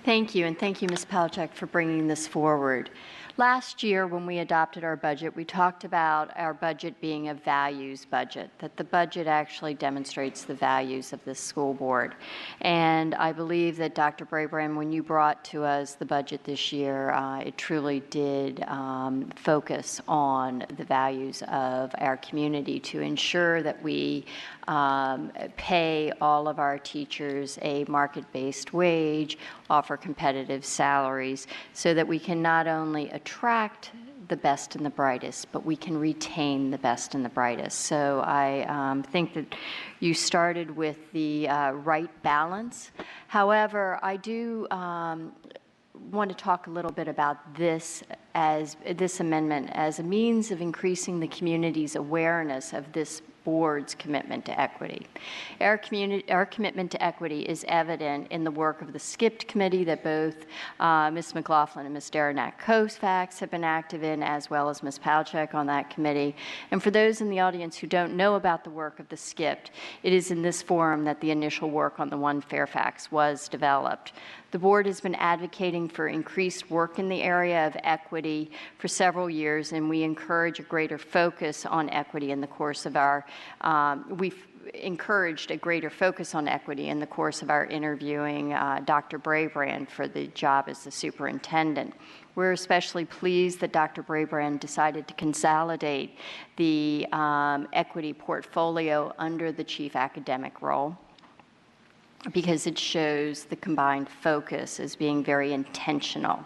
Thank you, and thank you, Ms. Palchik, for bringing this forward. Last year, when we adopted our budget, we talked about our budget being a values budget, that the budget actually demonstrates the values of this school board. And I believe that, Dr. Brabrand, when you brought to us the budget this year, it truly did focus on the values of our community to ensure that we pay all of our teachers a market-based wage, offer competitive salaries, so that we can not only attract the best and the brightest, but we can retain the best and the brightest. So I think that you started with the right balance. However, I do want to talk a little bit about this amendment as a means of increasing the community's awareness of this board's commitment to equity. Our commitment to equity is evident in the work of the SCIPT committee that both Ms. McLaughlin and Ms. Derenak-Kovacs have been active in, as well as Ms. Palchik on that committee. And for those in the audience who don't know about the work of the SCIPT, it is in this forum that the initial work on the One Fairfax was developed. The board has been advocating for increased work in the area of equity for several years, and we encourage a greater focus on equity in the course of our, we've encouraged a greater focus on equity in the course of our interviewing Dr. Brabrand for the job as the superintendent. We're especially pleased that Dr. Brabrand decided to consolidate the equity portfolio under the chief academic role, because it shows the combined focus as being very intentional.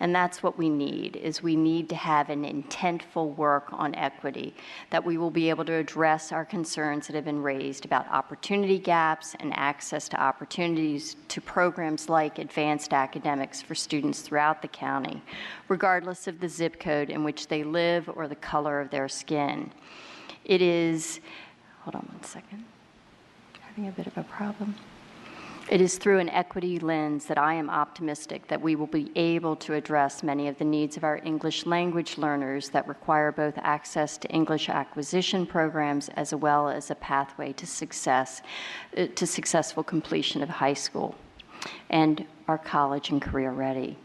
And that's what we need, is we need to have an intentful work on equity, that we will be able to address our concerns that have been raised about opportunity gaps and access to opportunities to programs like advanced academics for students throughout the county, regardless of the zip code in which they live or the color of their skin. It is, hold on one second, having a bit of a problem. It is through an equity lens that I am optimistic that we will be able to address many of the needs of our English language learners that require both access to English acquisition programs as well as a pathway to success, to successful completion of high school and our college and career ready.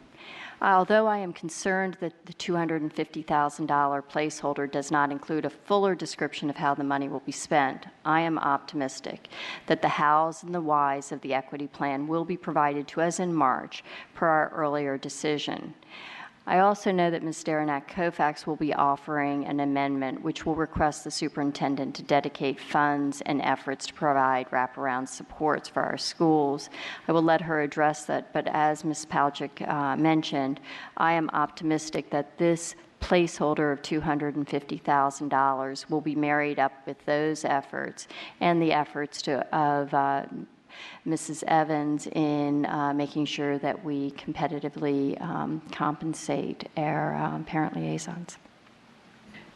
Although I am concerned that the $250,000 placeholder does not include a fuller description of how the money will be spent, I am optimistic that the hows and the whys of the equity plan will be provided to us in March per our earlier decision. I also know that Ms. Derenak-Kovacs will be offering an amendment which will request the superintendent to dedicate funds and efforts to provide wraparound supports for our schools. I will let her address that, but as Ms. Palchik mentioned, I am optimistic that this placeholder of $250,000 will be married up with those efforts and the efforts of Mrs. Evans in making sure that we competitively compensate our parent liaisons.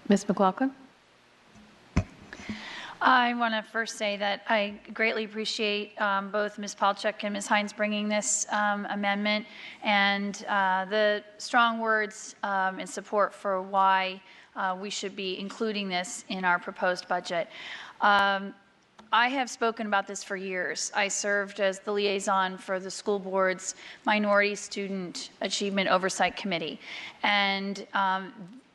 Ms. McLaughlin? I want to first say that I greatly appreciate both Ms. Palchik and Ms. Hines bringing this amendment and the strong words in support for why we should be including this in our proposed budget. I have spoken about this for years. I served as the liaison for the school board's Minority Student Achievement Oversight Committee. And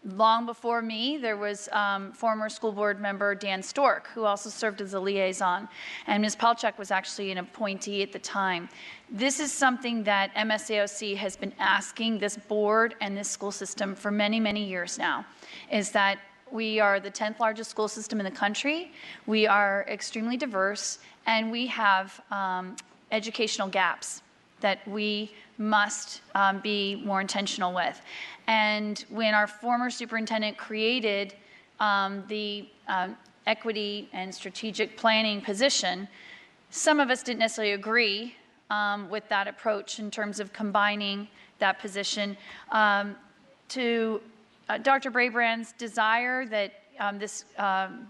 Long before me, there was former school board member Dan Stork, who also served as a liaison, and Ms. Palchuk was actually an appointee at the time. This is something that MSAOC has been asking this board and this school system for many, many years now, is that we are the 10th largest school system in the country, we are extremely diverse, and we have educational gaps that we must be more intentional with. And when our former superintendent created the equity and strategic planning position, some of us didn't necessarily agree with that approach in terms of combining that position. To Dr. Braybrand's desire that this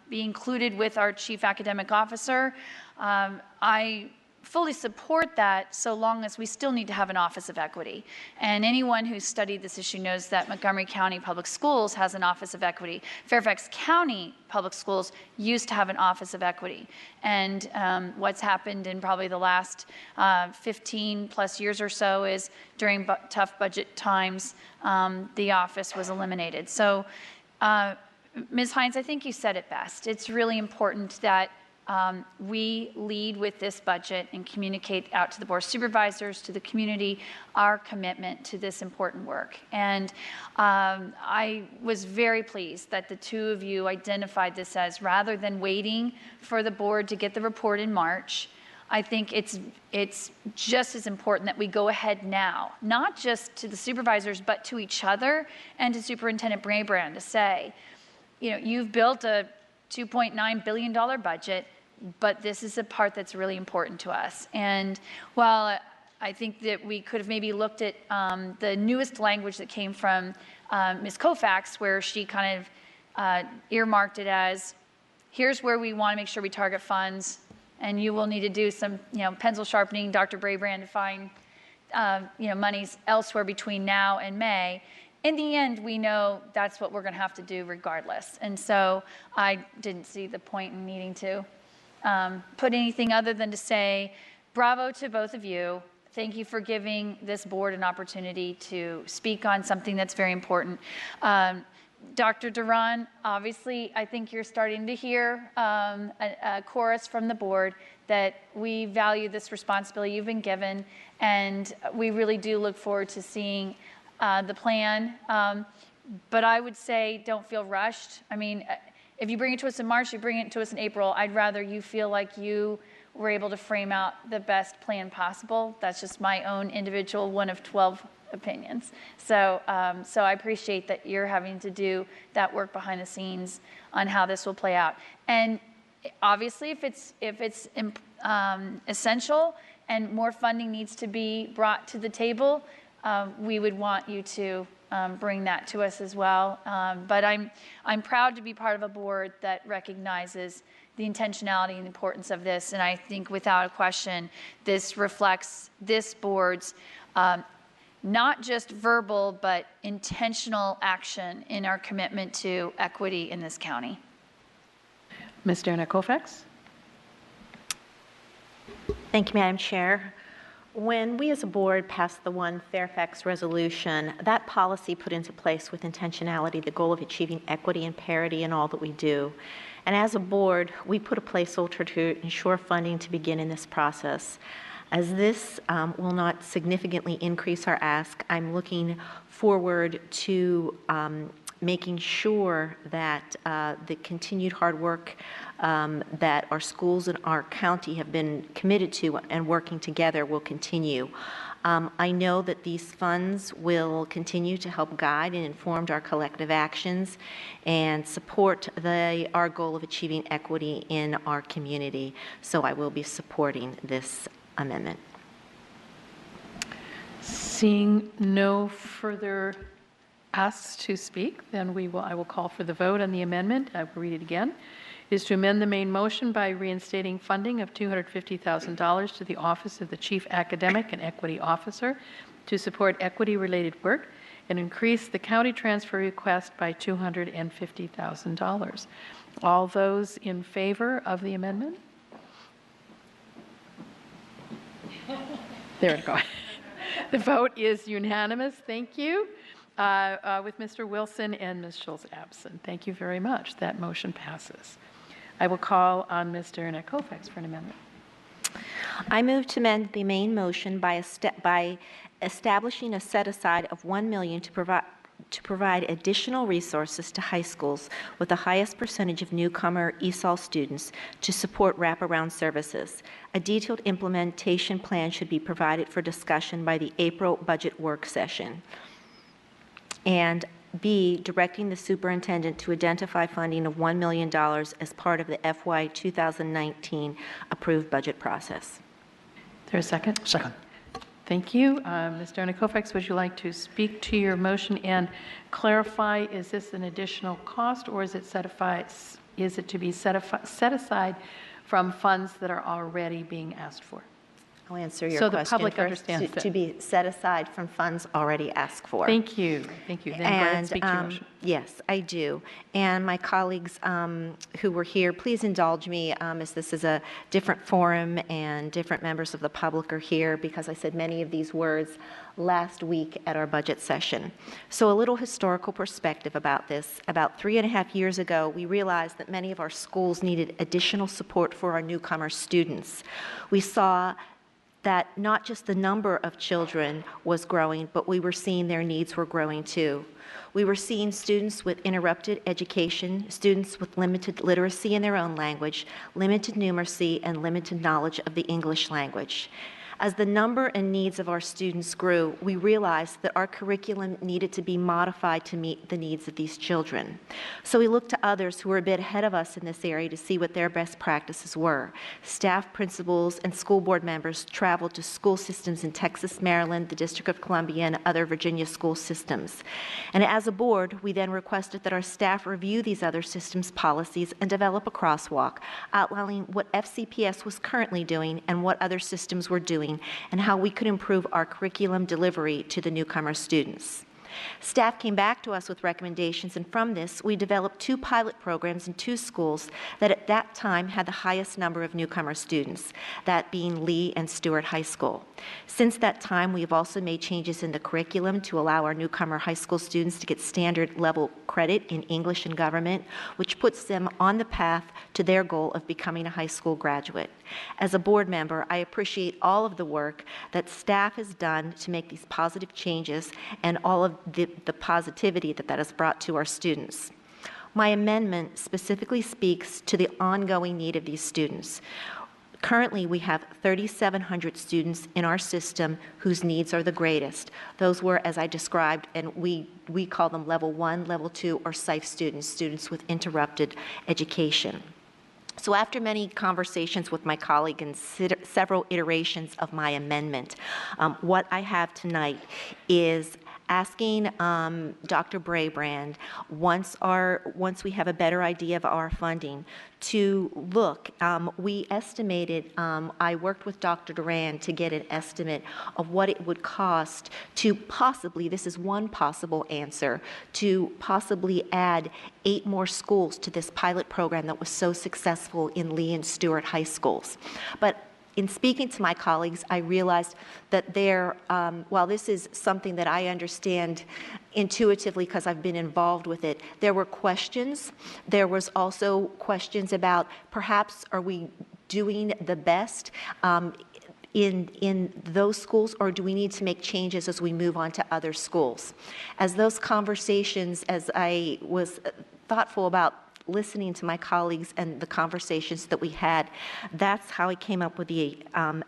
be included with our chief academic officer, I fully support that, so long as we still need to have an Office of Equity. And anyone who's studied this issue knows that Montgomery County Public Schools has an Office of Equity. Fairfax County Public Schools used to have an Office of Equity. And what's happened in probably the last 15 plus years or so is during tough budget times, the office was eliminated. So Ms. Hines, I think you said it best. It's really important that we lead with this budget and communicate out to the board of supervisors, to the community, our commitment to this important work. And I was very pleased that the two of you identified this as, rather than waiting for the board to get the report in March, I think it's just as important that we go ahead now, not just to the supervisors, but to each other and to Superintendent Braybrand to say, you know, you've built a $2.9 billion budget, but this is a part that's really important to us. And while I think that we could have maybe looked at the newest language that came from Ms. Koufax, where she kind of earmarked it as, here's where we want to make sure we target funds, and you will need to do some, pencil sharpening, Dr. Braybrand, to find, monies elsewhere between now and May. In the end, we know that's what we're going to have to do regardless. And so I didn't see the point in needing to put anything other than to say, bravo to both of you. Thank you for giving this board an opportunity to speak on something that's very important. Dr. Duran, obviously, I think you're starting to hear a chorus from the board that we value this responsibility you've been given, and we really do look forward to seeing the plan. But I would say don't feel rushed. I mean, if you bring it to us in March, you bring it to us in April, I'd rather you feel like you were able to frame out the best plan possible. That's just my own individual one of 12 opinions. So I appreciate that you're having to do that work behind the scenes on how this will play out. And obviously, if it's essential and more funding needs to be brought to the table, we would want you to bring that to us as well. But I'm proud to be part of a board that recognizes the intentionality and importance of this. And I think without a question, this reflects this board's not just verbal, but intentional action in our commitment to equity in this county. Ms. Darna Koufax. Thank you, Madam Chair. When we as a board passed the One Fairfax resolution, that policy put into place with intentionality the goal of achieving equity and parity in all that we do. And as a board, we put a placeholder to ensure funding to begin in this process. As this will not significantly increase our ask, I'm looking forward to making sure that the continued hard work that our schools and our county have been committed to and working together will continue. I know that these funds will continue to help guide and inform our collective actions and support our goal of achieving equity in our community. So I will be supporting this amendment. Seeing no further asks to speak, then I will call for the vote on the amendment. I will read it again. It is to amend the main motion by reinstating funding of $250,000 to the Office of the Chief Academic and Equity Officer to support equity-related work and increase the county transfer request by $250,000. All those in favor of the amendment? There we go. The vote is unanimous. Thank you. with Mr. Wilson and Ms. Schultz absent. Thank you very much. That motion passes. I will call on Mr. Annette Kofax for an amendment. I move to amend the main motion by establishing a set-aside of $1 million to provide additional resources to high schools with the highest percentage of newcomer ESOL students to support wraparound services. A detailed implementation plan should be provided for discussion by the April budget work session. And B, directing the superintendent to identify funding of $1 million as part of the FY 2019 approved budget process. Is there a second? Second. Thank you. Mr. Annette Kofax, would you like to speak to your motion and clarify, is this an additional cost or is it to be set aside from funds that are already being asked for? I'll answer your so question the public first. understands To be set aside from funds already asked for. Thank you. Thank you. Then go ahead and speak to your motion. Yes, I do. And my colleagues who were here, please indulge me as this is a different forum and different members of the public are here because I said many of these words last week at our budget session. So a little historical perspective about this. About 3.5 years ago, we realized that many of our schools needed additional support for our newcomer students. We saw that not just the number of children was growing, but we were seeing their needs were growing too. We were seeing students with interrupted education, students with limited literacy in their own language, limited numeracy, and limited knowledge of the English language. As the number and needs of our students grew, we realized that our curriculum needed to be modified to meet the needs of these children. So we looked to others who were a bit ahead of us in this area to see what their best practices were. Staff, principals, and school board members traveled to school systems in Texas, Maryland, the District of Columbia, and other Virginia school systems. And as a board, we then requested that our staff review these other systems' policies and develop a crosswalk outlining what FCPS was currently doing and what other systems were doing and how we could improve our curriculum delivery to the newcomer students. Staff came back to us with recommendations, and from this, we developed 2 pilot programs in 2 schools that at that time had the highest number of newcomer students, that being Lee and Stewart High School. Since that time, we have also made changes in the curriculum to allow our newcomer high school students to get standard level credit in English and government, which puts them on the path to their goal of becoming a high school graduate. As a board member, I appreciate all of the work that staff has done to make these positive changes and all of the positivity that has brought to our students. My amendment specifically speaks to the ongoing need of these students. Currently, we have 3,700 students in our system whose needs are the greatest. Those were, as I described, and we call them level 1, level 2, or SIFE students, students with interrupted education. So after many conversations with my colleague and several iterations of my amendment, what I have tonight is asking Dr. Braybrand, once we have a better idea of our funding, to look. We estimated, I worked with Dr. Duran to get an estimate of what it would cost to possibly, this is one possible answer, to possibly add 8 more schools to this pilot program that was so successful in Lee and Stewart high schools. But in speaking to my colleagues, I realized that while this is something that I understand intuitively because I've been involved with it, there were questions. There was also questions about perhaps are we doing the best in those schools, or do we need to make changes as we move on to other schools? As those conversations, as I was thoughtful about listening to my colleagues and the conversations that we had, that's how I came up with the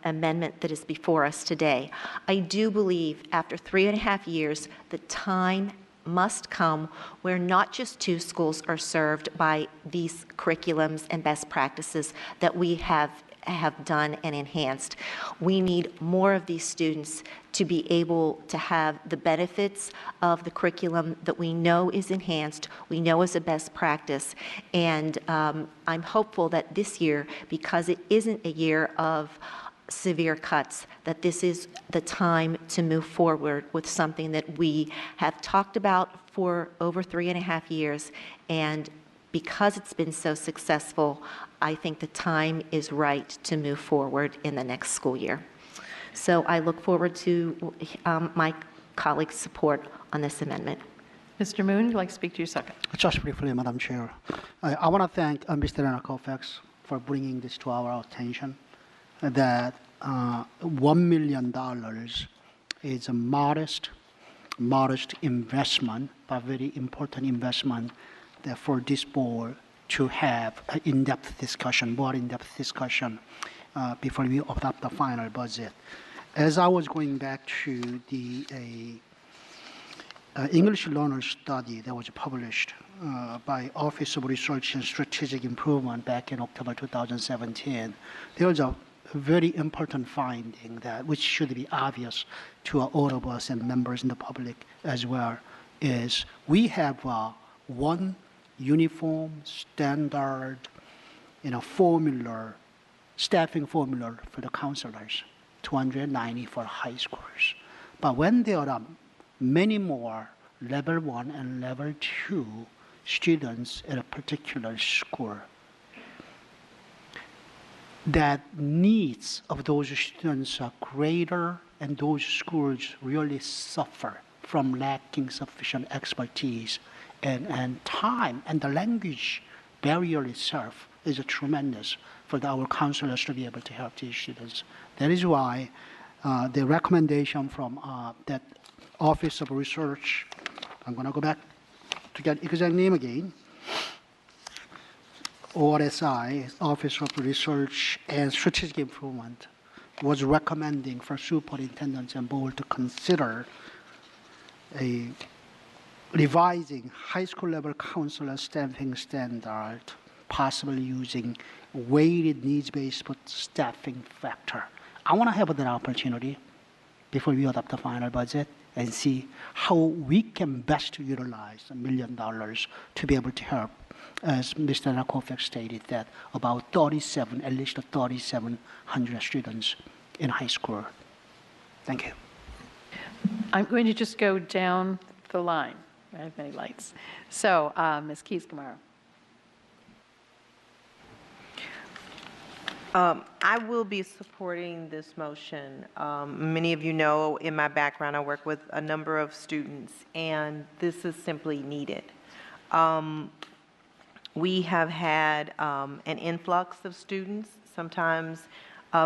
amendment that is before us today. I do believe after 3.5 years, the time must come where not just 2 schools are served by these curriculums and best practices that we have done and enhanced. We need more of these students to be able to have the benefits of the curriculum that we know is enhanced, we know is a best practice, and I'm hopeful that this year, because it isn't a year of severe cuts, that this is the time to move forward with something that we have talked about for over 3.5 years, and because it's been so successful, I think the time is right to move forward in the next school year. So I look forward to my colleagues' support on this amendment. Mr. Moon, you'd like to speak to your second? Just briefly, Madam Chair. I want to thank Mr. Kofax for bringing this to our attention, that $1 million is a modest investment, but very important investment that for this board to have an in-depth discussion, more in-depth discussion before we adopt the final budget. As I was going back to the English learner study that was published by Office of Research and Strategic Improvement back in October 2017, there was a very important finding that, which should be obvious to all of us and members in the public as well, is we have one uniform, standard, staffing formula for the counselors, 290 for high schools. But when there are many more level 1 and level 2 students at a particular school, that needs of those students are greater, and those schools really suffer from lacking sufficient expertise and time, and the language barrier itself is tremendous for our counselors to be able to help these students. That is why the recommendation from that Office of Research, I'm going to go back to get exact name again, ORSI, Office of Research and Strategic Improvement, was recommending for superintendents and board to consider revising high school level counselor staffing standard, possibly using weighted needs-based staffing factor. I want to have that opportunity before we adopt the final budget and see how we can best utilize $1 million to be able to help, as Mr. Kofax stated, that about at least 3,700 students in high school. Thank you. I'm going to just go down the line. I have many lights. So, Ms. Keys-Gamarra. I will be supporting this motion. Many of you know in my background I work with a number of students, and this is simply needed. We have had an influx of students, sometimes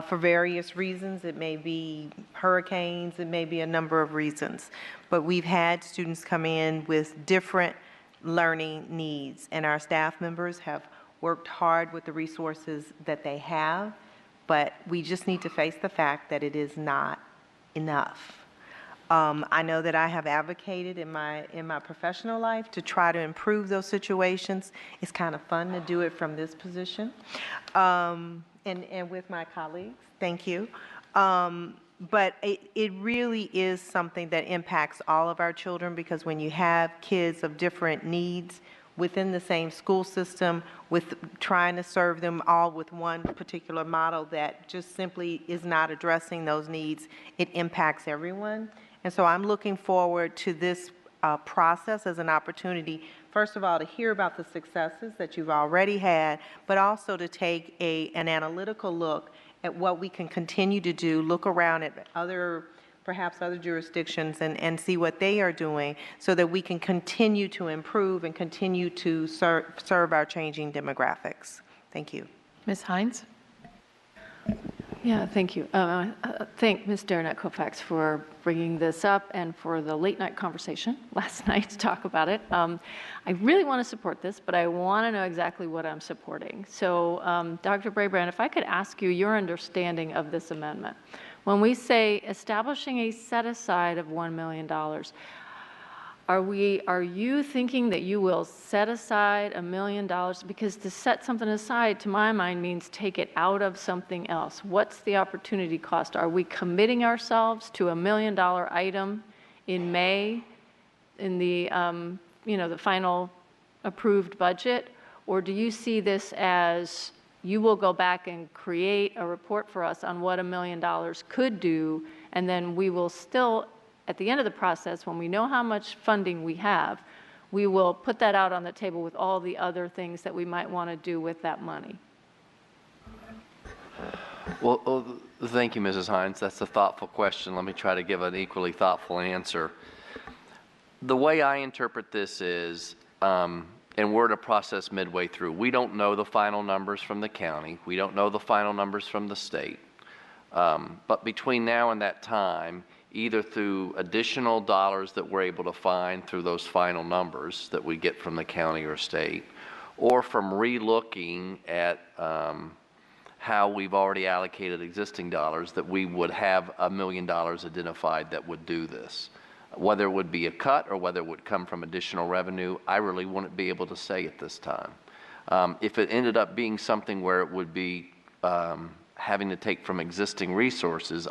for various reasons. It may be hurricanes, it may be a number of reasons. But we've had students come in with different learning needs, and our staff members have worked hard with the resources that they have, but we just need to face the fact that it is not enough. I know that I have advocated in my professional life to try to improve those situations. It's kind of fun to do it from this position, and with my colleagues. Thank you. But it really is something that impacts all of our children, because when you have kids of different needs within the same school system, with trying to serve them all with one particular model that just simply is not addressing those needs, it impacts everyone. And so I'm looking forward to this process as an opportunity, first of all, to hear about the successes that you've already had, but also to take an analytical look at what we can continue to do, look around at perhaps other jurisdictions and see what they are doing, so that we can continue to improve and continue to serve our changing demographics. Thank you. Ms. Hines? Yeah, thank you. Thank Ms. Kofax for bringing this up and for the late night conversation last night to talk about it. I really want to support this, but I want to know exactly what I'm supporting. So, Dr. Brabrand, if I could ask you your understanding of this amendment. When we say establishing a set-aside of $1 million, are you thinking that you will set aside $1 million? Because to set something aside, to my mind, means take it out of something else. What's the opportunity cost? Are we committing ourselves to $1 million item in May in the the final approved budget? Or do you see this as you will go back and create a report for us on what $1 million could do, and then we will still, at the end of the process, when we know how much funding we have, we will put that out on the table with all the other things that we might want to do with that money? Well, thank you, Mrs. Hines. That's a thoughtful question. Let me try to give an equally thoughtful answer. The way I interpret this is, and we're in a process midway through, we don't know the final numbers from the county. We don't know the final numbers from the state. But between now and that time, either through additional dollars that we're able to find through those final numbers that we get from the county or state, or from re-looking at how we've already allocated existing dollars, that we would have $1 million identified that would do this. Whether it would be a cut or whether it would come from additional revenue, I really wouldn't be able to say at this time. If it ended up being something where it would be having to take from existing resources,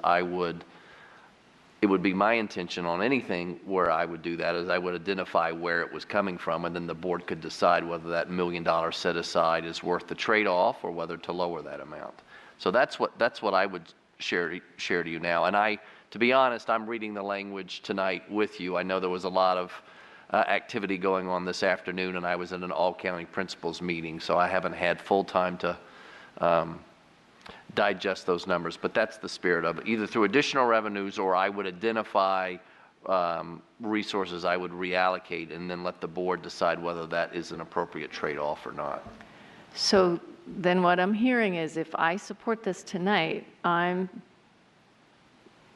it would be my intention on anything where I would do that is I would identify where it was coming from, and then the board could decide whether that $1 million set aside is worth the trade-off or whether to lower that amount. So that's what I would share to you now. And to be honest, I'm reading the language tonight with you. I know there was a lot of activity going on this afternoon, and I was in an all-county principals meeting, so I haven't had full time to digest those numbers. But that's the spirit of it. Either through additional revenues, or I would identify resources I would reallocate and then let the board decide whether that is an appropriate trade-off or not. So then what I'm hearing is if I support this tonight,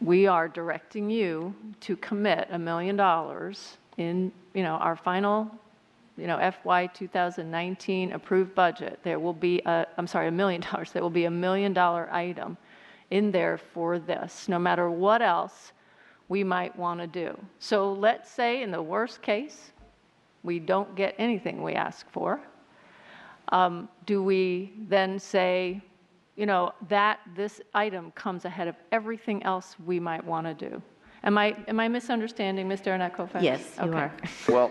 we are directing you to commit $1 million in, our final, FY 2019 approved budget. There will be $1 million. There will be $1 million item in there for this, no matter what else we might want to do. So let's say in the worst case, we don't get anything we ask for. Do we then say, that this item comes ahead of everything else we might want to do? Am I misunderstanding, Ms. Derenak-Kofax? Yes, you are. Well,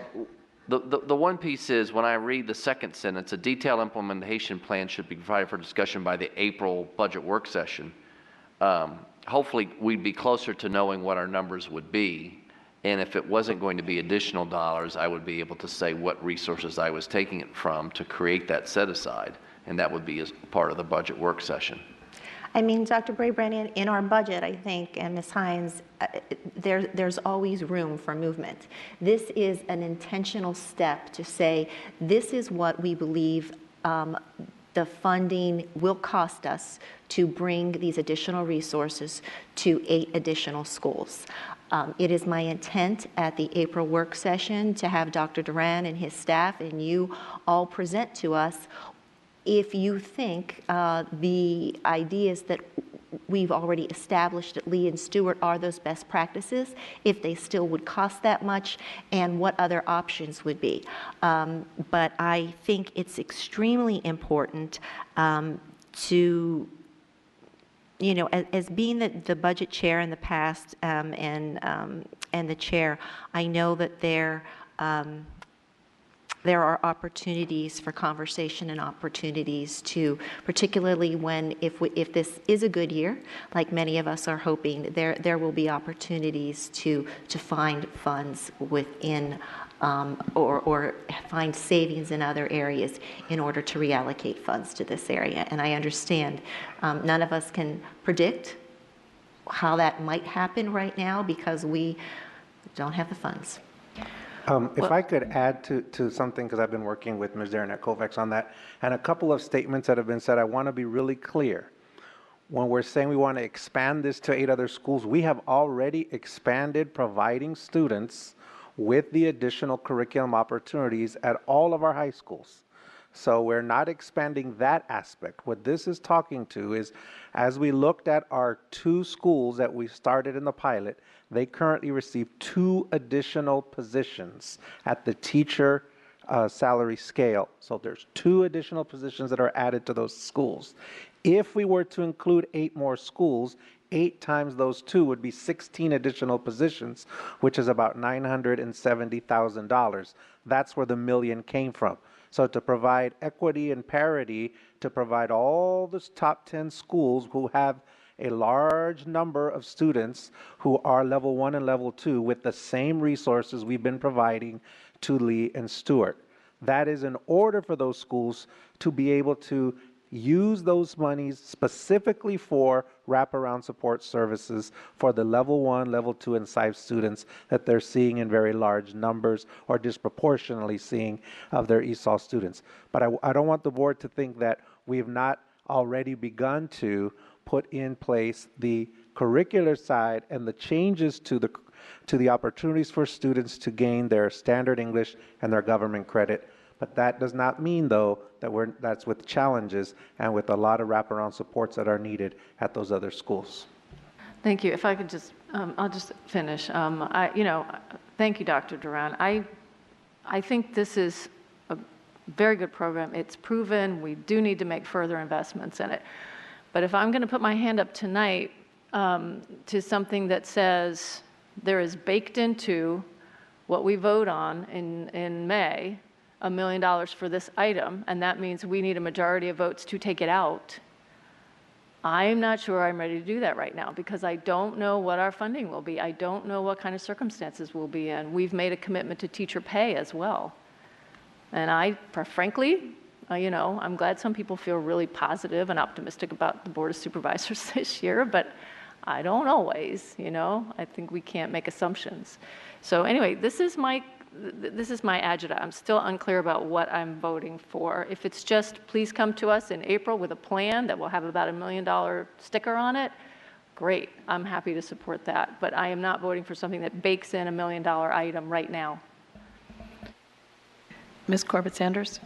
the one piece is when I read the second sentence, a detailed implementation plan should be provided for discussion by the April budget work session. Hopefully, we'd be closer to knowing what our numbers would be. And if it wasn't going to be additional dollars, I would be able to say what resources I was taking it from to create that set aside. And that would be as part of the budget work session. I mean, Dr. Braybrand, in our budget, I think, and Ms. Hines, there's always room for movement. This is an intentional step to say, this is what we believe the funding will cost us to bring these additional resources to 8 additional schools. It is my intent at the April work session to have Dr. Duran and his staff and you all present to us if you think the ideas that we've already established at Lee and Stewart are those best practices, if they still would cost that much, and what other options would be. But I think it's extremely important to, as being the budget chair in the past and the chair, I know that there are opportunities for conversation and opportunities to, particularly when, if this is a good year, like many of us are hoping, there will be opportunities to find funds within or find savings in other areas in order to reallocate funds to this area. And I understand none of us can predict how that might happen right now because we don't have the funds. If I could add to something, because I've been working with Ms. Derenak-Kofax on that, and a couple of statements that have been said, I want to be really clear. When we're saying we want to expand this to 8 other schools, we have already expanded providing students with the additional curriculum opportunities at all of our high schools. So we're not expanding that aspect. What this is talking to is, as we looked at our 2 schools that we started in the pilot, they currently receive 2 additional positions at the teacher salary scale. So there's 2 additional positions that are added to those schools. If we were to include 8 more schools, 8 times those 2 would be 16 additional positions, which is about $970,000. That's where the million came from. So to provide equity and parity, to provide all the top 10 schools who have a large number of students who are level 1 and level 2 with the same resources we've been providing to Lee and Stewart. That is in order for those schools to be able to use those monies specifically for wraparound support services for the level 1, level 2, and PSYPE students that they're seeing in very large numbers or disproportionately seeing of their ESOL students. But I don't want the board to think that we have not already begun to put in place the curricular side and the changes to the opportunities for students to gain their standard English and their government credit. But that does not mean, though, that that's with challenges and with a lot of wraparound supports that are needed at those other schools. Thank you. If I could just, I'll just finish. Thank you, Dr. Duran. I think this is a very good program. It's proven. We do need to make further investments in it. But if I'm going to put my hand up tonight to something that says there is baked into what we vote on in May, $1 million for this item, and that means we need a majority of votes to take it out, I'm not sure I'm ready to do that right now because I don't know what our funding will be. I don't know what kind of circumstances we'll be in. We've made a commitment to teacher pay as well. And frankly, I'm glad some people feel really positive and optimistic about the Board of Supervisors this year, but I don't always, I think we can't make assumptions. So anyway, this is my agenda. I'm still unclear about what I'm voting for. If it's just, please come to us in April with a plan that will have about $1 million sticker on it, great. I'm happy to support that. But I am not voting for something that bakes in $1 million item right now. Ms. Corbett-Sanders.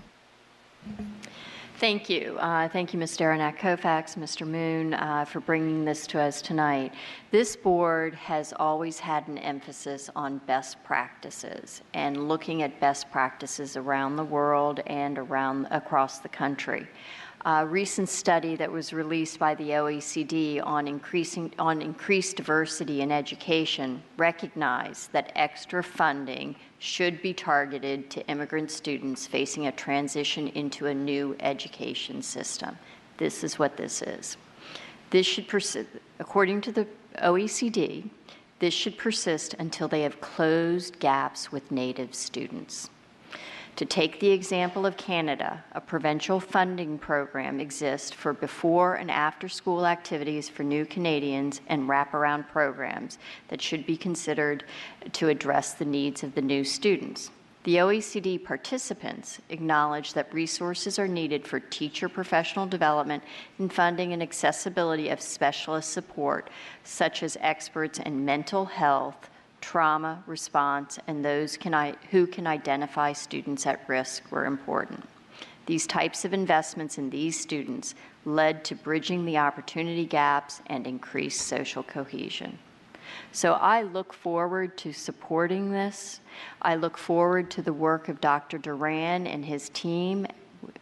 Thank you. Thank you, Ms. Derenak-Kofax, Mr. Moon, for bringing this to us tonight. This board has always had an emphasis on best practices and looking at best practices around the world and across the country. A recent study that was released by the OECD on increased diversity in education recognized that extra funding should be targeted to immigrant students facing a transition into a new education system. This is what this is. This should persist, according to the OECD, this should persist until they have closed gaps with Native students. To take the example of Canada, a provincial funding program exists for before and after school activities for new Canadians and wraparound programs that should be considered to address the needs of the new students. The OECD participants acknowledge that resources are needed for teacher professional development and funding and accessibility of specialist support, such as experts in mental health, trauma response, and those who can identify students at risk were important. These types of investments in these students led to bridging the opportunity gaps and increased social cohesion. So I look forward to supporting this. I look forward to the work of Dr. Duran and his team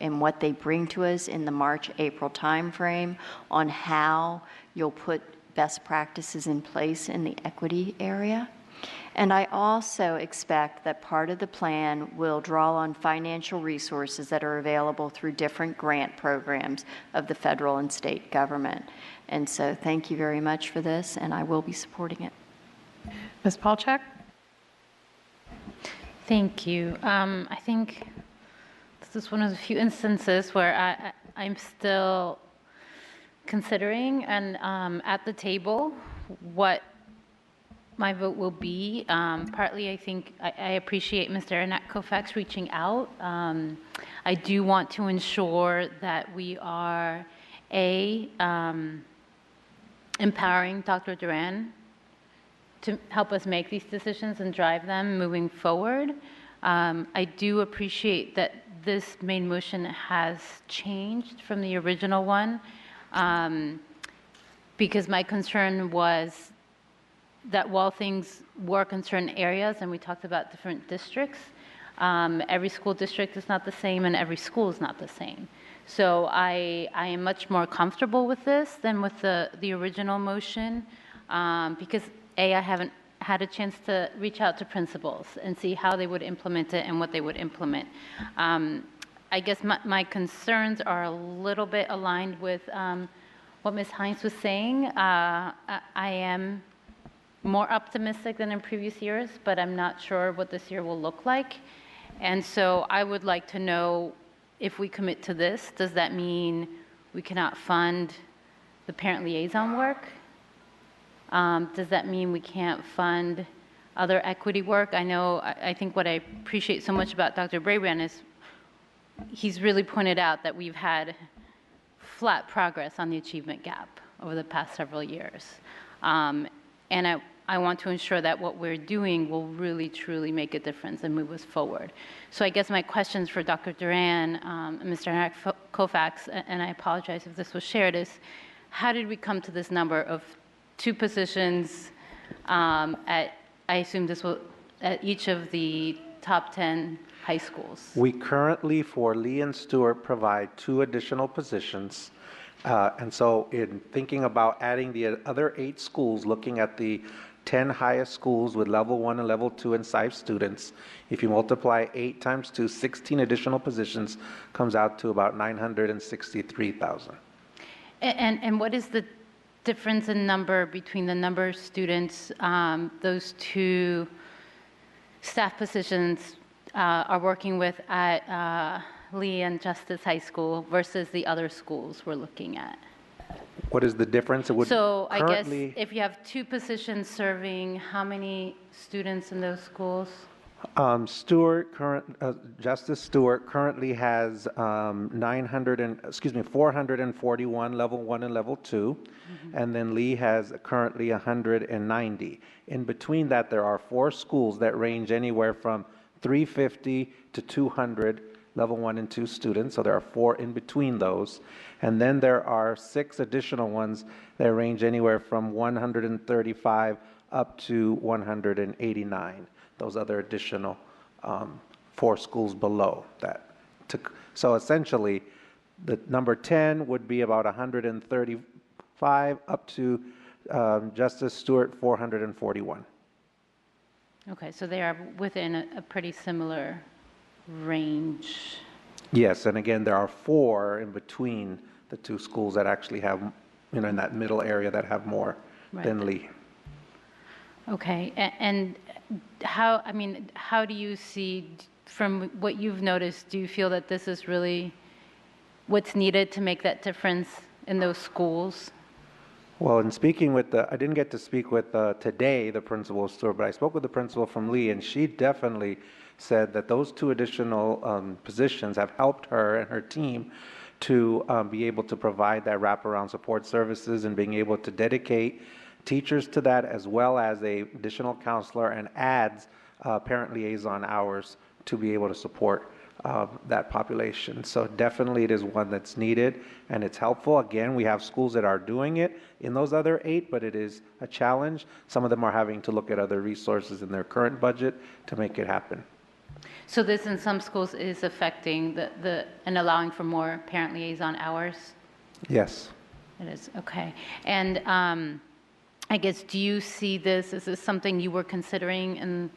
and what they bring to us in the March-April timeframe on how you'll put best practices in place in the equity area. And I also expect that part of the plan will draw on financial resources that are available through different grant programs of the federal and state government. And so thank you very much for this, and I will be supporting it. Ms. Palchak? Thank you. I think this is one of the few instances where I'm still considering and at the table what my vote will be. Partly, I think I appreciate Mr. Derenak-Kofax reaching out. I do want to ensure that we are, empowering Dr. Duran to help us make these decisions and drive them moving forward. I do appreciate that this main motion has changed from the original one because my concern was that while things work in certain areas, and we talked about different districts, every school district is not the same and every school is not the same. So I am much more comfortable with this than with the original motion because I haven't had a chance to reach out to principals and see how they would implement it and what they would implement. I guess my concerns are a little bit aligned with what Ms. Hines was saying. I am more optimistic than in previous years, but I'm not sure what this year will look like. And so I would like to know if we commit to this, does that mean we cannot fund the parent liaison work? Does that mean we can't fund other equity work? I know, I think what I appreciate so much about Dr. Brabrand is he's really pointed out that we've had flat progress on the achievement gap over the past several years. And I want to ensure that what we're doing will really, truly make a difference and move us forward. So I guess my questions for Dr. Duran and Mr. Eric Koufax, and I apologize if this was shared, is how did we come to this number of 2 positions at, I assume this will, at each of the top 10 high schools? We currently, for Lee and Stewart, provide 2 additional positions. And so in thinking about adding the other 8 schools, looking at the 10 highest schools with level 1 and level 2 and SIFE students, if you multiply 8 times 2, 16 additional positions, comes out to about 963,000. And what is the difference in number between the number of students those 2 staff positions are working with at Lee and Justice High School versus the other schools we're looking at? What is the difference? It would So I guess currently, if you have 2 positions serving how many students in those schools? Justice Stewart currently has 441 level 1 and level 2, and then Lee has currently 190. In between that, there are 4 schools that range anywhere from 350 to 200 level 1 and 2 students, so there are 4 in between those. And then there are 6 additional ones that range anywhere from 135 up to 189. Those other additional 4 schools below that. So essentially, the number 10 would be about 135 up to Justice Stewart 441. Okay, so they are within a pretty similar range. Yes, and again, there are 4 in between the 2 schools that actually have, in that middle area that have more than Lee. Okay, and how do you see, from what you've noticed, do you feel that this is really what's needed to make that difference in those schools? Well, in speaking with I didn't get to speak with today the principal of Stewart, but I spoke with the principal from Lee, and she definitely said that those 2 additional positions have helped her and her team to be able to provide that wraparound support services and being able to dedicate teachers to that, as well as a additional counselor, and adds parent liaison hours to be able to support that population. So definitely it is one that's needed and it's helpful. Again, we have schools that are doing it in those other 8, but it is a challenge. Some of them are having to look at other resources in their current budget to make it happen. So this in some schools is affecting and allowing for more parent liaison hours? Yes. It is, okay. And I guess, do you see this, is this something you were considering, and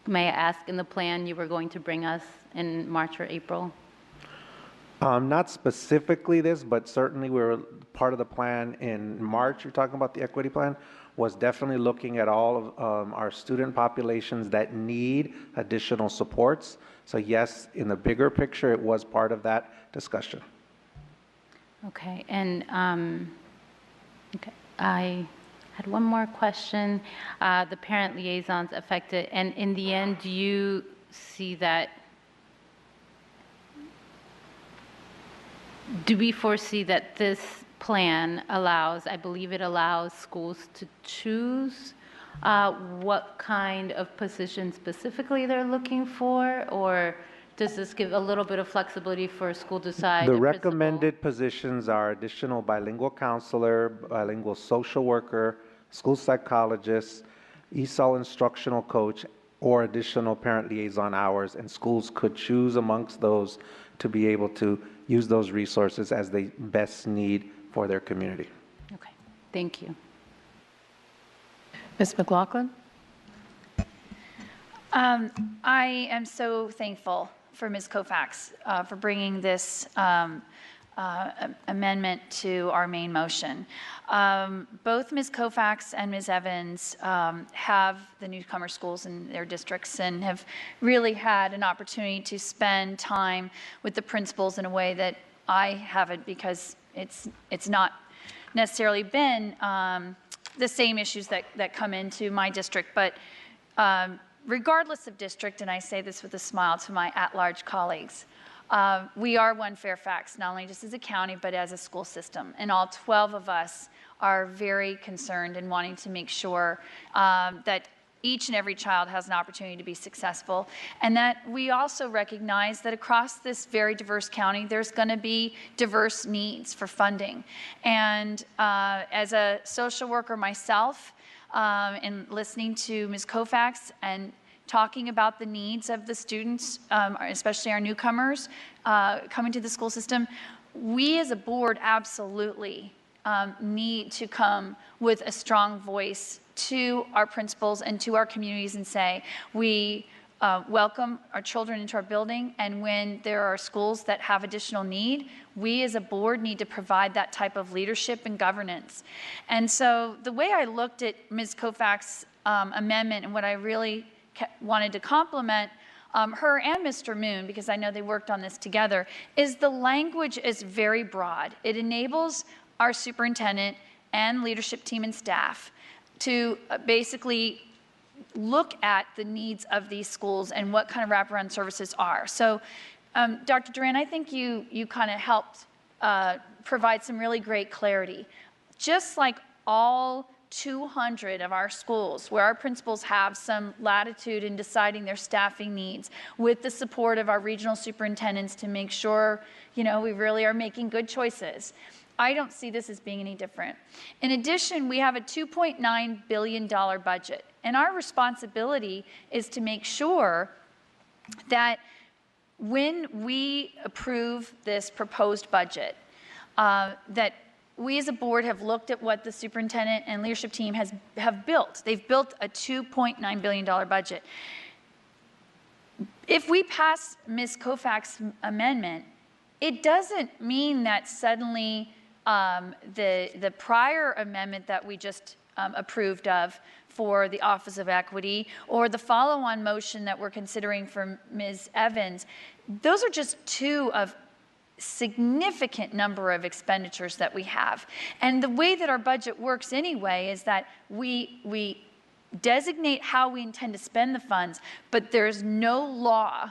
may I ask, in the plan you were going to bring us in March or April? Not specifically this, but certainly part of the plan in March, you're talking about the equity plan, was definitely looking at all of our student populations that need additional supports. So yes, in the bigger picture, it was part of that discussion. Okay, and okay, I had one more question. The parent liaisons affected, and in the end, do you see that, do we foresee that this plan allows, I believe it allows schools to choose what kind of position specifically they're looking for, or does this give a little bit of flexibility for a school to decide? The recommended positions are additional bilingual counselor, bilingual social worker, school psychologist, ESOL instructional coach, or additional parent liaison hours, and schools could choose amongst those to be able to use those resources as they best need for their community. Okay, thank you. Ms. McLaughlin? I am so thankful for Ms. Koufax for bringing this amendment to our main motion. Both Ms. Koufax and Ms. Evans have the newcomer schools in their districts and have really had an opportunity to spend time with the principals in a way that I haven't, because it's not necessarily been the same issues that come into my district. But regardless of district, and I say this with a smile to my at-large colleagues, we are one Fairfax, not only just as a county, but as a school system. And all 12 of us are very concerned and wanting to make sure that each and every child has an opportunity to be successful, and that we also recognize that across this very diverse county, there's going to be diverse needs for funding. And as a social worker myself, and listening to Ms. Koufax and talking about the needs of the students, especially our newcomers coming to the school system, we as a board absolutely need to come with a strong voice to our principals and to our communities and say, we welcome our children into our building, and when there are schools that have additional need, we as a board need to provide that type of leadership and governance. And so the way I looked at Ms. Koufax's amendment, and what I really wanted to compliment her and Mr. Moon, because I know they worked on this together, is the language is very broad. It enables our superintendent and leadership team and staff to basically look at the needs of these schools and what kind of wraparound services are. So, Dr. Duran, I think you kind of helped provide some really great clarity. Just like all 200 of our schools, where our principals have some latitude in deciding their staffing needs, with the support of our regional superintendents to make sure, we really are making good choices. I don't see this as being any different. In addition, we have a $2.9 billion budget, and our responsibility is to make sure that when we approve this proposed budget, that we as a board have looked at what the superintendent and leadership team have built. They've built a $2.9 billion budget. If we pass Ms. Koufax's amendment, it doesn't mean that suddenly the prior amendment that we just approved of for the Office of Equity, or the follow-on motion that we're considering for Ms. Evans, those are just two of significant number of expenditures that we have. And the way that our budget works anyway is that we designate how we intend to spend the funds, but there's no law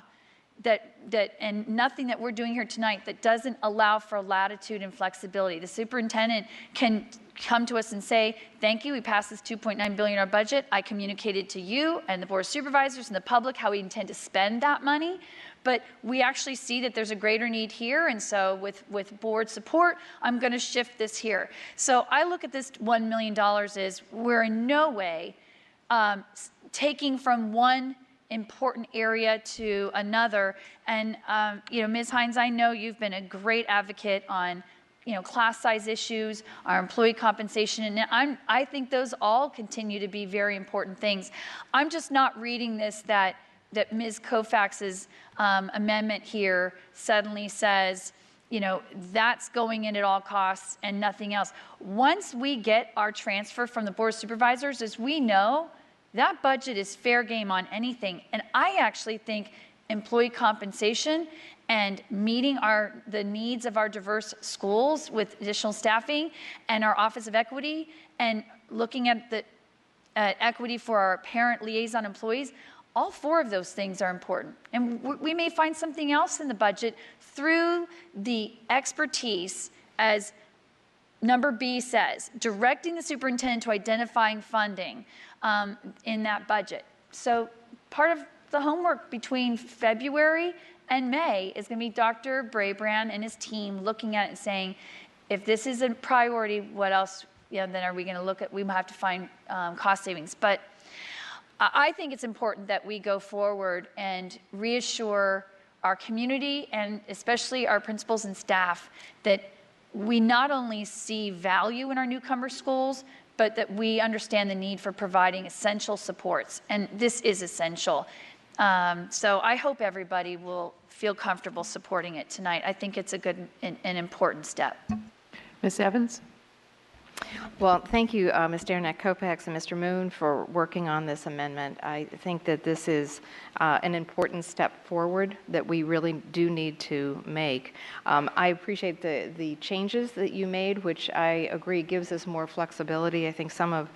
and nothing that we're doing here tonight that doesn't allow for latitude and flexibility. The superintendent can come to us and say, thank you, we passed this $2.9 billion in our budget. I communicated to you and the Board of Supervisors and the public how we intend to spend that money. But we actually see that there's a greater need here, and so with board support, I'm going to shift this here. So I look at this $1 million as we're in no way taking from one important area to another. And Ms. Hines, I know you've been a great advocate on class size issues, our employee compensation, and I think those all continue to be very important things. I'm just not reading this that Ms. Koufax's amendment here suddenly says, that's going in at all costs and nothing else. Once we get our transfer from the Board of Supervisors, as we know, that budget is fair game on anything. And I actually think employee compensation and meeting the needs of our diverse schools with additional staffing, and our Office of Equity, and looking at the equity for our parent liaison employees, all four of those things are important. And we may find something else in the budget through the expertise, as number B says, directing the superintendent to identifying funding in that budget. So part of the homework between February and May is going to be Dr. Brabrand and his team looking at it and saying, if this is a priority, what else, then are we going to look at? We have to find cost savings. But I think it's important that we go forward and reassure our community, and especially our principals and staff, that we not only see value in our newcomer schools, but that we understand the need for providing essential supports. And this is essential. So I hope everybody will feel comfortable supporting it tonight. I think it's a good and important step. Ms. Evans? Well, thank you, Ms. Derenak-Kopax and Mr. Moon, for working on this amendment. I think that this is an important step forward that we really do need to make. I appreciate the changes that you made, which I agree gives us more flexibility. I think some of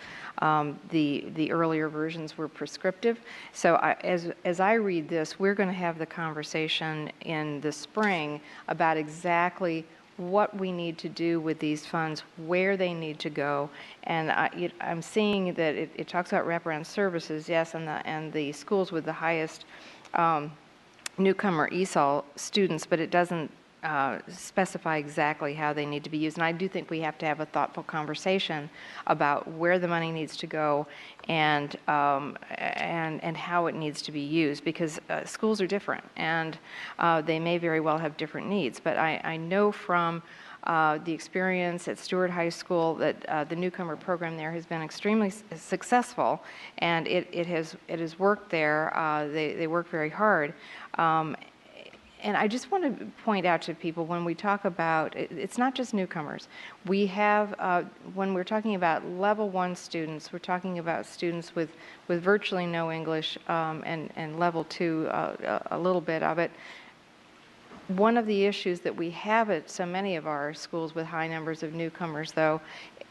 the earlier versions were prescriptive. So as I read this, we're going to have the conversation in the spring about exactly what we need to do with these funds, where they need to go. And I'm seeing that it talks about wraparound services, yes, and the schools with the highest newcomer ESOL students, but it doesn't specify exactly how they need to be used. And I do think we have to have a thoughtful conversation about where the money needs to go and how it needs to be used, because schools are different and they may very well have different needs. But I know from the experience at Stewart High School that the newcomer program there has been extremely successful, and it has worked there. They work very hard. And I just want to point out to people, when we talk about, it's not just newcomers. We have, when we're talking about level 1 students, we're talking about students with virtually no English, and level 2, a little bit of it. One of the issues that we have at so many of our schools with high numbers of newcomers, though,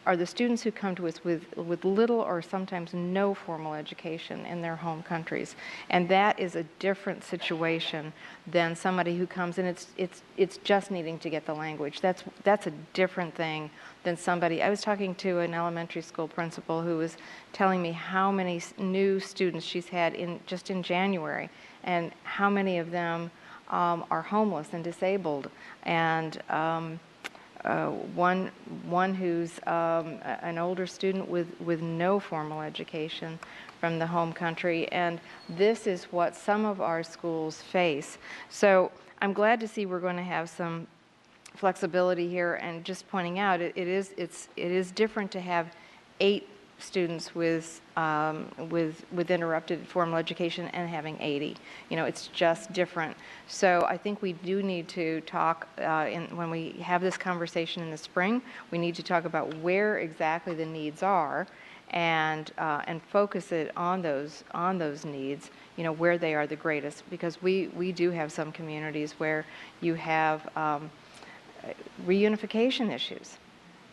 are the students who come to us with little or sometimes no formal education in their home countries. And that is a different situation than somebody who comes and it's just needing to get the language. That's a different thing than somebody. I was talking to an elementary school principal who was telling me how many new students she's had just in January, and how many of them are homeless and disabled. And one who's an older student with no formal education from the home country, and this is what some of our schools face. So I'm glad to see we're going to have some flexibility here, and just pointing out it is different to have 8 students with interrupted formal education and having 80. You know, it's just different. So I think we do need to talk, when we have this conversation in the spring, we need to talk about where exactly the needs are, and focus it on those needs, you know, where they are the greatest, because we do have some communities where you have reunification issues.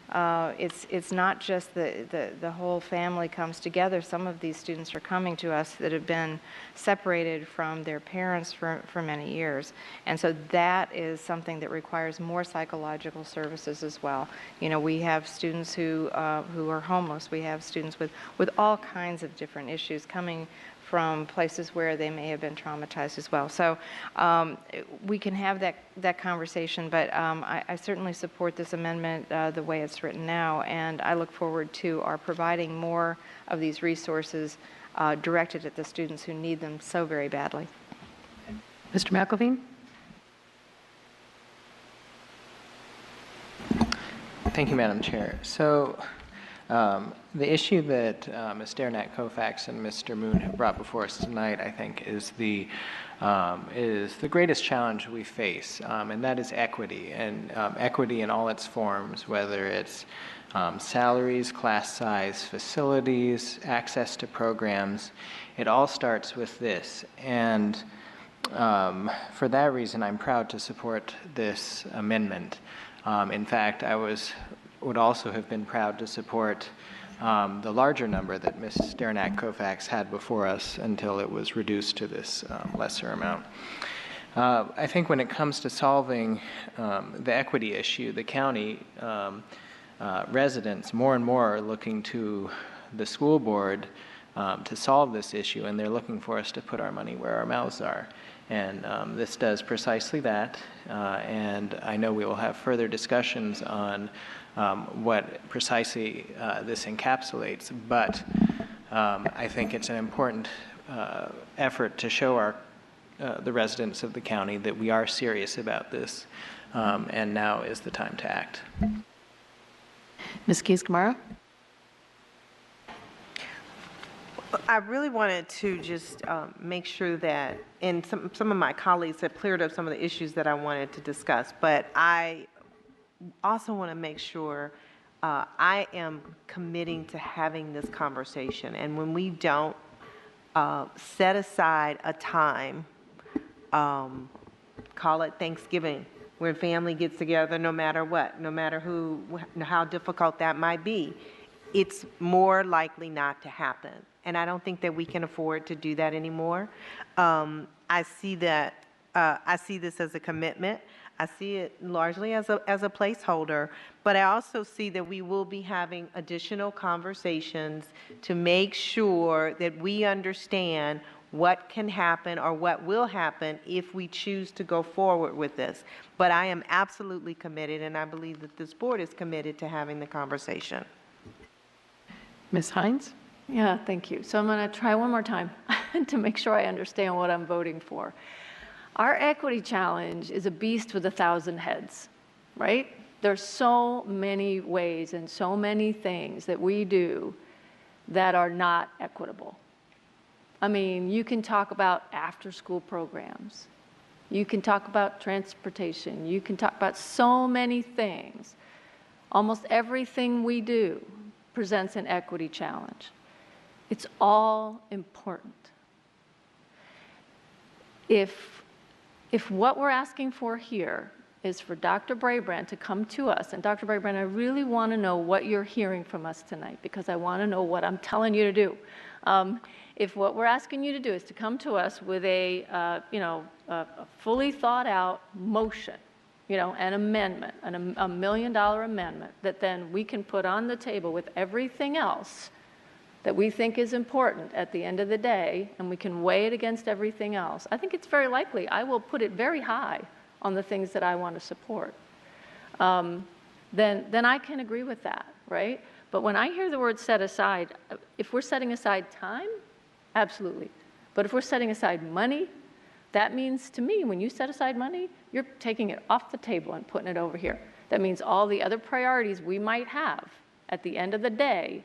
It's not just the whole family comes together. Some of these students are coming to us that have been separated from their parents for many years. And so that is something that requires more psychological services as well. You know, we have students who are homeless. We have students with all kinds of different issues coming from places where they may have been traumatized as well. So we can have that conversation, but I certainly support this amendment the way it's written now, and I look forward to our providing more of these resources directed at the students who need them so very badly. Mr. McElveen? Thank you, Madam Chair. So the issue that Ms. Derenak-Kopax and Mr. Moon have brought before us tonight, I think, is the greatest challenge we face, and that is equity, and equity in all its forms, whether it's salaries, class size, facilities, access to programs. It all starts with this, and for that reason, I'm proud to support this amendment. In fact, I would also have been proud to support the larger number that Ms. Derenak-Kopax had before us until it was reduced to this lesser amount. I think when it comes to solving the equity issue, the county residents more and more are looking to the school board to solve this issue, and they're looking for us to put our money where our mouths are. And this does precisely that, and I know we will have further discussions on what precisely this encapsulates, but I think it's an important effort to show the residents of the county that we are serious about this, and now is the time to act. Ms. Keys-Gamarra? I really wanted to just make sure that, and some of my colleagues have cleared up some of the issues that I wanted to discuss, but I also want to make sure I am committing to having this conversation. And when we don't set aside a time, call it Thanksgiving, where family gets together no matter what, no matter how difficult that might be, it's more likely not to happen. And I don't think that we can afford to do that anymore. I see this as a commitment. I see it largely as a placeholder, but I also see that we will be having additional conversations to make sure that we understand what can happen or what will happen if we choose to go forward with this. But I am absolutely committed, and I believe that this board is committed to having the conversation. Ms. Hines? Yeah, thank you. So I'm going to try one more time to make sure I understand what I'm voting for. Our equity challenge is a beast with 1,000 heads, right? There's so many ways and so many things that we do that are not equitable. I mean, you can talk about after-school programs. You can talk about transportation. You can talk about so many things. Almost everything we do presents an equity challenge. It's all important. If what we're asking for here is for Dr. Brabrand to come to us, and Dr. Brabrand, I really want to know what you're hearing from us tonight, because I want to know what I'm telling you to do. If what we're asking you to do is to come to us with a fully thought out motion, an amendment, a $1 million amendment that then we can put on the table with everything else that we think is important at the end of the day, and we can weigh it against everything else, I think it's very likely I will put it very high on the things that I want to support. Then I can agree with that, right? But when I hear the word set aside, if we're setting aside time, absolutely. But if we're setting aside money, that means to me, when you set aside money, you're taking it off the table and putting it over here. That means all the other priorities we might have at the end of the day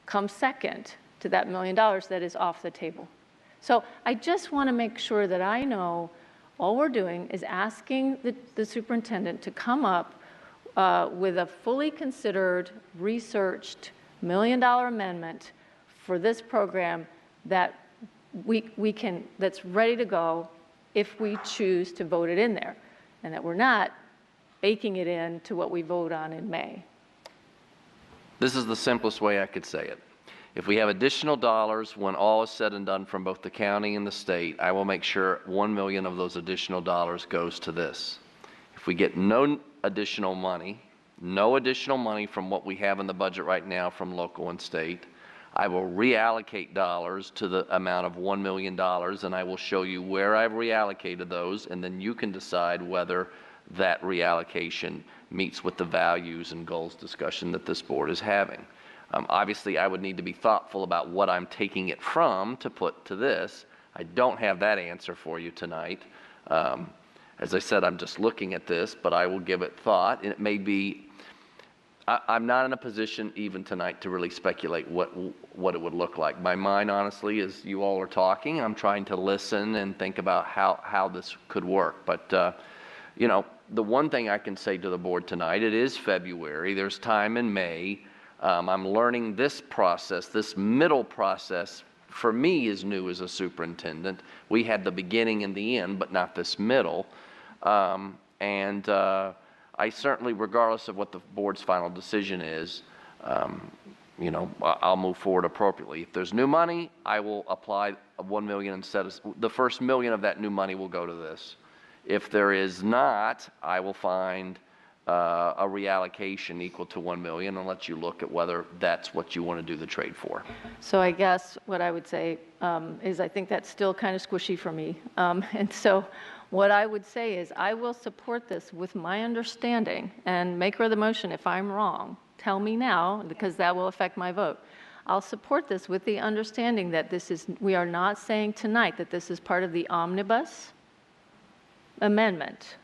come second to that $1 million that is off the table. So I just want to make sure that I know all we're doing is asking the superintendent to come up with a fully considered, researched $1 million amendment for this program that that's ready to go if we choose to vote it in there, and that we're not baking it in to what we vote on in May. This is the simplest way I could say it. If we have additional dollars when all is said and done from both the county and the state, I will make sure 1 million of those additional dollars goes to this. If we get no additional money from what we have in the budget right now from local and state, I will reallocate dollars to the amount of $1 million, and I will show you where I've reallocated those, and then you can decide whether that reallocation meets with the values and goals discussion that this board is having. Obviously, I would need to be thoughtful about what I'm taking it from to put to this. I don't have that answer for you tonight. As I said, I'm just looking at this, but I will give it thought. And it may be, I'm not in a position even tonight to really speculate what it would look like. My mind, honestly, as you all are talking, I'm trying to listen and think about how this could work. But, the one thing I can say to the board tonight, it is February. There's time in May. I'm learning this process, this middle process, for me is new as a superintendent. We had the beginning and the end, but not this middle. I certainly, regardless of what the board's final decision is, I'll move forward appropriately. If there's new money, I will apply $1 million instead of the first $1 million of that new money will go to this. If there is not, I will find a reallocation equal to $1 million and let you look at whether that's what you want to do the trade for. So I guess what I would say is I think that's still kind of squishy for me. And so what I would say is I will support this with my understanding, and maker of the motion, if I'm wrong, tell me now, because that will affect my vote. I'll support this with the understanding that we are not saying tonight that this is part of the omnibus amendment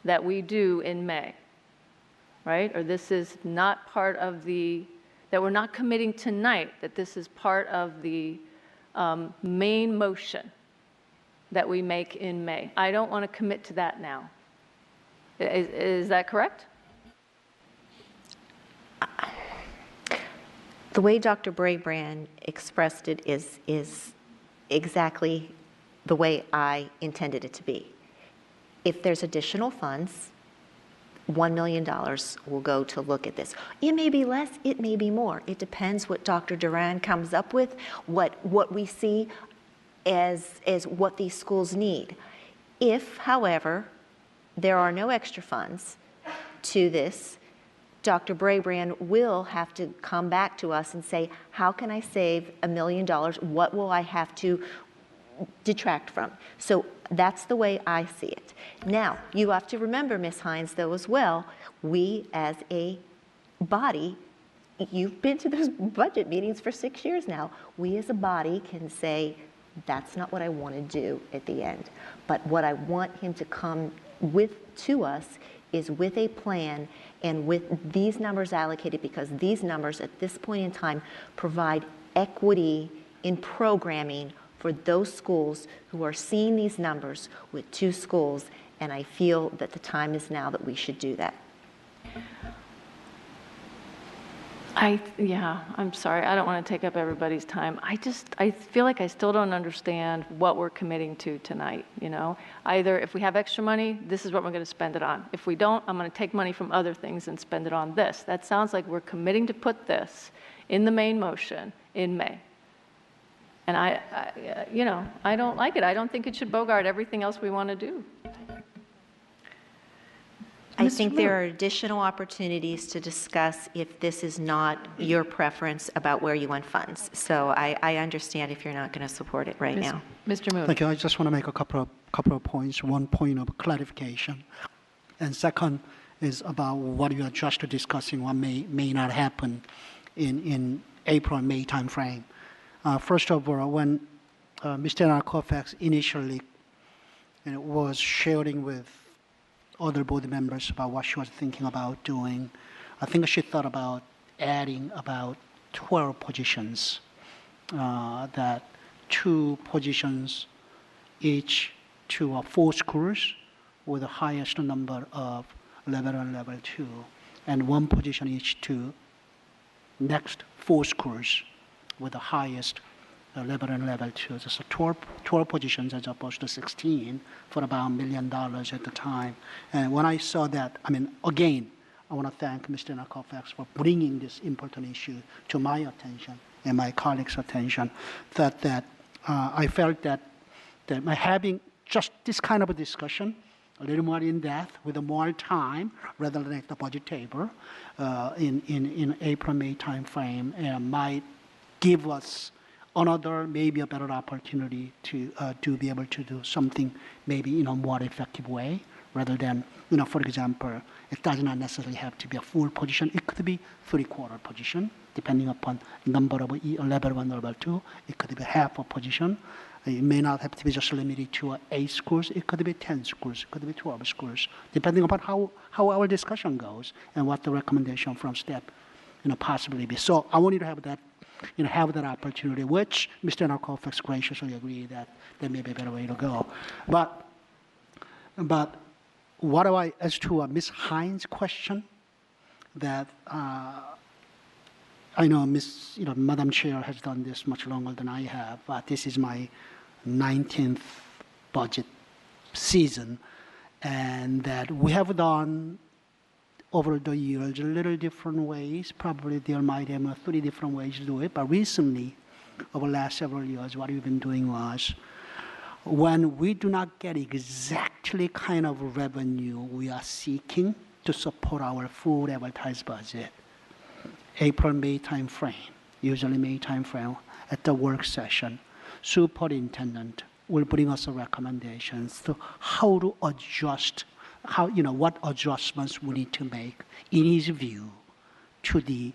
that we do in May, right? Or this is not part of that we're not committing tonight that this is part of the main motion that we make in May. I don't want to commit to that now. Is that correct? The way Dr. Brabrand expressed it is exactly the way I intended it to be. If there's additional funds, $1 million will go to look at this. It may be less, it may be more. It depends what Dr. Duran comes up with, what we see as what these schools need. If, however, there are no extra funds to this, Dr. Brabrand will have to come back to us and say, how can I save $1 million? What will I have to detract from? So that's the way I see it. Now, you have to remember, Ms. Hines, though, as well, we as a body, you've been to those budget meetings for 6 years now. We as a body can say, that's not what I want to do at the end. But what I want him to come to us is with a plan and with these numbers allocated, because these numbers at this point in time provide equity in programming for those schools who are seeing these numbers with 2 schools, and I feel that the time is now that we should do that. Yeah, I'm sorry. I don't want to take up everybody's time. I feel like I still don't understand what we're committing to tonight, you know? Either if we have extra money, this is what we're going to spend it on. If we don't, I'm going to take money from other things and spend it on this. That sounds like we're committing to put this in the main motion in May. And I don't like it. I don't think it should bogart everything else we want to do. I think there are additional opportunities to discuss if this is not your preference about where you want funds. So I understand if you're not going to support it right now. Mr. Moon. Thank you. I just want to make a couple of points. One point of clarification, and second is about what you are just discussing, what may not happen in April and May timeframe. First of all, when Mr. Narcofax initially was sharing with other board members about what she was thinking about doing, I think she thought about adding about 12 positions, that 2 positions each to 4 schools with the highest number of level 1 and level 2, and 1 position each to next 4 schools with the highest level 1 and level 2. So 12 positions as opposed to 16 for about $1 million at the time. And when I saw that, I mean, again, I want to thank Mr. Narcofax for bringing this important issue to my attention and my colleagues' attention, that I felt that by having just this kind of a discussion, a little more in depth with more time rather than at the budget table in April, May timeframe, might give us another, maybe a better opportunity to be able to do something maybe in a more effective way, rather than, for example, it does not necessarily have to be a full position. It could be 3/4 position, depending upon number of level 1, level 2. It could be half a position. It may not have to be just limited to 8 schools. It could be 10 schools. It could be 12 schools, depending upon how our discussion goes and what the recommendation from staff, possibly be. So I want you to have that, have that opportunity, which Mr. Narcofax graciously agreed that there may be a better way to go. But what do I, as to Ms. Hines' question, that I know Madam Chair has done this much longer than I have, but this is my 19th budget season, and that we have done over the years a little different ways. Probably there might have 3 different ways to do it, but recently, over the last several years, what we've been doing was, when we do not get exactly kind of revenue we are seeking to support our full advertised budget, April, May time frame, usually May time frame, at the work session, superintendent will bring us recommendations to how to adjust, what adjustments we need to make in his view to the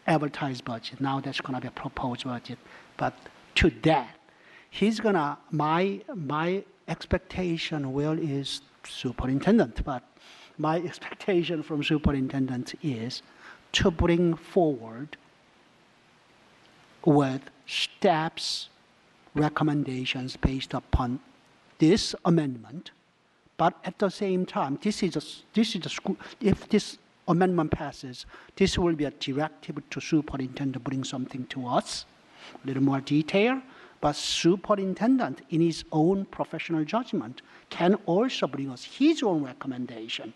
advertised budget. Now that's going to be a proposed budget, but to that, my expectation is superintendent, but my expectation from superintendent is to bring forward with staff's recommendations based upon this amendment, but at the same time, this is a school. If this amendment passes, this will be a directive to superintendent to bring something to us, a little more detail. But superintendent, in his own professional judgment, can also bring us his own recommendation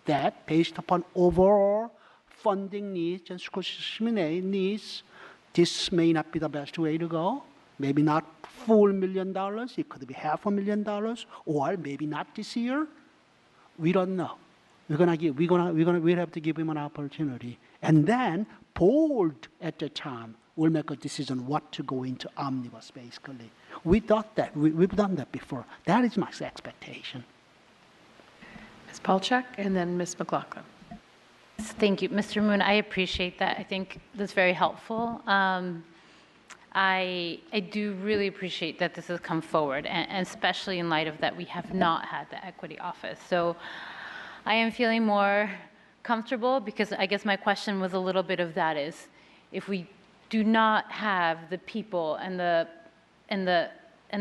that based upon overall funding needs and school system needs, this may not be the best way to go. Maybe not full $1 million, it could be $500,000, or maybe not this year. We don't know. We'll have to give him an opportunity. And then board at the time will make a decision what to go into omnibus, basically. We've done that before. That is my expectation. Ms. Palchak, and then Ms. McLaughlin. Thank you. Mr. Moon, I appreciate that. I think that's very helpful. I do really appreciate that this has come forward, and especially in light of that we have not had the equity office. So I am feeling more comfortable, because I guess my question was a little bit of that is, if we do not have the people and the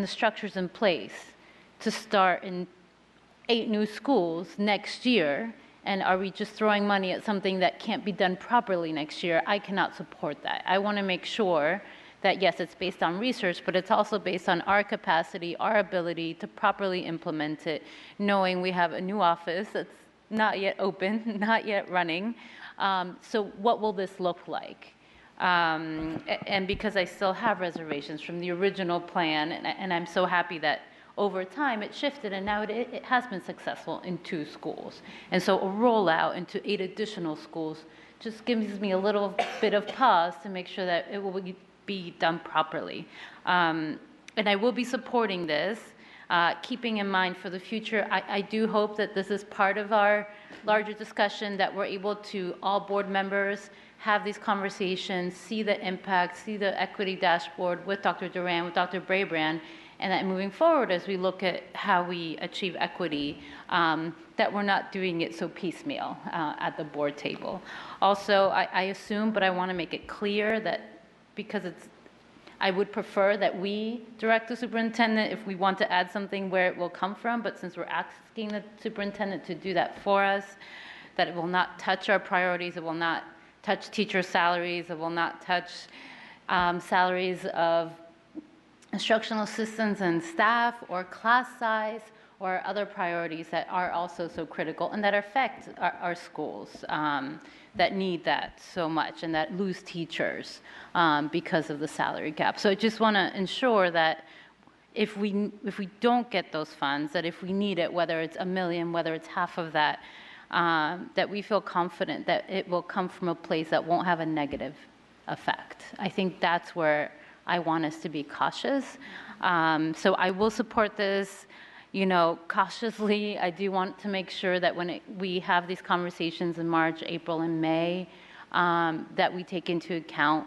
structures in place to start in 8 new schools next year, and are we just throwing money at something that can't be done properly next year, I cannot support that. I want to make sure that, yes, it's based on research, but it's also based on our capacity, our ability to properly implement it, knowing we have a new office that's not yet open, not yet running. So what will this look like? And because I still have reservations from the original plan, and I'm so happy that over time it shifted, and now it has been successful in 2 schools. And so a rollout into 8 additional schools just gives me a little bit of pause to make sure that it will be done properly. And I will be supporting this, keeping in mind for the future. I do hope that this is part of our larger discussion, that we're able to, all board members, have these conversations, see the impact, see the equity dashboard with Dr. Duran, with Dr. Brabrand, and that moving forward as we look at how we achieve equity, that we're not doing it so piecemeal at the board table. Also, I assume, but I want to make it clear that because I would prefer that we direct the superintendent if we want to add something where it will come from, but since we're asking the superintendent to do that for us, that it will not touch our priorities, it will not touch teacher salaries, it will not touch salaries of instructional assistants and staff, or class size, or other priorities that are also so critical and that affect our schools that need that so much and that lose teachers because of the salary gap. So I just want to ensure that if we don't get those funds, that if we need it, whether it's $1 million, whether it's half of that, that we feel confident that it will come from a place that won't have a negative effect. I think that's where I want us to be cautious. So I will support this, cautiously. I do want to make sure that when we have these conversations in March, April, and May, that we take into account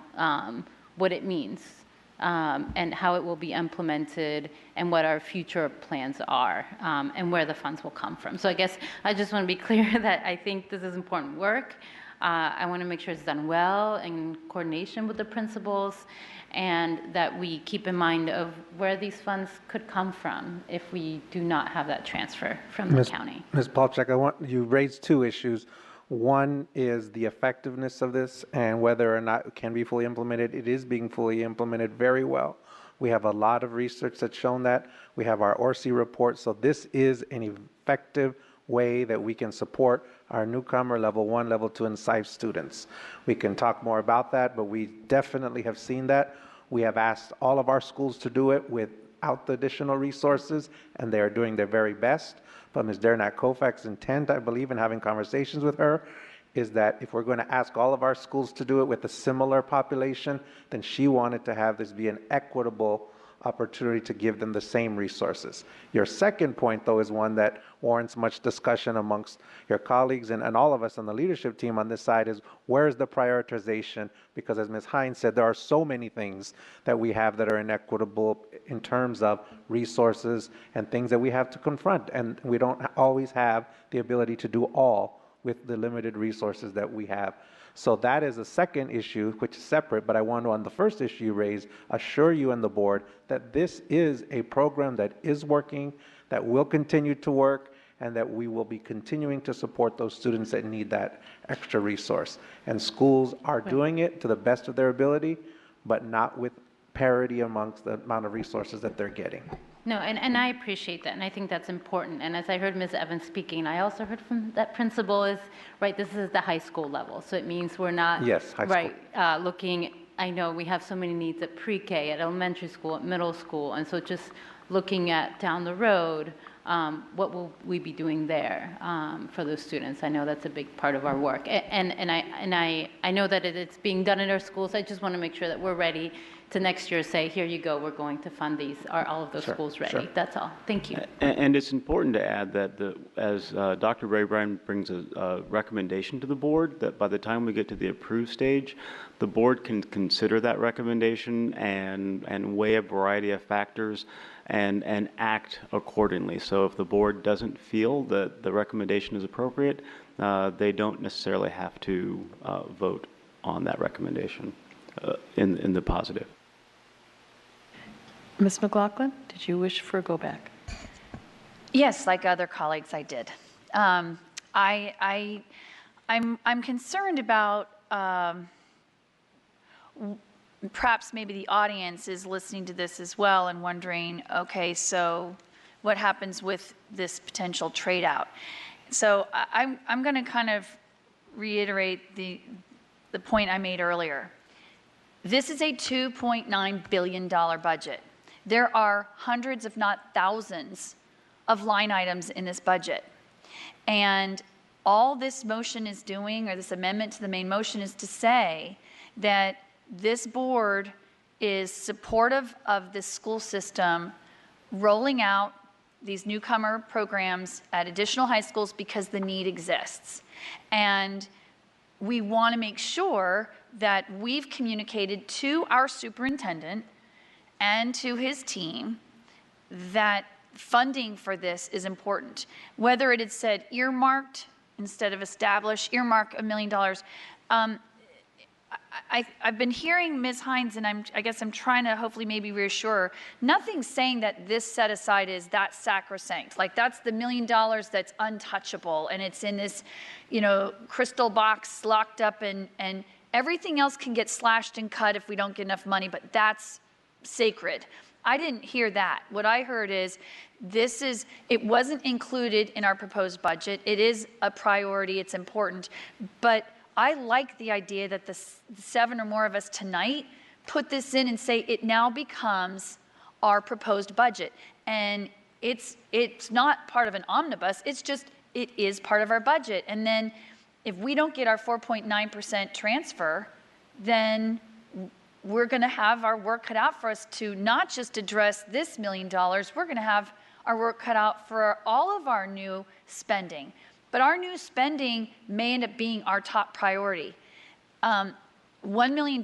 what it means and how it will be implemented and what our future plans are and where the funds will come from. So I guess I just want to be clear that I think this is important work. I want to make sure it's done well in coordination with the principals, and that we keep in mind of where these funds could come from if we do not have that transfer from the county. Ms. Palchak, you raised 2 issues. One is the effectiveness of this and whether or not it can be fully implemented. It is being fully implemented very well. We have a lot of research that's shown that. We have our ORSI report. So this is an effective way that we can support our newcomer level 1, level 2, and SIFE students. We can talk more about that, but we definitely have seen that. We have asked all of our schools to do it without the additional resources, and they are doing their very best. But Ms. Derenak-Koufax's intent, I believe, in having conversations with her, is that if we're going to ask all of our schools to do it with a similar population, then she wanted to have this be an equitable opportunity to give them the same resources. Your second point, though, is one that warrants much discussion amongst your colleagues and all of us on the leadership team on this side, is where is the prioritization? Because as Ms. Hines said, there are so many things that we have that are inequitable in terms of resources and things that we have to confront, and we don't always have the ability to do all with the limited resources that we have. So that is a second issue, which is separate, but I want to, on the first issue you raised, assure you and the board that this is a program that is working, that will continue to work, and that we will be continuing to support those students that need that extra resource. And schools are doing it to the best of their ability, but not with parity amongst the amount of resources that they're getting. No, and I appreciate that, and I think that's important. And as I heard Ms. Evans speaking, I also heard from that principal is, right, this is the high school level. So it means we're not, yes, high right, looking, I know we have so many needs at pre-K, at elementary school, at middle school. And so just looking at down the road, what will we be doing there for those students? I know that's a big part of our work. And I know that it's being done in our schools. I just want to make sure that we're ready to next year say, here you go, we're going to fund these. Are all of those schools ready? Sure. That's all. Thank you. And it's important to add that as Dr. Raybrand brings a recommendation to the board, that by the time we get to the approved stage, the board can consider that recommendation and weigh a variety of factors and act accordingly. So if the board doesn't feel that the recommendation is appropriate, they don't necessarily have to vote on that recommendation in the positive. Ms. McLaughlin, did you wish for a go back? Yes, like other colleagues, I did. I'm concerned about perhaps maybe the audience is listening to this as well and wondering, okay, so what happens with this potential trade out? So I'm going to kind of reiterate the point I made earlier. This is a $2.9 billion budget. There are hundreds, if not thousands, of line items in this budget. And all this motion is doing, or this amendment to the main motion, is to say that this board is supportive of this school system rolling out these newcomer programs at additional high schools because the need exists. And we want to make sure that we've communicated to our superintendent and to his team that funding for this is important. Whether it had said earmarked instead of established, earmark $1 million. I've been hearing Ms. Hines, and I guess I'm trying to hopefully maybe reassure her. Nothing's saying that this set aside is that sacrosanct. Like that's the $1 million that's untouchable, and it's in this, crystal box locked up, and everything else can get slashed and cut if we don't get enough money, but that's sacred. I didn't hear that. What I heard is it wasn't included in our proposed budget. It is a priority. It's important, but I like the idea that the 7 or more of us tonight put this in and say it now becomes our proposed budget. And it's not part of an omnibus, it is part of our budget. And then if we don't get our 4.9% transfer, then we're going to have our work cut out for us to not just address this $1 million, we're going to have our work cut out for all of our new spending. But our new spending may end up being our top priority. $1 million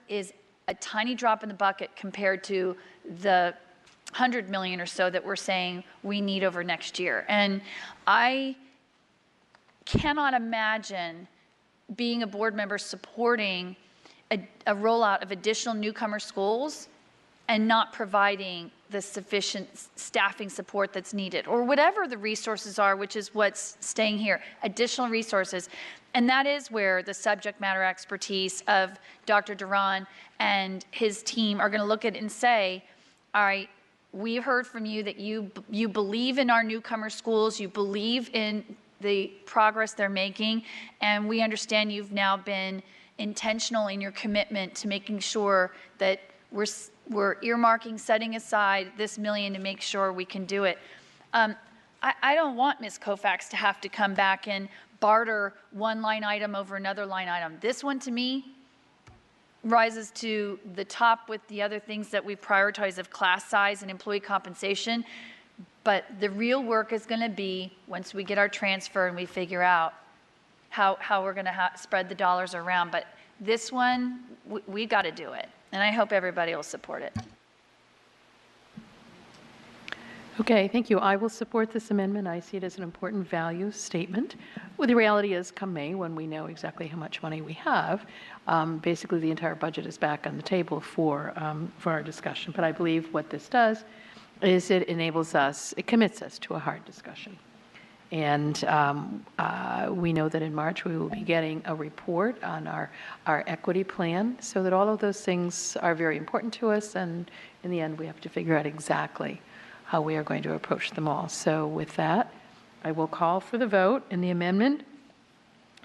is a tiny drop in the bucket compared to the $100 million or so that we're saying we need over next year. And I cannot imagine being a board member supporting a rollout of additional newcomer schools and not providing the sufficient staffing support that's needed, or whatever the resources are, which is what's staying here, additional resources. And that is where the subject matter expertise of Dr. Duran and his team are going to look at it and say, all right, we heard from you that you believe in our newcomer schools, you believe in the progress they're making, and we understand you've now been intentional in your commitment to making sure that we're earmarking, setting aside this $1 million to make sure we can do it. I don't want Ms. Koufax to have to come back and barter one line item over another line item. This one, to me, rises to the top with the other things that we prioritize of class size and employee compensation. But the real work is going to be once we get our transfer and we figure out how we're going to spread the dollars around. But this one, we got to do it. And I hope everybody will support it. Okay, thank you. I will support this amendment. I see it as an important value statement. Well, the reality is, come May, when we know exactly how much money we have, basically the entire budget is back on the table for our discussion. But I believe what this does is it enables us, it commits us to a hard discussion. And we know that in March we will be getting a report on our equity plan, so that all of those things are very important to us, and in the end we have to figure out exactly how we are going to approach them all. So with that, I will call for the vote, and the amendment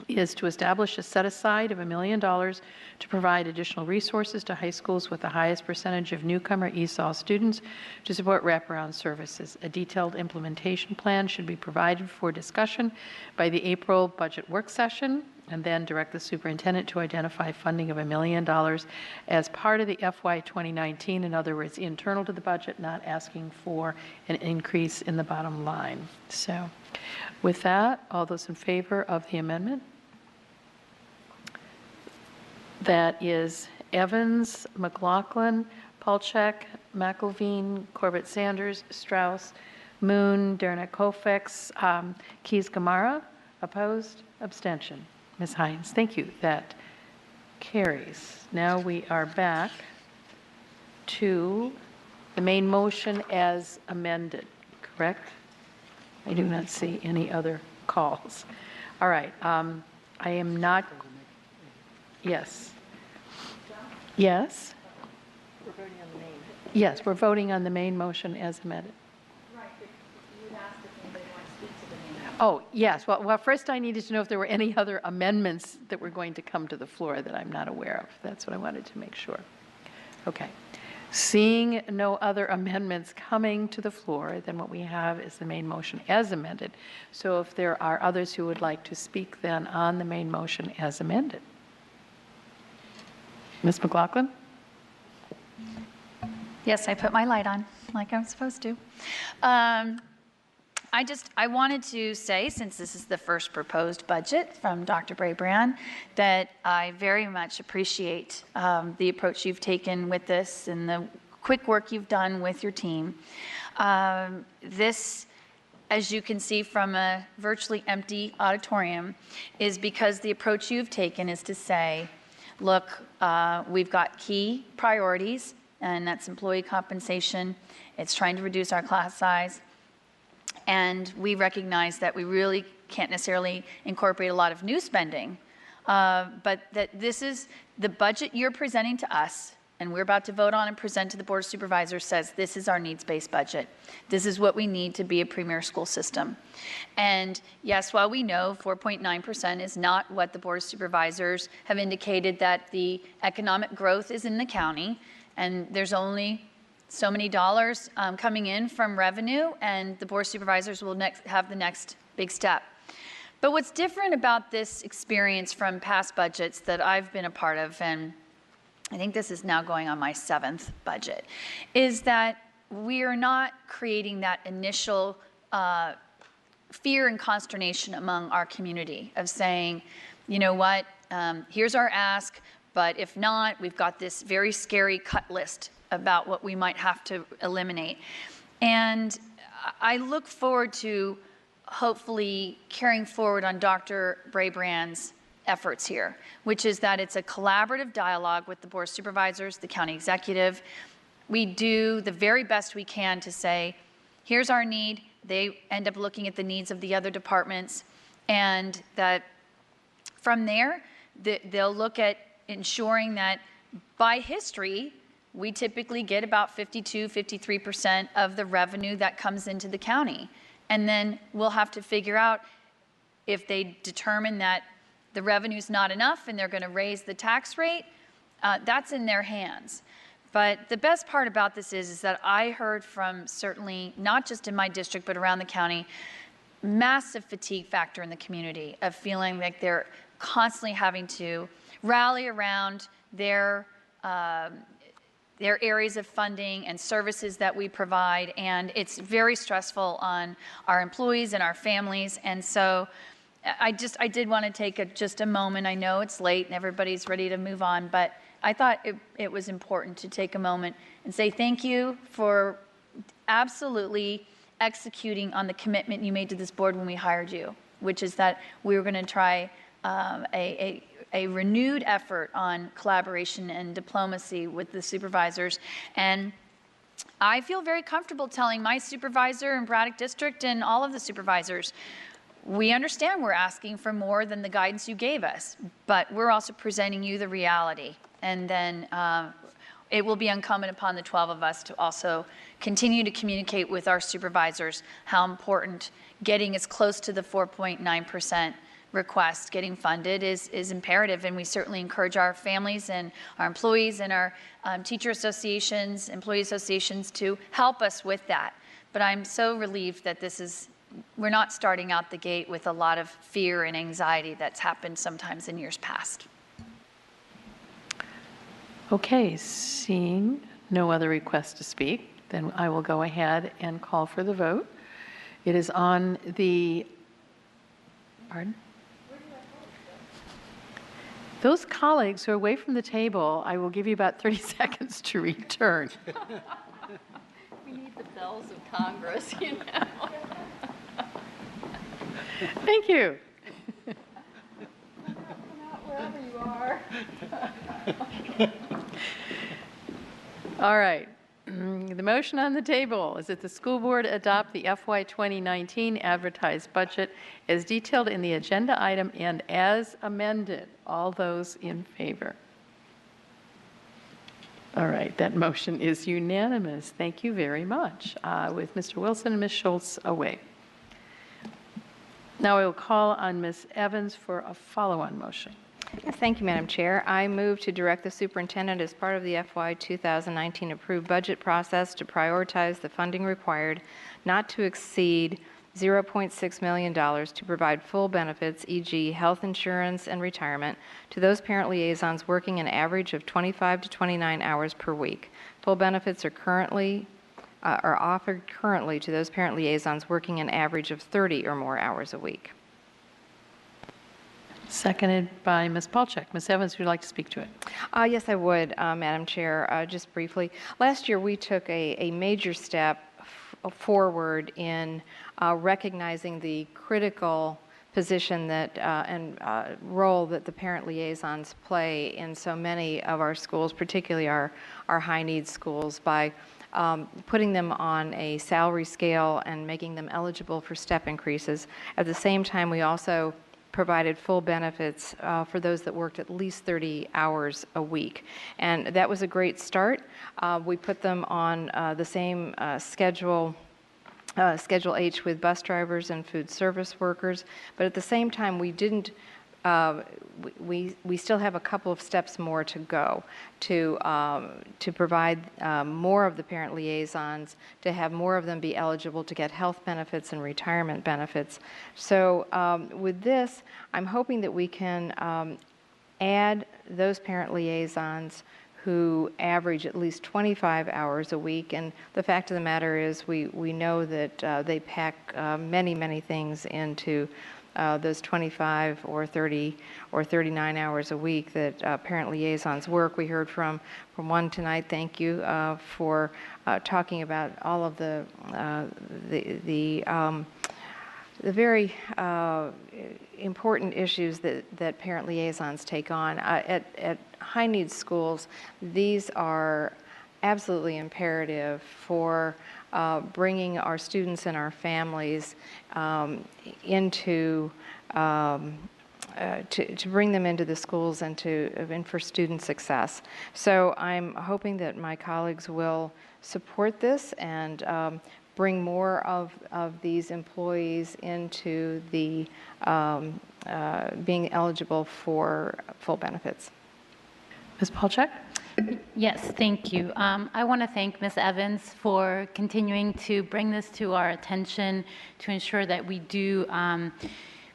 is to establish a set-aside of $1 million to provide additional resources to high schools with the highest percentage of newcomer ESOL students to support wraparound services. A detailed implementation plan should be provided for discussion by the April budget work session, and then direct the superintendent to identify funding of $1 million as part of the FY 2019, in other words, internal to the budget, not asking for an increase in the bottom line. So with that, all those in favor of the amendment? That is Evans, McLaughlin, Palchak, McElveen, Corbett Sanders, Strauss, Moon, Derenak Kofex, Keys Gamara. Opposed? Abstention. Ms. Hines, thank you. That carries. Now we are back to the main motion as amended, correct? I do not see any other calls. All right. I am not. Yes. Yes. We're voting on the main. Yes, we're voting on the main motion as amended. Right, but you asked if anybody wants to speak to the main. Oh, yes. Well, first I needed to know if there were any other amendments that were going to come to the floor that I'm not aware of. That's what I wanted to make sure. Okay. Seeing no other amendments coming to the floor, then what we have is the main motion as amended. So if there are others who would like to speak then on the main motion as amended. Ms. McLaughlin? Yes, I put my light on like I'm supposed to. I wanted to say, since this is the first proposed budget from Dr. Brabrand, that I very much appreciate the approach you've taken with this and the quick work you've done with your team. This, as you can see from a virtually empty auditorium, is because the approach you've taken is to say, look, we've got key priorities, and that's employee compensation. It's trying to reduce our class size. And we recognize that we really can't necessarily incorporate a lot of new spending, but that this is the budget you're presenting to us, and we're about to vote on and present to the Board of Supervisors, says this is our needs-based budget. This is what we need to be a premier school system. And yes, while we know 4.9% is not what the Board of Supervisors have indicated that the economic growth is in the county, and there's only so many dollars coming in from revenue, and the Board of Supervisors will have the next big step. But what's different about this experience from past budgets that I've been a part of, and I think this is now going on my 7th budget, is that we are not creating that initial fear and consternation among our community of saying, you know what, here's our ask, but if not, we've got this very scary cut list about what we might have to eliminate. And I look forward to hopefully carrying forward on Dr. Brabrand's efforts here, which is that it's a collaborative dialogue with the Board of Supervisors, the county executive. We do the very best we can to say, here's our need. They end up looking at the needs of the other departments, and that from there, they'll look at ensuring that by history, we typically get about 52–53% of the revenue that comes into the county. And then we'll have to figure out if they determine that the revenue's not enough and they're going to raise the tax rate, that's in their hands. But the best part about this is that I heard from certainly, not just in my district, but around the county, massive fatigue factor in the community of feeling like they're constantly having to rally around their areas of funding and services that we provide, and it's very stressful on our employees and our families. And so I did want to take just a moment. I know it's late and everybody's ready to move on, but I thought it was important to take a moment and say thank you for absolutely executing on the commitment you made to this board when we hired you, which is that we were going to try a renewed effort on collaboration and diplomacy with the supervisors. And I feel very comfortable telling my supervisor in Braddock District and all of the supervisors, we understand we're asking for more than the guidance you gave us, but we're also presenting you the reality. And then it will be incumbent upon the 12 of us to also continue to communicate with our supervisors how important getting as close to the 4.9% request, getting funded is imperative. And we certainly encourage our families and our employees and our teacher associations, employee associations to help us with that. But I'm so relieved that we're not starting out the gate with a lot of fear and anxiety that's happened sometimes in years past. Okay, seeing no other requests to speak, then I will go ahead and call for the vote. It is on the, pardon? Those colleagues who are away from the table, I will give you about 30 seconds to return. We need the bells of Congress, you know. Thank you. Wherever you are. All right. The motion on the table is that the school board adopt the FY 2019 advertised budget as detailed in the agenda item and as amended. All those in favor? All right, that motion is unanimous. Thank you very much. With Mr. Wilson and Ms. Schultz away. Now I will call on Ms. Evans for a follow-on motion. Yes, thank you, Madam Chair. I move to direct the superintendent as part of the FY 2019 approved budget process to prioritize the funding required not to exceed $0.6 million to provide full benefits, e.g. health insurance and retirement, to those parent liaisons working an average of 25 to 29 hours per week. Full benefits are offered currently to those parent liaisons working an average of 30 or more hours a week. Seconded by Ms. Palchik. Ms. Evans, would you like to speak to it? Yes, I would, Madam Chair. Just briefly, last year we took a major step forward in recognizing the critical position that and role that the parent liaisons play in so many of our schools, particularly our high needs schools, by putting them on a salary scale and making them eligible for step increases. At the same time, we also provided full benefits for those that worked at least 30 hours a week. And that was a great start. We put them on the same Schedule H with bus drivers and food service workers, but at the same time we didn't we still have a couple of steps more to go to provide more of the parent liaisons, to have more of them be eligible to get health benefits and retirement benefits. So with this, I'm hoping that we can add those parent liaisons who average at least 25 hours a week. And the fact of the matter is we know that they pack many, many things into those 25 or 30 or 39 hours a week that parent liaisons work. We heard from one tonight. Thank you for talking about all of the very important issues that parent liaisons take on. At high needs schools, these are absolutely imperative for bringing our students and our families into to bring them into the schools and for student success. So I'm hoping that my colleagues will support this and bring more of these employees into the being eligible for full benefits. Ms. Palchik? Yes, thank you. I want to thank Ms. Evans for continuing to bring this to our attention to ensure that we do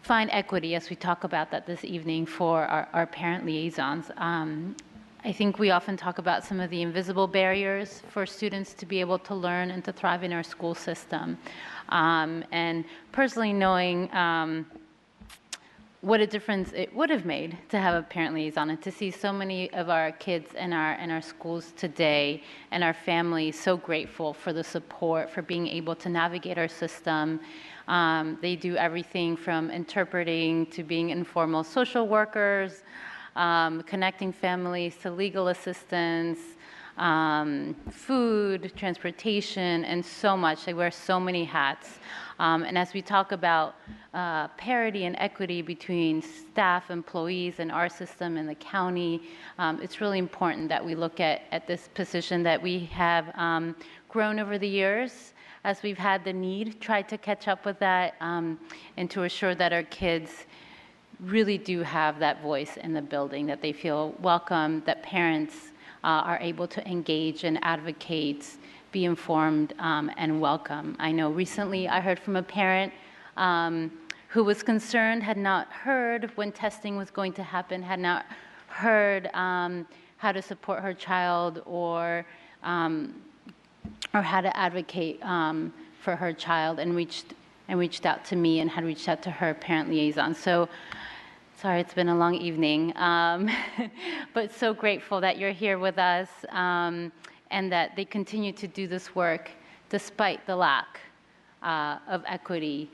find equity as we talk about that this evening for our parent liaisons. I think we often talk about some of the invisible barriers for students to be able to learn and to thrive in our school system. And personally knowing what a difference it would have made to have a parent liaison and to see so many of our kids in our schools today and our families so grateful for the support, for being able to navigate our system. They do everything from interpreting to being informal social workers, connecting families to legal assistance, food, transportation, and so much. They wear so many hats. And as we talk about parity and equity between staff, employees, and our system and the county, it's really important that we look at this position that we have grown over the years as we've had the need, tried to catch up with that, and to assure that our kids really do have that voice in the building, that they feel welcome, that parents are able to engage and advocate, be informed, and welcome. I know recently I heard from a parent who was concerned, had not heard when testing was going to happen, had not heard how to support her child or how to advocate for her child, and reached out to me and had reached out to her parent liaison. So, sorry, it's been a long evening, but so grateful that you're here with us and that they continue to do this work despite the lack of equity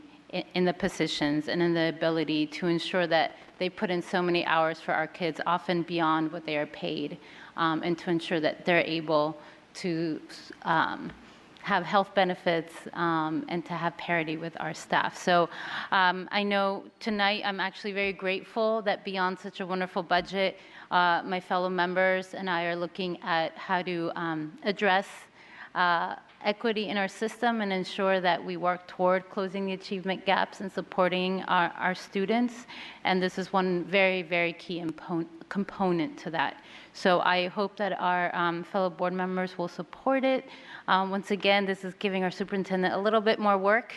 in the positions and in the ability to ensure that they put in so many hours for our kids, often beyond what they are paid, and to ensure that they're able to have health benefits and to have parity with our staff. So I know tonight I'm actually very grateful that beyond such a wonderful budget, my fellow members and I are looking at how to address equity in our system and ensure that we work toward closing the achievement gaps and supporting our students. And this is one very, very key component to that. So I hope that our fellow board members will support it. Once again, this is giving our superintendent a little bit more work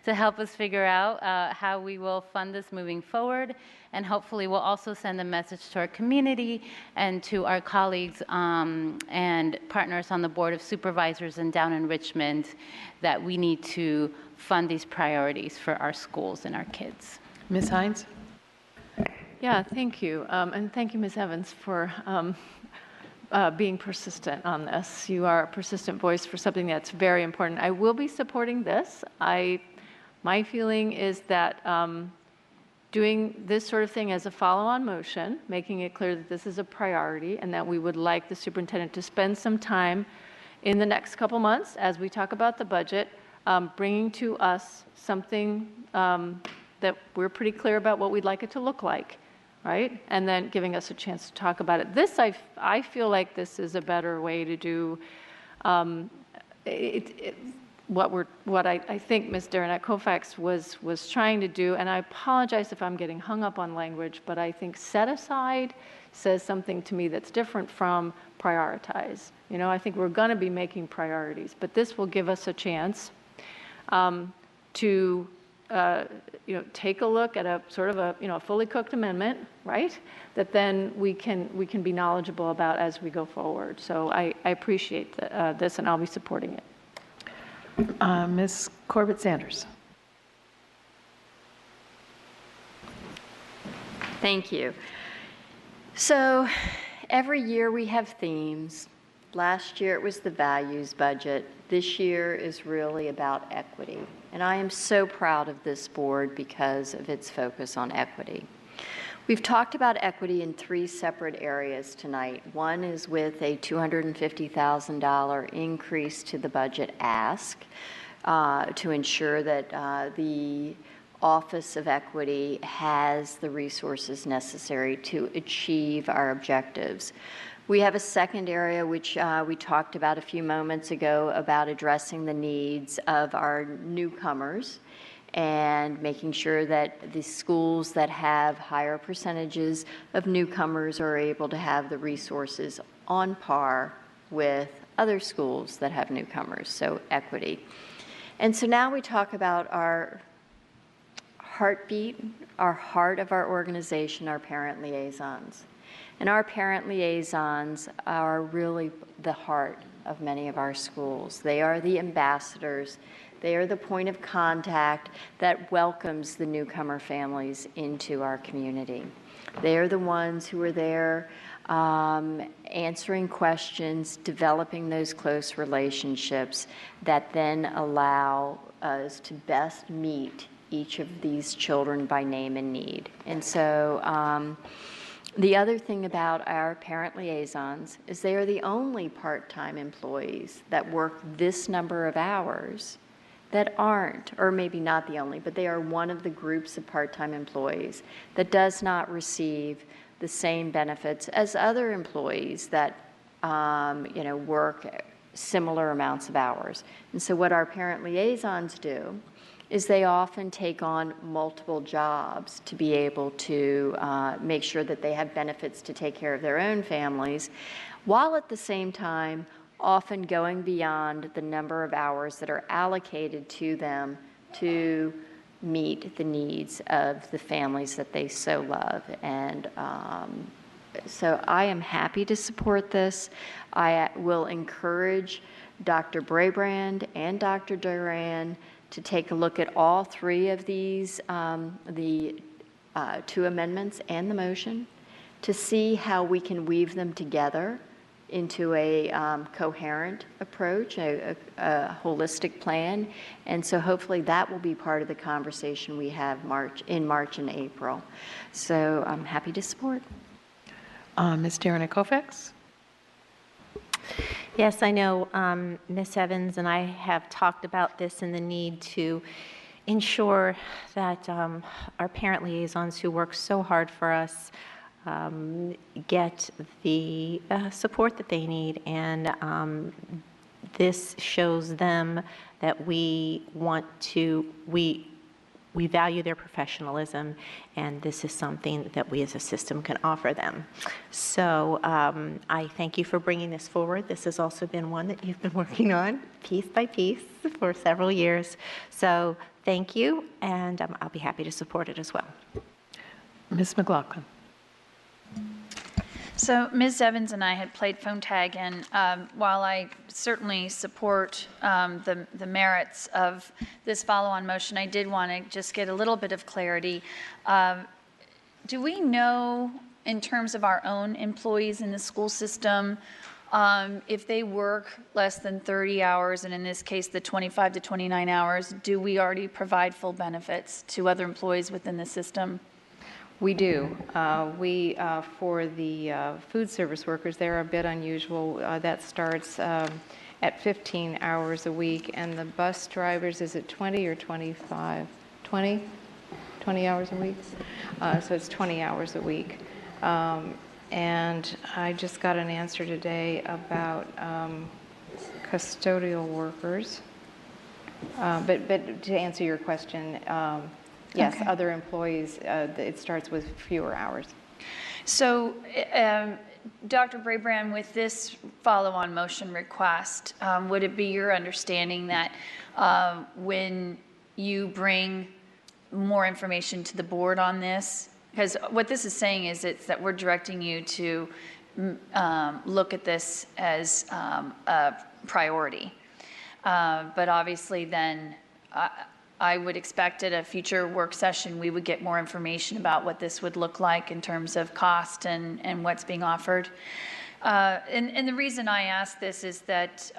to help us figure out how we will fund this moving forward. And hopefully we'll also send a message to our community and to our colleagues and partners on the Board of Supervisors and down in Richmond that we need to fund these priorities for our schools and our kids. Ms. Hines? Yeah, thank you. And thank you, Ms. Evans, for being persistent on this. You are a persistent voice for something that's very important. I will be supporting this. My feeling is that doing this sort of thing as a follow-on motion, making it clear that this is a priority and that we would like the superintendent to spend some time in the next couple months as we talk about the budget, bringing to us something that we're pretty clear about what we'd like it to look like, right? And then giving us a chance to talk about it. This, I feel like this is a better way to do what I think Ms. Derenak-Kofax was trying to do, and I apologize if I'm getting hung up on language, but I think set aside says something to me that's different from prioritize. You know, I think we're going to be making priorities, but this will give us a chance to take a look at a sort of a fully cooked amendment, right? That then we can be knowledgeable about as we go forward. So I appreciate this, and I'll be supporting it. Ms. Corbett-Sanders. Thank you. So every year we have themes. Last year it was the values budget. This year is really about equity. And I am so proud of this board because of its focus on equity. We've talked about equity in 3 separate areas tonight. One is with a $250,000 increase to the budget ask to ensure that the Office of Equity has the resources necessary to achieve our objectives. We have a second area which we talked about a few moments ago about addressing the needs of our newcomers and making sure that the schools that have higher percentages of newcomers are able to have the resources on par with other schools that have newcomers, so equity. And so now we talk about our heartbeat, our heart of our organization, our parent liaisons. And our parent liaisons are really the heart of many of our schools. They are the ambassadors. They are the point of contact that welcomes the newcomer families into our community. They are the ones who are there answering questions, developing those close relationships that then allow us to best meet each of these children by name and need. And so The other thing about our parent liaisons is they are the only part-time employees that work this number of hours that aren't, or maybe not the only, but they are one of the groups of part-time employees that does not receive the same benefits as other employees that work similar amounts of hours. And so what our parent liaisons do is they often take on multiple jobs to be able to make sure that they have benefits to take care of their own families, while at the same time often going beyond the number of hours that are allocated to them to meet the needs of the families that they so love. And so I am happy to support this. I will encourage Dr. Brabrand and Dr. Duran to take a look at all three of these, the two amendments and the motion, to see how we can weave them together into a coherent approach, a holistic plan. And so hopefully that will be part of the conversation we have in March and April. So I'm happy to support. Ms. Darren Kofax? Yes, I know Ms. Evans and I have talked about this and the need to ensure that our parent liaisons who work so hard for us get the support that they need, and this shows them that we value their professionalism, and this is something that we as a system can offer them. So I thank you for bringing this forward. This has also been one that you've been working on piece by piece for several years. So thank you, and I'll be happy to support it as well. Ms. McLaughlin? So Ms. Evans and I had played phone tag, and while I certainly support the merits of this follow-on motion, I did want to just get a little bit of clarity. Do we know, in terms of our own employees in the school system, if they work less than 30 hours, and in this case the 25 to 29 hours, do we already provide full benefits to other employees within the system? We do. For the food service workers, they're a bit unusual. That starts at 15 hours a week, and the bus drivers, is it 20 or 25? 20 hours a week? So it's 20 hours a week. And I just got an answer today about custodial workers. But to answer your question, yes, okay. Other employees, it starts with fewer hours. So, Dr. Brabrand, with this follow-on motion request, would it be your understanding that when you bring more information to the board on this, because what this is saying is that we're directing you to look at this as a priority, but obviously then I would expect at a future work session we would get more information about what this would look like in terms of cost and what's being offered. And the reason I ask this is that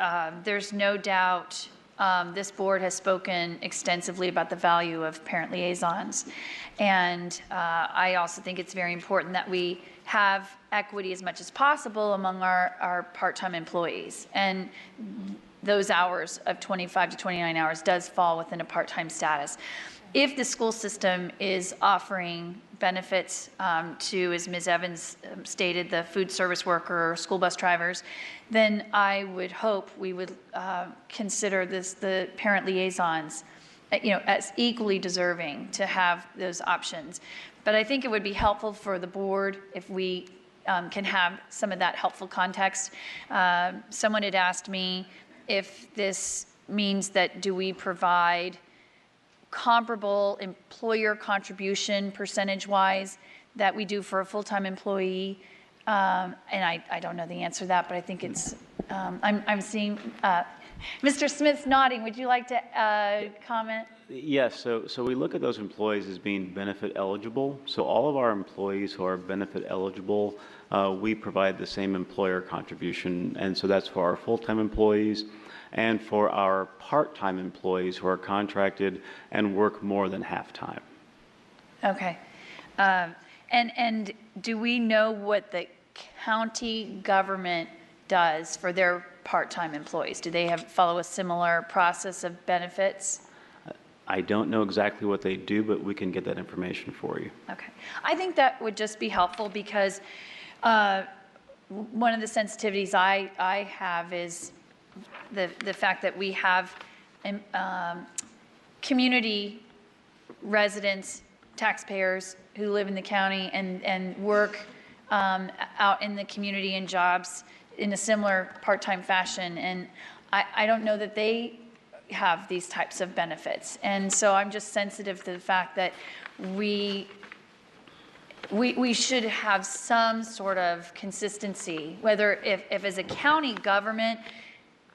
there's no doubt this board has spoken extensively about the value of parent liaisons. And I also think it's very important that we have equity as much as possible among our part-time employees. And those hours of 25 to 29 hours does fall within a part-time status. If the school system is offering benefits to, as Ms. Evans stated, the food service worker or school bus drivers, then I would hope we would consider the parent liaisons as equally deserving to have those options. But I think it would be helpful for the board if we can have some of that helpful context. Someone had asked me if this means that do we provide comparable employer contribution percentage-wise that we do for a full-time employee, and I don't know the answer to that, but I think it's, I'm seeing, Mr. Smith's nodding. Would you like to comment? Yes, so we look at those employees as being benefit eligible. So all of our employees who are benefit eligible, we provide the same employer contribution, and so that's for our full-time employees and for our part-time employees who are contracted and work more than half-time. Okay. And do we know what the county government does for their part-time employees? Do they follow a similar process of benefits? I don't know exactly what they do, but we can get that information for you. Okay. I think that would just be helpful because one of the sensitivities I have is the fact that we have community residents, taxpayers who live in the county and work out in the community in jobs in a similar part-time fashion. And I don't know that they have these types of benefits. And so I'm just sensitive to the fact that we should have some sort of consistency, whether if as a county government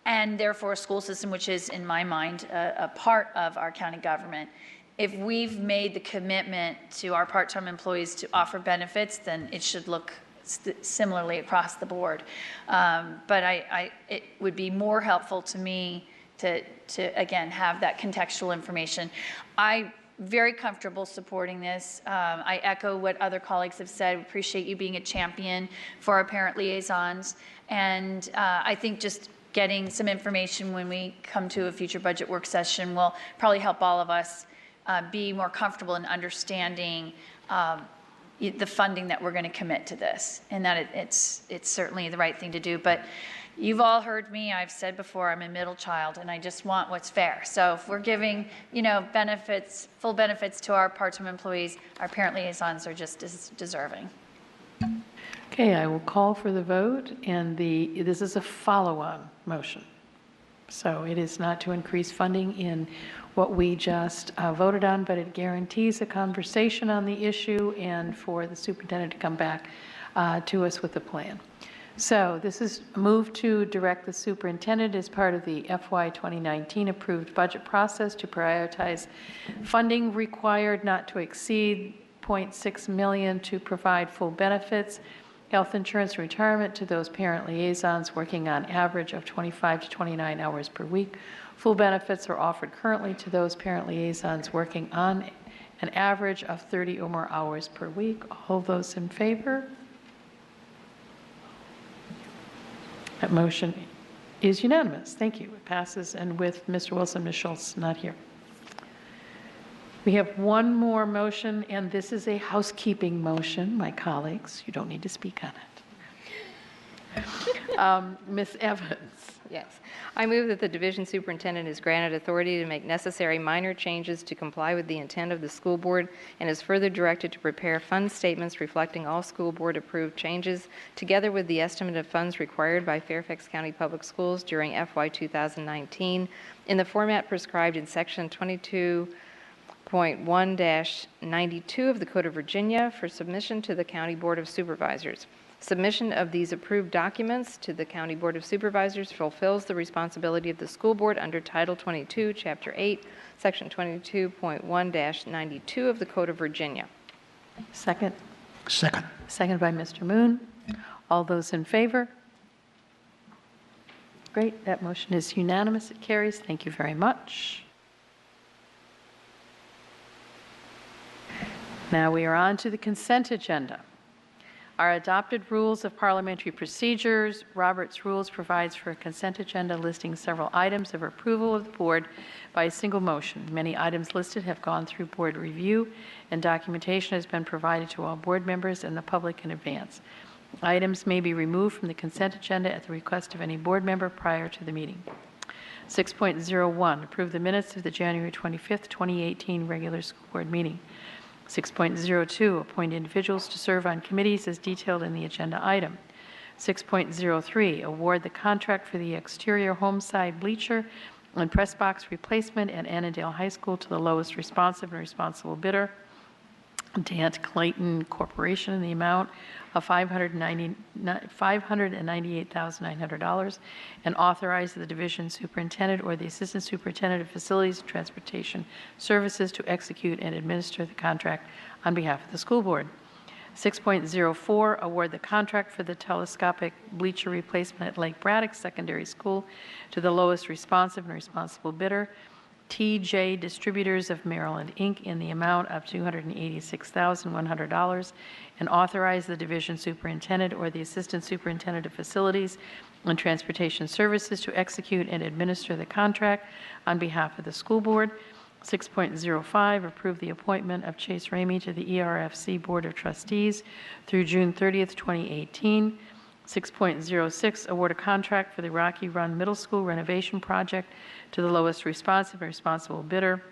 and therefore a school system, which is in my mind a part of our county government, if we've made the commitment to our part-time employees to offer benefits, then it should look similarly across the board. But it would be more helpful to me to again have that contextual information. I'm very comfortable supporting this. I echo what other colleagues have said. Appreciate you being a champion for our parent liaisons, and I think just getting some information when we come to a future budget work session will probably help all of us be more comfortable in understanding the funding that we're going to commit to this, and that it's certainly the right thing to do. But you've all heard me. I've said before, I'm a middle child, and I just want what's fair. So if we're giving, benefits, full benefits to our part-time employees, our parent liaisons are just as deserving. Okay, I will call for the vote, and this is a follow-on motion. So it is not to increase funding in what we just voted on, but it guarantees a conversation on the issue and for the superintendent to come back to us with a plan. So this is a move to direct the superintendent as part of the FY 2019 approved budget process to prioritize funding required not to exceed $0.6 million to provide full benefits, health insurance and retirement to those parent liaisons working on average of 25 to 29 hours per week. Full benefits are offered currently to those parent liaisons working on an average of 30 or more hours per week. All those in favor? That motion is unanimous. Thank you. It passes, and with Mr. Wilson, Ms. Schultz not here. We have one more motion, and this is a housekeeping motion, my colleagues. You don't need to speak on it. Ms. Evans. Yes. I move that the division superintendent is granted authority to make necessary minor changes to comply with the intent of the school board and is further directed to prepare fund statements reflecting all school board approved changes, together with the estimate of funds required by Fairfax County Public Schools during FY 2019 in the format prescribed in Section 22.1-92 of the Code of Virginia for submission to the County Board of Supervisors. Submission of these approved documents to the County Board of Supervisors fulfills the responsibility of the school board under Title 22, Chapter 8, Section 22.1-92 of the Code of Virginia. Second. Second. Second by Mr. Moon. All those in favor? Great. That motion is unanimous. It carries. Thank you very much. Now we are on to the consent agenda. Our adopted rules of parliamentary procedures, Robert's Rules, provides for a consent agenda listing several items of approval of the board by a single motion. Many items listed have gone through board review, and documentation has been provided to all board members and the public in advance. Items may be removed from the consent agenda at the request of any board member prior to the meeting. 6.01, approve the minutes of the January 25th, 2018 regular school board meeting. 6.02, appoint individuals to serve on committees as detailed in the agenda item. 6.03, award the contract for the exterior home side bleacher and press box replacement at Annandale High School to the lowest responsive and responsible bidder, Dant Clayton Corporation, in the amount of $598,900, and authorize the division superintendent or the assistant superintendent of facilities and transportation services to execute and administer the contract on behalf of the school board. 6.04, award the contract for the telescopic bleacher replacement at Lake Braddock Secondary School to the lowest responsive and responsible bidder, TJ Distributors of Maryland, Inc., in the amount of $286,100, and authorize the division superintendent or the assistant superintendent of facilities and transportation services to execute and administer the contract on behalf of the school board. 6.05, approve the appointment of Chase Ramey to the ERFC Board of Trustees through June 30th, 2018. 6.06, award a contract for the Rocky Run Middle School renovation project to the lowest responsive and responsible bidder,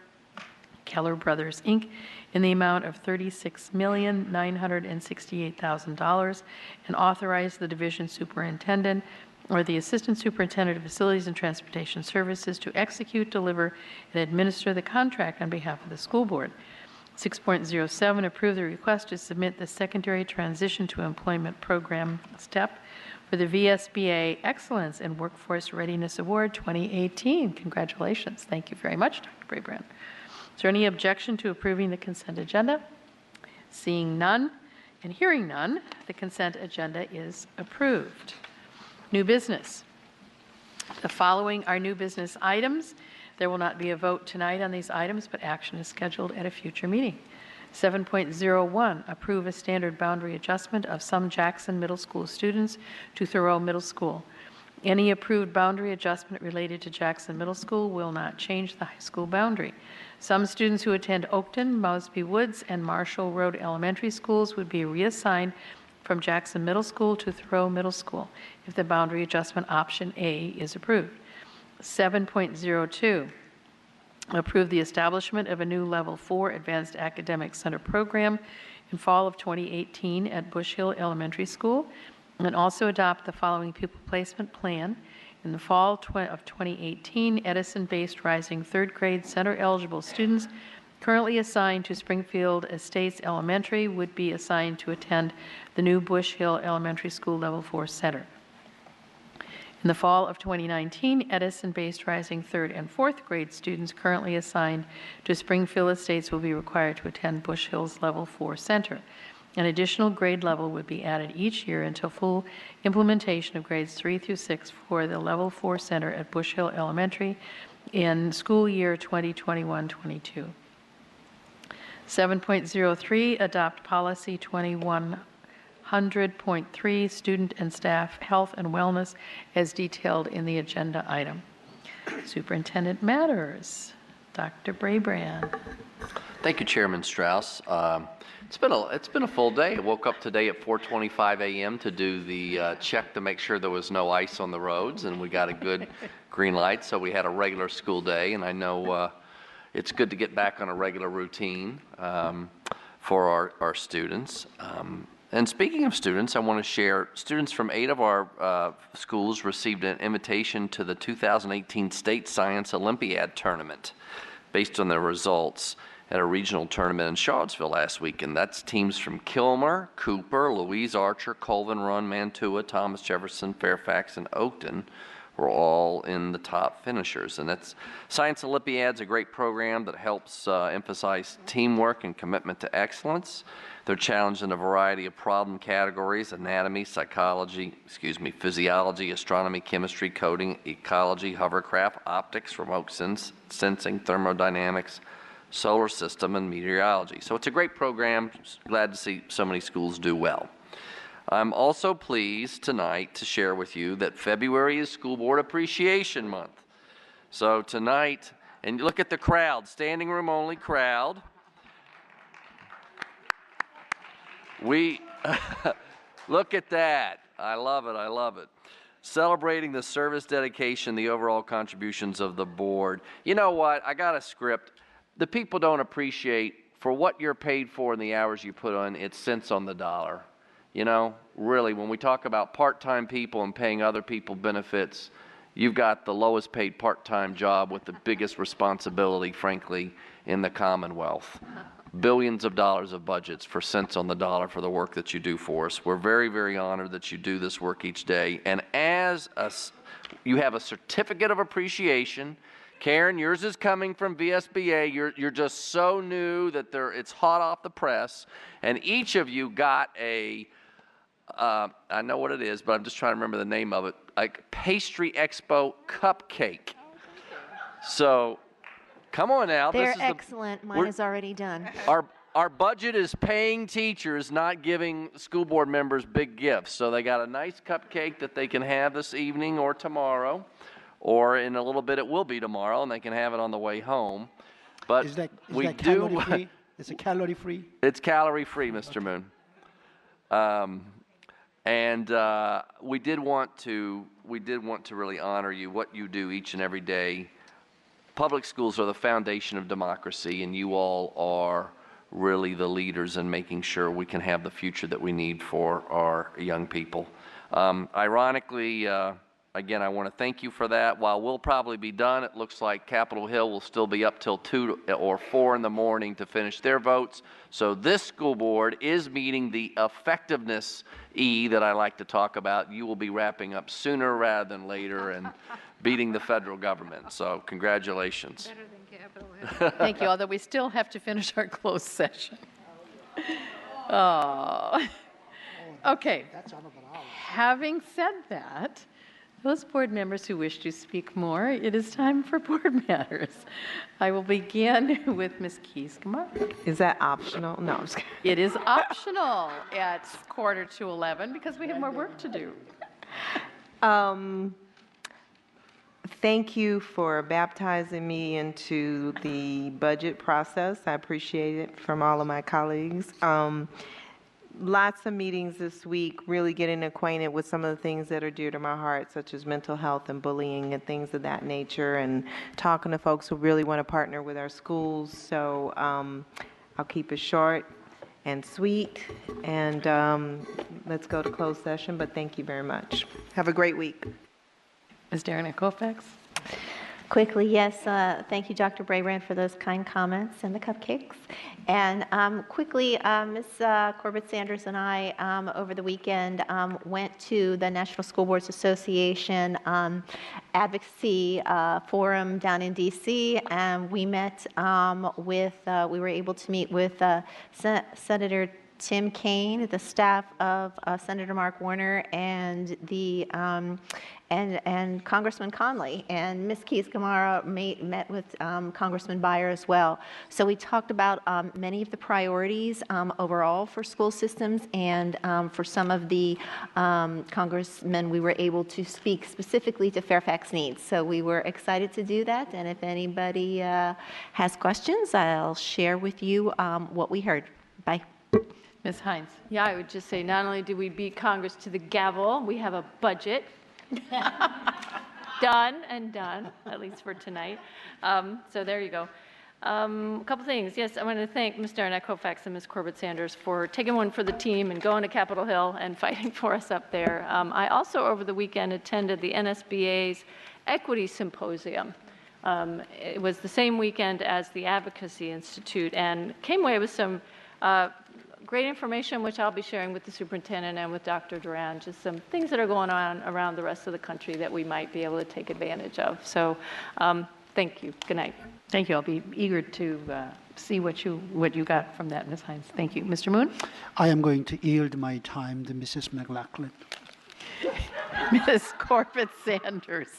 Keller Brothers, Inc., in the amount of $36,968,000, and authorize the division superintendent or the assistant superintendent of facilities and transportation services to execute, deliver, and administer the contract on behalf of the school board. 6.07, approve the request to submit the secondary transition to employment program STEP for the VSBA Excellence in Workforce Readiness Award 2018. Congratulations. Thank you very much, Dr. Braybrand. Is there any objection to approving the consent agenda? Seeing none and hearing none, the consent agenda is approved. New business. The following are new business items. There will not be a vote tonight on these items, but action is scheduled at a future meeting. 7.01, approve a standard boundary adjustment of some Jackson Middle School students to Thoreau Middle School. Any approved boundary adjustment related to Jackson Middle School will not change the high school boundary. Some students who attend Oakton, Mosby Woods, and Marshall Road Elementary Schools would be reassigned from Jackson Middle School to Thoreau Middle School if the boundary adjustment option A is approved. 7.02, approve the establishment of a new Level 4 Advanced Academic Center program in fall of 2018 at Bush Hill Elementary School, and also adopt the following pupil placement plan. In the fall of 2018, Edison-based Rising third grade center eligible students currently assigned to Springfield Estates Elementary would be assigned to attend the new Bush Hill Elementary School Level 4 Center. In the fall of 2019, Edison-based Rising third and fourth grade students currently assigned to Springfield Estates will be required to attend Bush Hill's Level 4 Center. An additional grade level would be added each year until full implementation of grades 3 through 6 for the Level 4 Center at Bush Hill Elementary in school year 2021-22. 7.03, adopt policy 2100.3, student and staff health and wellness as detailed in the agenda item. Superintendent matters. Dr. Braybrand. Thank you, Chairman Strauss. It's been a full day. I woke up today at 4:25 a.m. to do the check to make sure there was no ice on the roads, and we got a good green light, so we had a regular school day, and I know it's good to get back on a regular routine for our students. And speaking of students, I want to share, students from 8 of our schools received an invitation to the 2018 State Science Olympiad Tournament based on their results at a regional tournament in Charlottesville last week. And that's teams from Kilmer, Cooper, Louise Archer, Colvin Run, Mantua, Thomas Jefferson, Fairfax, and Oakton were all in the top finishers. And that's Science Olympiad's a great program that helps emphasize teamwork and commitment to excellence. They're challenged in a variety of problem categories: anatomy, physiology, astronomy, chemistry, coding, ecology, hovercraft, optics, remote sensing, thermodynamics, solar system, and meteorology. So it's a great program. Glad to see so many schools do well. I'm also pleased tonight to share with you that February is School Board Appreciation Month. So tonight, and look at the crowd, standing room only crowd. We, look at that. I love it, I love it. Celebrating the service, dedication, the overall contributions of the board. You know what, I got a script. The people don't appreciate, for what you're paid for and the hours you put on, it's cents on the dollar. You know, really, when we talk about part-time people and paying other people benefits, you've got the lowest paid part-time job with the biggest responsibility, frankly, in the Commonwealth. Billions of dollars of budgets for cents on the dollar for the work that you do for us. We're very, very honored that you do this work each day. And you have a certificate of appreciation. Karen, yours is coming from VSBA. You're just so new that it's hot off the press. And each of you got a, I know what it is, but I'm just trying to remember the name of it, like Pastry Expo cupcake. So Come on now. They're excellent. Mine is already done. Our budget is paying teachers, not giving school board members big gifts. So they got a nice cupcake that they can have this evening or tomorrow, or in a little bit it will be tomorrow, and they can have it on the way home. But Is that we calorie free? Is it calorie free? It's calorie free, Mr. Moon. We did want to really honor you, what you do each and every day. Public schools are the foundation of democracy, and you all are really the leaders in making sure we can have the future that we need for our young people. Ironically, again, I want to thank you for that. While we'll probably be done, it looks like Capitol Hill will still be up till 2 or 4 in the morning to finish their votes. So this school board is meeting the effectiveness E that I like to talk about. You will be wrapping up sooner rather than later and beating the federal government. So congratulations. Better than Capitol Hill. Thank you, although we still have to finish our closed session. Oh. Okay. Having said that, those board members who wish to speak more, it is time for board matters. I will begin with Ms. Keys-Gamarra. Is that optional? No, I'm just kidding. It is optional at 11:15 because we have more work to do. Thank you for baptizing me into the budget process. I appreciate it from all of my colleagues. Lots of meetings this week, really getting acquainted with some of the things that are dear to my heart, such as mental health and bullying and things of that nature, and talking to folks who really want to partner with our schools. So I'll keep it short and sweet, and let's go to closed session, but thank you very much. Have a great week. Ms. Darren Kofax. Quickly, yes, thank you, Dr. Braybrand, for those kind comments and the cupcakes. And quickly, Ms. Corbett Sanders and I, over the weekend, went to the National School Boards Association Advocacy Forum down in D.C., and we met we were able to meet with Senator Tim Kaine, the staff of Senator Mark Warner, and the and Congressman Conley, and Ms. Keys-Gamarra met with Congressman Beyer as well. So we talked about many of the priorities overall for school systems, and for some of the congressmen, we were able to speak specifically to Fairfax needs. So we were excited to do that, and if anybody has questions, I'll share with you what we heard. Bye. Ms. Hines. Yeah, I would just say not only did we beat Congress to the gavel, we have a budget. Done, at least for tonight. So there you go. A couple things. Yes, I want to thank Ms. Darren Kofax and Ms. Corbett Sanders for taking one for the team and going to Capitol Hill and fighting for us up there. I also, over the weekend, attended the NSBA's Equity Symposium. It was the same weekend as the Advocacy Institute, and came away with some great information, which I'll be sharing with the superintendent and with Dr. Duran, just some things that are going on around the rest of the country that we might be able to take advantage of. So thank you. Good night. Thank you. I'll be eager to see what you got from that, Ms. Hines. Thank you. Mr. Moon? I am going to yield my time to Mrs. McLaughlin. Ms. Corbett Sanders.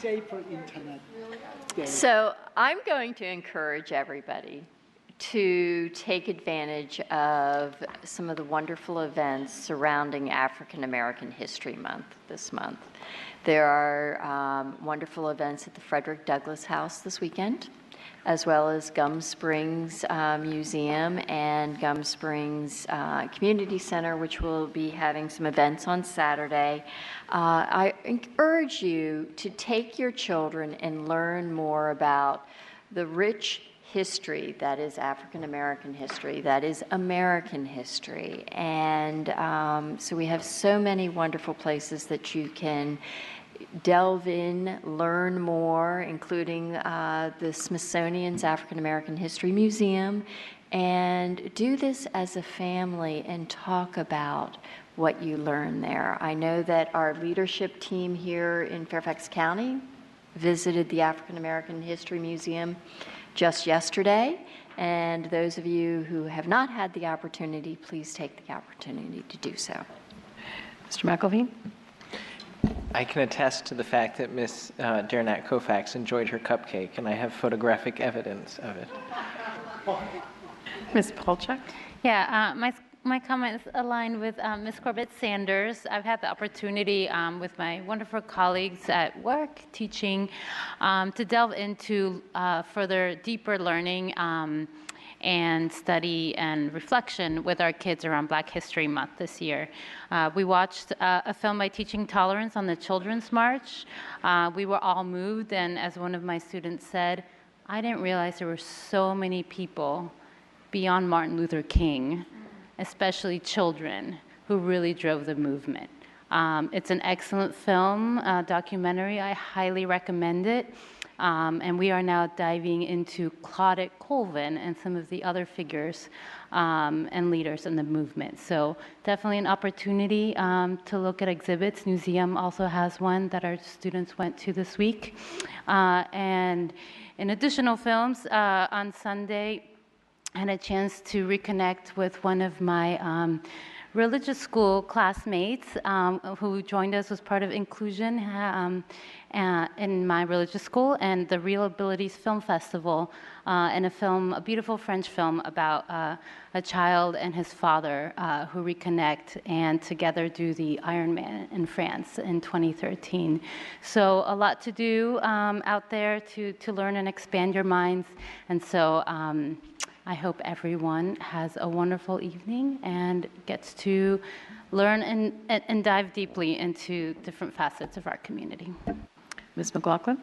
Safer internet. So I'm going to encourage everybody to take advantage of some of the wonderful events surrounding African American History Month this month. There are wonderful events at the Frederick Douglass House this weekend, as well as Gum Springs Museum and Gum Springs Community Center, which will be having some events on Saturday. I urge you to take your children and learn more about the rich history that is African American history, that is American history. And so we have so many wonderful places that you can delve in, learn more, including the Smithsonian's African American History Museum, and do this as a family and talk about what you learn there. I know that our leadership team here in Fairfax County visited the African American History Museum just yesterday, and those of you who have not had the opportunity, please take the opportunity to do so. Mr. McElveen? I can attest to the fact that Ms. Derenak Koufax enjoyed her cupcake, and I have photographic evidence of it. Ms. Polchak? Yeah, my comments align with Ms. Corbett-Sanders. I've had the opportunity with my wonderful colleagues at work teaching to delve into further deeper learning and study and reflection with our kids around Black History Month this year. We watched a film by Teaching Tolerance on the Children's March. We were all moved, and as one of my students said, I didn't realize there were so many people beyond Martin Luther King, especially children, who really drove the movement. It's an excellent film, documentary. I highly recommend it. And we are now diving into Claudette Colvin and some of the other figures and leaders in the movement. So definitely an opportunity to look at exhibits. Museum also has one that our students went to this week. And in additional films, on Sunday, I had a chance to reconnect with one of my religious school classmates who joined us as part of inclusion in my religious school, and the Real Abilities Film Festival, and a beautiful French film about a child and his father who reconnect and together do the Ironman in France in 2013. So a lot to do out there to learn and expand your minds, and so I hope everyone has a wonderful evening and gets to learn and dive deeply into different facets of our community. Ms. McLaughlin?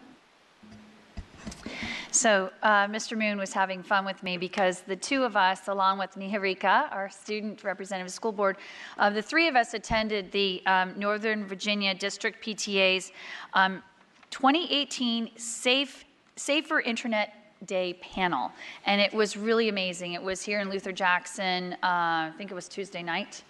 So Mr. Moon was having fun with me because the two of us, along with Niharika, our student representative school board, the three of us attended the Northern Virginia District PTA's 2018 Safer Internet Day panel, and it was really amazing. It was here in Luther Jackson, I think it was Tuesday night.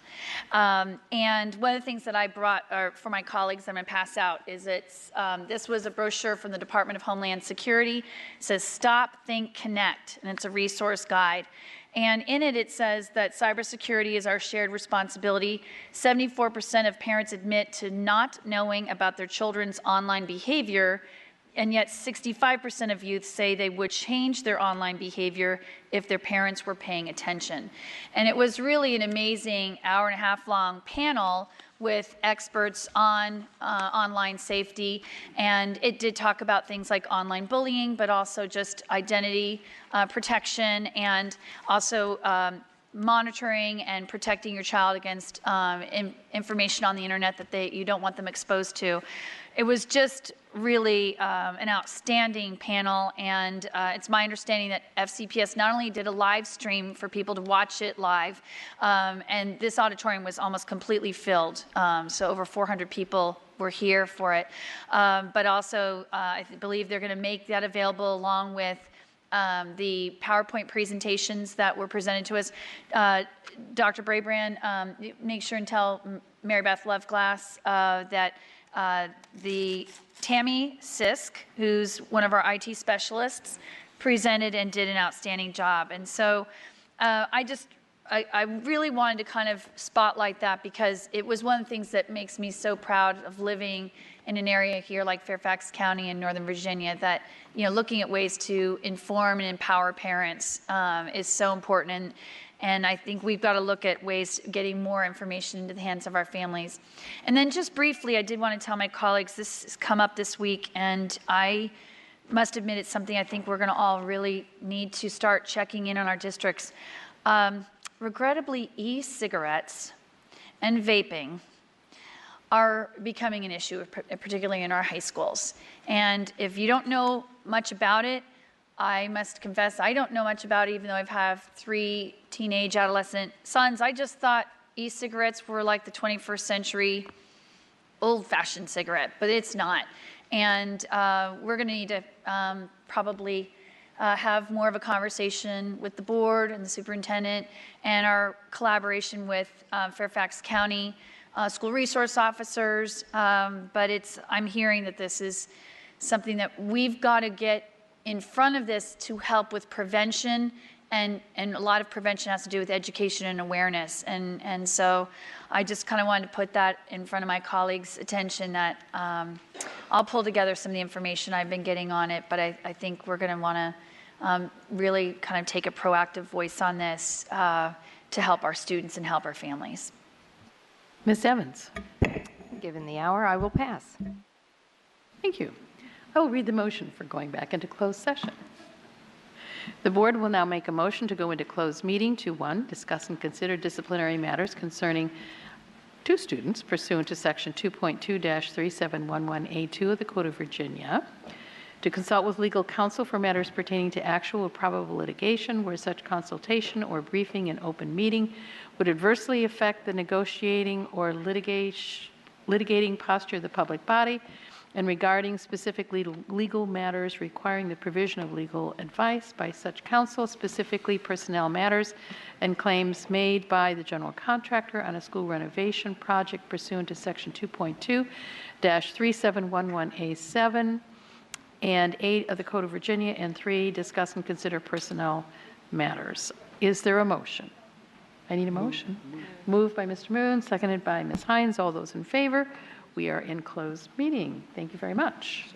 And one of the things that I brought for my colleagues I'm going to pass out is this was a brochure from the Department of Homeland Security. It says Stop, Think, Connect, and it's a resource guide. And in it, it says that cybersecurity is our shared responsibility. 74% of parents admit to not knowing about their children's online behavior, and yet 65% of youth say they would change their online behavior if their parents were paying attention. And it was really an amazing hour-and-a-half long panel with experts on online safety. And it did talk about things like online bullying, but also just identity protection, and also monitoring and protecting your child against information on the internet that you don't want them exposed to. It was just really an outstanding panel, and it's my understanding that FCPS not only did a live stream for people to watch it live, and this auditorium was almost completely filled, so over 400 people were here for it, but also I believe they're going to make that available along with the PowerPoint presentations that were presented to us. Dr. Brabrand, make sure and tell Mary Beth Loveglass that the Tammy Sisk, who's one of our IT specialists, presented and did an outstanding job. And so I really wanted to kind of spotlight that because it was one of the things that makes me so proud of living in an area here like Fairfax County in Northern Virginia, that, you know, looking at ways to inform and empower parents is so important. And I think we've got to look at ways getting more information into the hands of our families. And then just briefly, I did want to tell my colleagues, this has come up this week, and I must admit it's something I think we're going to all really need to start checking in on our districts. Regrettably, e-cigarettes and vaping are becoming an issue, particularly in our high schools. And if you don't know much about it, I must confess, I don't know much about it, even though I have 3 teenage adolescent sons. I just thought e-cigarettes were like the 21st century old-fashioned cigarette, but it's not. And we're going to need to probably have more of a conversation with the board and the superintendent and our collaboration with Fairfax County school resource officers. But I'm hearing that this is something that we've got to get in front of this to help with prevention And a lot of prevention has to do with education and awareness. And so I just kind of wanted to put that in front of my colleagues' attention that I'll pull together some of the information I've been getting on it, but I think we're going to want to really kind of take a proactive voice on this to help our students and help our families. Ms. Evans. Given the hour, I will pass. Thank you. I will read the motion for going back into closed session. The board will now make a motion to go into closed meeting to, 1, discuss and consider disciplinary matters concerning 2 students pursuant to Section 2.2-3711A2 of the Code of Virginia, to consult with legal counsel for matters pertaining to actual or probable litigation where such consultation or briefing in open meeting would adversely affect the negotiating or litigating posture of the public body, and regarding specific legal matters requiring the provision of legal advice by such counsel, specifically personnel matters and claims made by the general contractor on a school renovation project pursuant to Section 2.2-3711A7 and 8 of the Code of Virginia, and 3, discuss and consider personnel matters. Is there a motion? I need a motion. Moved by Mr. Moon, seconded by Ms. Hines. All those in favor? We are in closed meeting. Thank you very much.